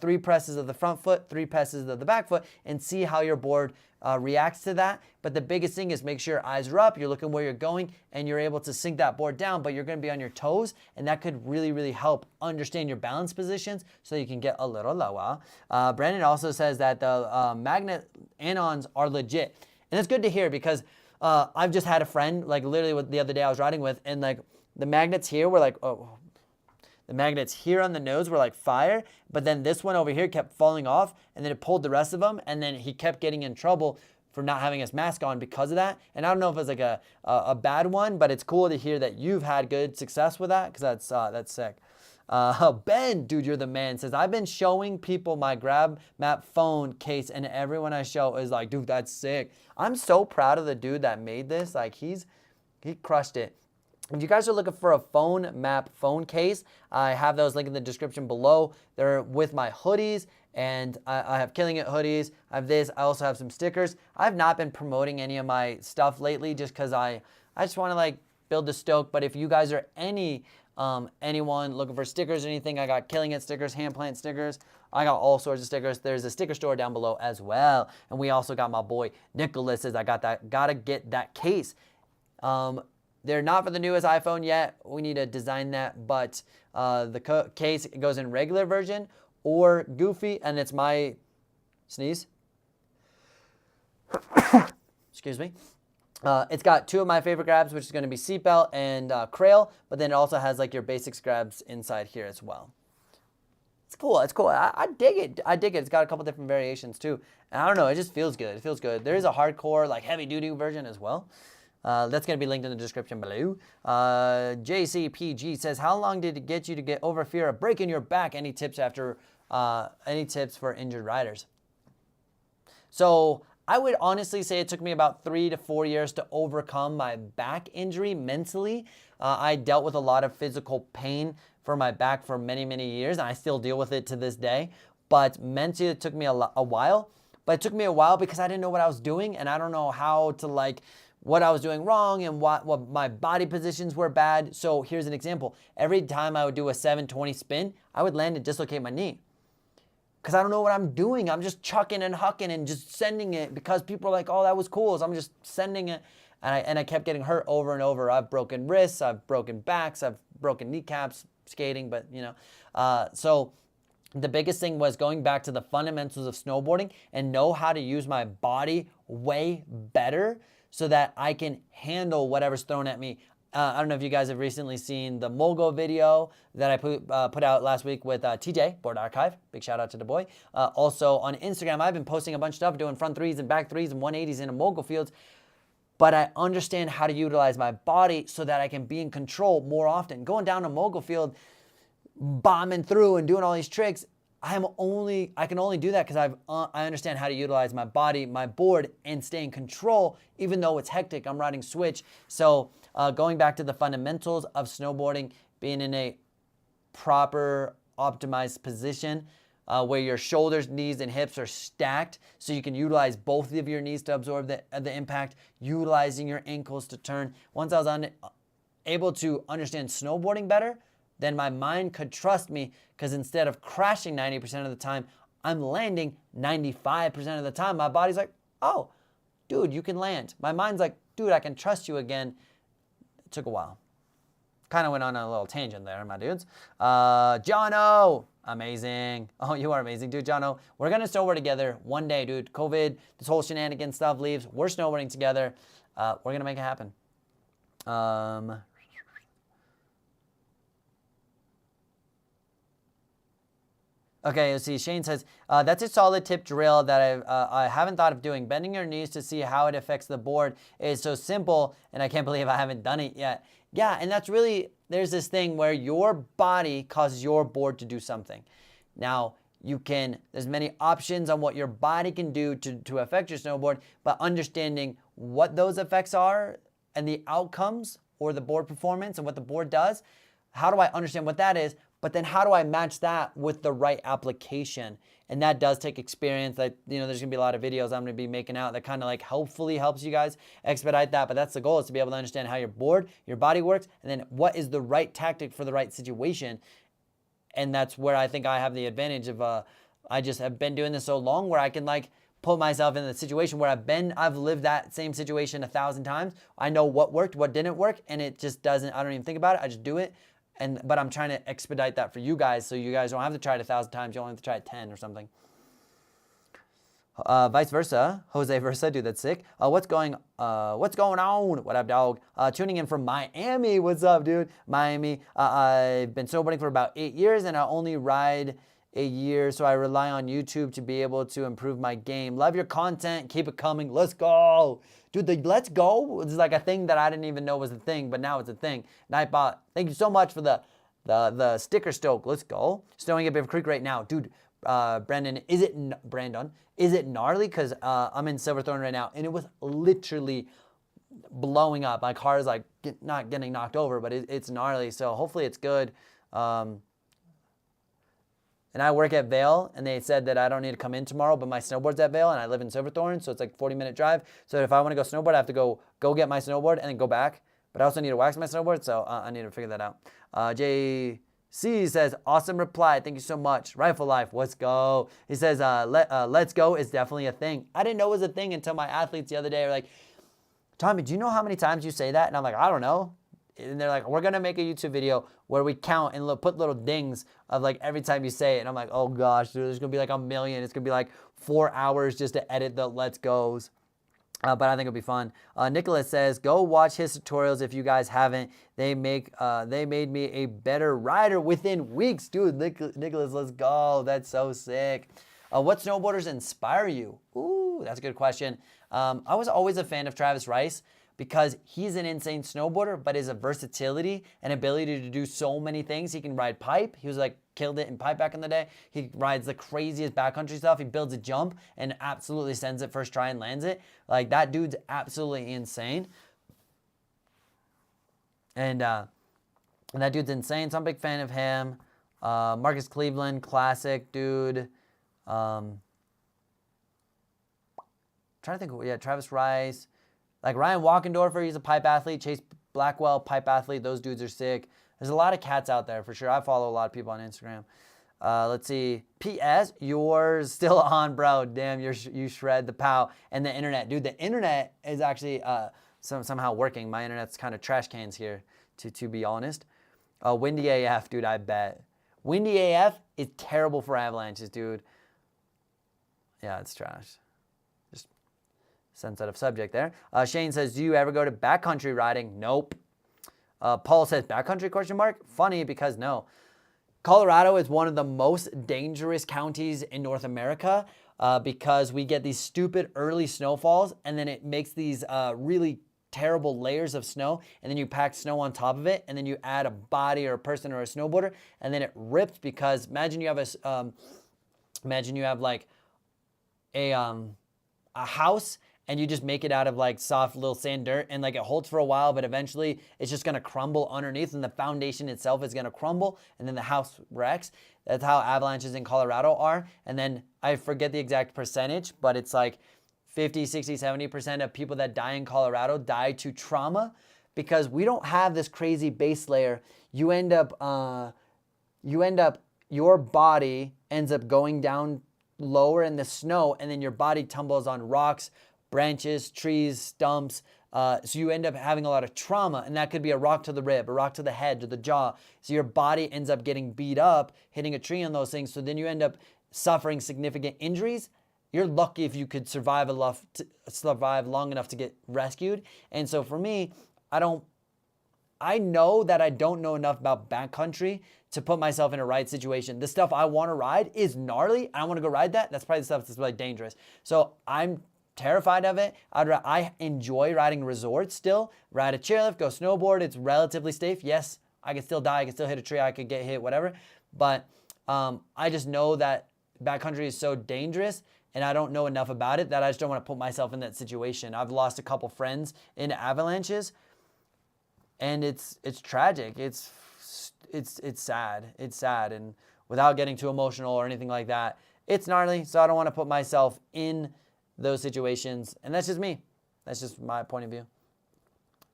3 presses of the front foot, 3 presses of the back foot, and see how your board reacts to that. But the biggest thing is make sure your eyes are up, you're looking where you're going, and you're able to sink that board down, but you're gonna be on your toes, and that could really, really help understand your balance positions so you can get a little lower. Brandon also says that the magnet anons are legit. And it's good to hear, because I've just had a friend, like literally the other day I was riding with, and like the magnets here were like, the magnets here on the nose were like fire, but then this one over here kept falling off, and then it pulled the rest of them, and then he kept getting in trouble for not having his mask on because of that. And I don't know if it's like a bad one, but it's cool to hear that you've had good success with that, because that's sick. Ben, dude, you're the man, says, I've been showing people my Grab Map phone case, and everyone I show is like, dude, that's sick. I'm so proud of the dude that made this. Like, he crushed it. If you guys are looking for a phone map phone case, I have those linked in the description below. They're with my hoodies, and I have Killing It hoodies. I have this. I also have some stickers. I've not been promoting any of my stuff lately just because I just want to like build the stoke. But if you guys are anyone looking for stickers or anything, I got Killing It stickers, Hand Plant stickers. I got all sorts of stickers. There's a sticker store down below as well. And we also got my boy Nicholas says, I got that. Gotta get that case. They're not for the newest iPhone yet. We need to design that, but the case goes in regular version or goofy, and it's my sneeze. Excuse me. It's got 2 of my favorite grabs, which is going to be seatbelt and Crail, but then it also has like your basics grabs inside here as well. It's cool. It's cool. I dig it. I dig it. It's got a couple different variations too. And I don't know. It just feels good. It feels good. There is a hardcore, like heavy duty version as well. That's going to be linked in the description below. JCPG says, how long did it get you to get over fear of breaking your back? Any tips for injured riders? So I would honestly say it took me about 3 to 4 years to overcome my back injury mentally. I dealt with a lot of physical pain for my back for many, many years, and I still deal with it to this day. But mentally, it took me a while. But it took me a while because I didn't know what I was doing, and I don't know how to like what I was doing wrong and what my body positions were bad. So here's an example. Every time I would do a 720 spin, I would land and dislocate my knee. Because I don't know what I'm doing. I'm just chucking and hucking and just sending it because people are like, oh, that was cool. So I'm just sending it. And I kept getting hurt over and over. I've broken wrists, I've broken backs, I've broken kneecaps skating, but you know. So the biggest thing was going back to the fundamentals of snowboarding and know how to use my body way better so that I can handle whatever's thrown at me. I don't know if you guys have recently seen the Mogul video that I put out last week with TJ, Board Archive. Big shout out to the boy. Also on Instagram, I've been posting a bunch of stuff, doing front threes and back threes and 180s in the Mogul fields. But I understand how to utilize my body so that I can be in control more often. Going down a Mogul field, bombing through and doing all these tricks, I can only do that because I understand how to utilize my body, my board, and stay in control. Even though it's hectic, I'm riding switch. So going back to the fundamentals of snowboarding, being in a proper optimized position where your shoulders, knees, and hips are stacked, so you can utilize both of your knees to absorb the impact, utilizing your ankles to turn. Once I was able to understand snowboarding better, then my mind could trust me, because instead of crashing 90% of the time, I'm landing 95% of the time. My body's like, oh, dude, you can land. My mind's like, dude, I can trust you again. It took a while. Kind of went on a little tangent there, my dudes. Jono, amazing. Oh, you are amazing, dude. Jono, we're going to snowboard together one day, dude. COVID, this whole shenanigan stuff leaves. We're snowboarding together. We're going to make it happen. Okay, let's see. Shane says, that's a solid tip drill that I haven't thought of doing. Bending your knees to see how it affects the board is so simple, and I can't believe I haven't done it yet. Yeah, and that's really, there's this thing where your body causes your board to do something. Now, there's many options on what your body can do to affect your snowboard, but understanding what those effects are and the outcomes or the board performance and what the board does, how do I understand what that is? But then how do I match that with the right application? And that does take experience. There's gonna be a lot of videos I'm gonna be making out that kind of like hopefully helps you guys expedite that. But that's the goal, is to be able to understand how your board, your body works, and then what is the right tactic for the right situation. And that's where I think I have the advantage of, I just have been doing this so long where I can like put myself in the situation where I've lived that same situation 1,000 times. I know what worked, what didn't work, and it just doesn't, I don't even think about it. I just do it. But I'm trying to expedite that for you guys, so you guys don't have to try it 1,000 times. You only have to try it 10 or something. Vice versa, Jose versa, dude, that's sick. What's going on? What up, dog? Tuning in from Miami. What's up, dude? Miami. I've been snowboarding for about 8 years, and I only ride a year, so I rely on YouTube to be able to improve my game. Love your content. Keep it coming. Let's go. Dude, the let's go was like a thing that I didn't even know was a thing, but now it's a thing. Nightbot, thank you so much for the sticker stoke. Let's go. Snowing at Beaver Creek right now. Dude, Brandon, is it gnarly? Because I'm in Silverthorne right now, and it was literally blowing up. My car is like not getting knocked over, but it's gnarly. So hopefully it's good. And I work at Vail, and they said that I don't need to come in tomorrow, but my snowboard's at Vail, and I live in Silverthorne, so it's like a 40-minute drive. So if I want to go snowboard, I have to go get my snowboard and then go back. But I also need to wax my snowboard, so I need to figure that out. JC says, awesome reply. Thank you so much. Rifle Life, let's go. He says, let's go is definitely a thing. I didn't know it was a thing until my athletes the other day were like, Tommy, do you know how many times you say that? And I'm like, I don't know. And they're like, we're going to make a YouTube video where we count and put little dings of like every time you say it. And I'm like, oh gosh, dude, there's going to be like 1 million. It's going to be like 4 hours just to edit the let's goes. But I think it'll be fun. Nicholas says, go watch his tutorials if you guys haven't. They made me a better rider within weeks. Dude, Nicholas, let's go. That's so sick. What snowboarders inspire you? Ooh, that's a good question. I was always a fan of Travis Rice, because he's an insane snowboarder, but his versatility and ability to do so many things. He can ride pipe. He was like, killed it in pipe back in the day. He rides the craziest backcountry stuff. He builds a jump and absolutely sends it first try and lands it. Like, that dude's absolutely insane. And that dude's insane, so I'm a big fan of him. Marcus Cleveland, classic dude. Trying to think, yeah, Travis Rice. Like Ryan Walkendorfer, he's a pipe athlete. Chase Blackwell, pipe athlete. Those dudes are sick. There's a lot of cats out there for sure. I follow a lot of people on Instagram. Let's see. P.S. You're still on, bro. Damn, you shred the pow. And the internet. Dude, the internet is actually somehow working. My internet's kind of trash cans here, to be honest. Windy AF, dude, I bet. Windy AF is terrible for avalanches, dude. Yeah, it's trash. Sensitive subject there. Shane says, do you ever go to backcountry riding? Nope. Paul says, backcountry question mark? Funny because no. Colorado is one of the most dangerous counties in North America because we get these stupid early snowfalls, and then it makes these really terrible layers of snow, and then you pack snow on top of it, and then you add a body or a person or a snowboarder, and then it rips because imagine you have like a house, and you just make it out of like soft little sand dirt, and like it holds for a while, but eventually it's just gonna crumble underneath, and the foundation itself is gonna crumble, and then the house wrecks. That's how avalanches in Colorado are. And then I forget the exact percentage, but it's like 50, 60, 70% of people that die in Colorado die to trauma because we don't have this crazy base layer. You end up, your body ends up going down lower in the snow, and then your body tumbles on rocks, branches, trees, stumps. So you end up having a lot of trauma, and that could be a rock to the rib, a rock to the head, to the jaw. So your body ends up getting beat up, hitting a tree on those things. So then you end up suffering significant injuries. You're lucky if you could survive long enough to get rescued. And so for me, I know that I don't know enough about backcountry to put myself in a ride situation. The stuff I want to ride is gnarly. I want to go ride that. That's probably the stuff that's like dangerous. So I'm terrified of it. I enjoy riding resorts still. Ride a chairlift, go snowboard. It's relatively safe. Yes, I can still die. I can still hit a tree. I could get hit, whatever. But I just know that backcountry is so dangerous, and I don't know enough about it that I just don't want to put myself in that situation. I've lost a couple friends in avalanches, and it's tragic. It's sad. It's sad, and without getting too emotional or anything like that, it's gnarly. So I don't want to put myself in those situations, and that's just me. That's just my point of view.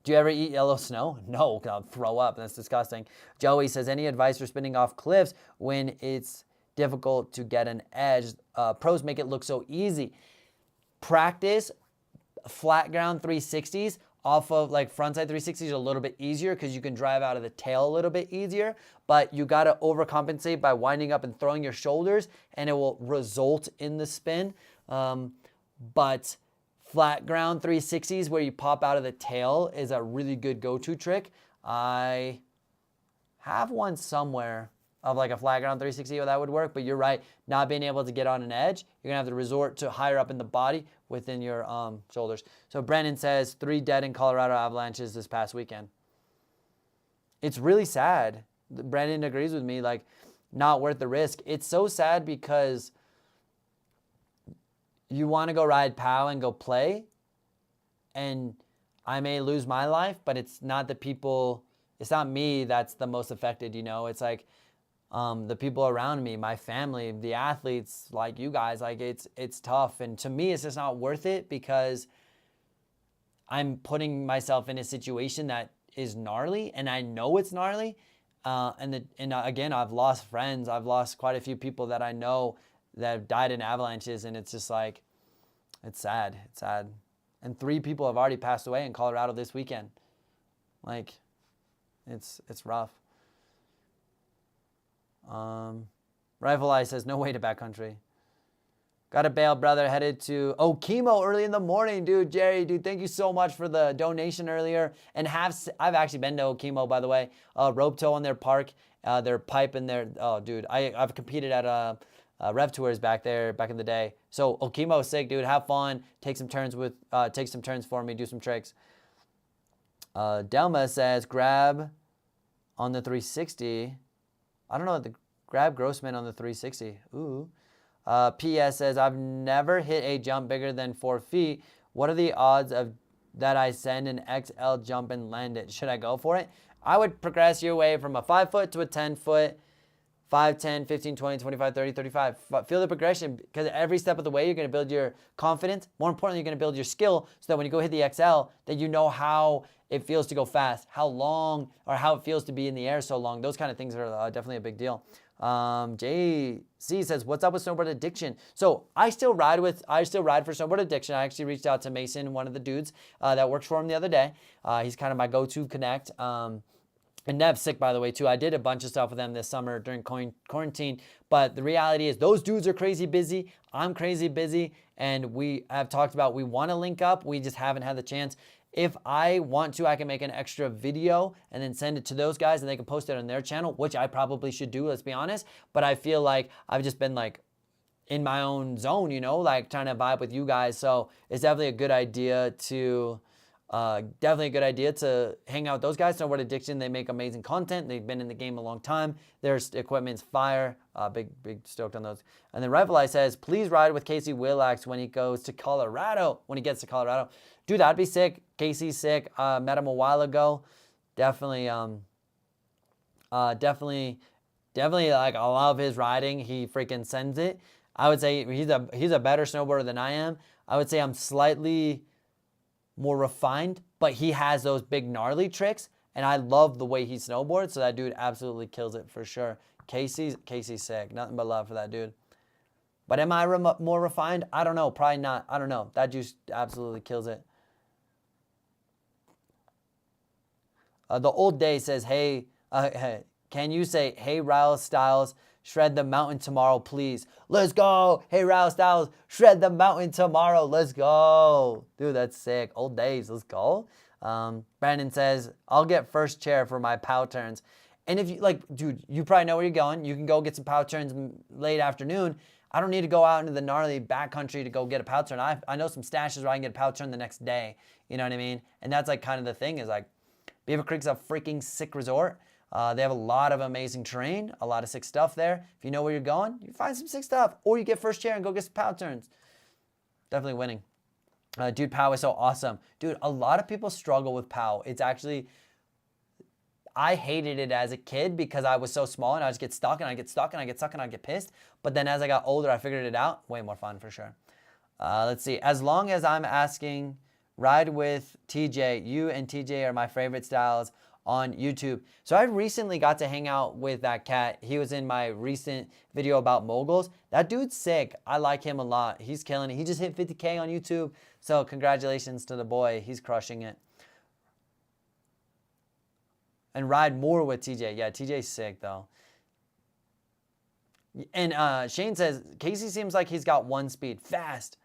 Do you ever eat yellow snow? No, I'll throw up. That's disgusting. Joey says, any advice for spinning off cliffs when it's difficult to get an edge? Pros make it look so easy. Practice flat ground 360s off of like frontside 360s are a little bit easier because you can drive out of the tail a little bit easier, but you got to overcompensate by winding up and throwing your shoulders, and it will result in the spin. But flat ground 360s where you pop out of the tail is a really good go-to trick. I have one somewhere of like a flat ground 360 where that would work, but you're right, not being able to get on an edge, you're gonna have to resort to higher up in the body within your shoulders. So Brandon says 3 dead in Colorado avalanches this past weekend. It's really sad. Brandon agrees with me, like not worth the risk. It's so sad because you want to go ride POW and go play, and I may lose my life, but it's not the people, it's not me that's the most affected, you know? It's like the people around me, my family, the athletes, like you guys, like it's tough. And to me, it's just not worth it because I'm putting myself in a situation that is gnarly, and I know it's gnarly. And again, I've lost friends. I've lost quite a few people that I know that have died in avalanches, and it's just like, it's sad. It's sad. And 3 people have already passed away in Colorado this weekend. Like, it's rough. Rifle Eye says, no way to backcountry. Got a bail, brother, headed to chemo early in the morning, dude. Jerry, dude, thank you so much for the donation earlier. And I've actually been to chemo, by the way. Rope tow on their park, their pipe and their, oh, dude, I've competed at Rev Tours back there back in the day. So Okemo is sick, dude. Have fun. Take some turns for me. Do some tricks. Delma says grab on the 360. I don't know what the grab Grossman on the 360. Ooh. PS says I've never hit a jump bigger than 4 feet. What are the odds of that I send an XL jump and land it? Should I go for it? I would progress your way from a 5 foot to a 10 foot. 5, 10, 15, 20, 25, 30, 35. Feel the progression, because every step of the way, you're going to build your confidence. More importantly, you're going to build your skill so that when you go hit the XL, that you know how it feels to go fast, how long, or how it feels to be in the air so long. Those kind of things are definitely a big deal. JC says, what's up with snowboard addiction? So I still ride for snowboard addiction. I actually reached out to Mason, one of the dudes that works for him the other day. He's kind of my go-to connect. And Nev's sick, by the way, too. I did a bunch of stuff with them this summer during quarantine. But the reality is those dudes are crazy busy. I'm crazy busy. And we have talked about we want to link up. We just haven't had the chance. If I want to, I can make an extra video and then send it to those guys and they can post it on their channel, which I probably should do, let's be honest. But I feel like I've just been like in my own zone, you know, like trying to vibe with you guys. So it's definitely a good idea to hang out with those guys. Snowboard Addiction, they make amazing content. They've been in the game a long time. Their equipment's fire. Big stoked on those. And then Rifle Eye says, please ride with Casey Willax when he goes to Colorado, when he gets to Colorado. Dude, that'd be sick. Casey's sick. Met him a while ago. Definitely like I love his riding. He freaking sends it. I would say he's a better snowboarder than I am. I would say I'm slightly more refined, but he has those big gnarly tricks, and I love the way he snowboards, so that dude absolutely kills it for sure. Casey's sick. Nothing but love for that dude. But am I more refined? I don't know. Probably not. I don't know. That just absolutely kills it. The Old Day says, hey, can you say, hey, Ryle Styles, shred the mountain tomorrow, please. Let's go. Hey, Ryle Styles, shred the mountain tomorrow. Let's go. Dude, that's sick. Old days. Let's go. Brandon says, I'll get first chair for my pow turns. And if you, like, dude, you probably know where you're going. You can go get some pow turns late afternoon. I don't need to go out into the gnarly backcountry to go get a pow turn. I know some stashes where I can get a pow turn the next day. You know what I mean? And that's like kind of the thing is like, Beaver Creek's a freaking sick resort. They have a lot of amazing terrain, a lot of sick stuff there. If you know where you're going, you find some sick stuff. Or you get first chair and go get some pow turns. Definitely winning. Dude, pow is so awesome. Dude, a lot of people struggle with pow. It's actually, I hated it as a kid because I was so small and I just get stuck and I get stuck and I get stuck and I get pissed. But then as I got older, I figured it out. Way more fun for sure. Let's see. As long as I'm asking, ride with TJ. You and TJ are my favorite styles on YouTube. So I recently got to hang out with that cat. He was in my recent video about moguls. That dude's sick. I like him a lot. He's killing it. He just hit 50K on YouTube. So congratulations to the boy. He's crushing it. And ride more with TJ. Yeah, TJ's sick though. And Shane says, Casey seems like he's got one speed. Fast.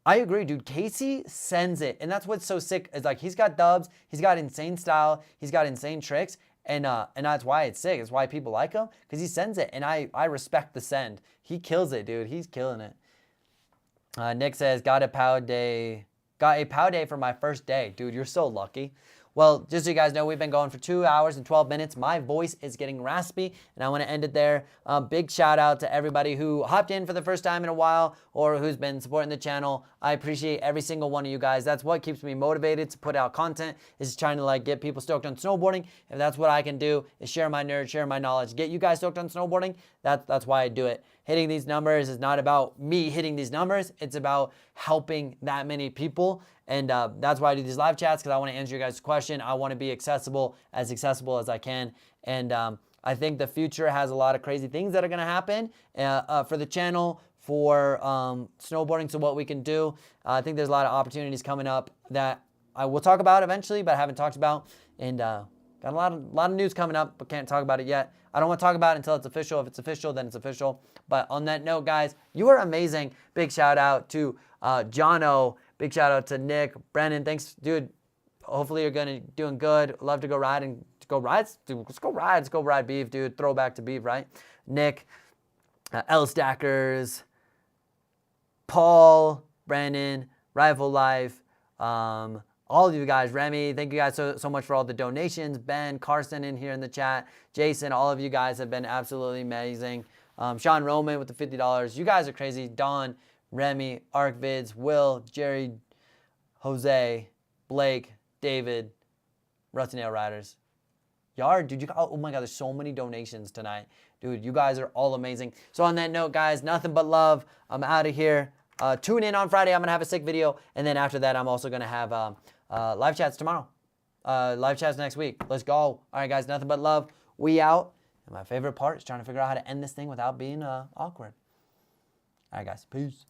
I agree, dude. Casey sends it. And that's what's so sick is like he's got dubs, he's got insane style, he's got insane tricks, and that's why it's sick. It's why people like him, because he sends it. And I respect the send. He kills it, dude. He's killing it. Nick says, got a pow day for my first day. Dude, you're so lucky. Well, just so you guys know, we've been going for 2 hours and 12 minutes. My voice is getting raspy, and I want to end it there. Big shout out to everybody who hopped in for the first time in a while or who's been supporting the channel. I appreciate every single one of you guys. That's what keeps me motivated to put out content, is trying to like get people stoked on snowboarding. If that's what I can do, is share my nerd, share my knowledge, get you guys stoked on snowboarding. That's why I do it. Hitting these numbers is not about me hitting these numbers. It's about helping that many people. And that's why I do these live chats, because I want to answer your guys' question. I want to be accessible as I can. And I think the future has a lot of crazy things that are going to happen for the channel, for snowboarding, so what we can do. I think there's a lot of opportunities coming up that I will talk about eventually, but I haven't talked about. And got a lot of news coming up, but can't talk about it yet. I don't want to talk about it until it's official. If it's official, then it's official. But on that note, guys, you are amazing. Big shout out to Jono. Big shout out to Nick, Brennan. Thanks, dude. Hopefully you're doing good. Love to go ride and go ride. Dude, let's go ride. Let's go ride beef, dude. Throwback to beef, right? Nick, L Stackers, Paul, Brandon, Rival Life, all of you guys, Remy, thank you guys so much for all the donations. Ben, Carson in here in the chat, Jason, all of you guys have been absolutely amazing. Sean Roman with the $50. You guys are crazy. Don, Remy, ArcVids, Will, Jerry, Jose, Blake, David, Rusty Nail Riders. Yard, dude, oh my God, there's so many donations tonight. Dude, you guys are all amazing. So on that note, guys, nothing but love. I'm out of here. Tune in on Friday. I'm going to have a sick video. And then after that, I'm also going to have live chats tomorrow. Live chats next week. Let's go. All right, guys, nothing but love. We out. And my favorite part is trying to figure out how to end this thing without being awkward. All right, guys. Peace.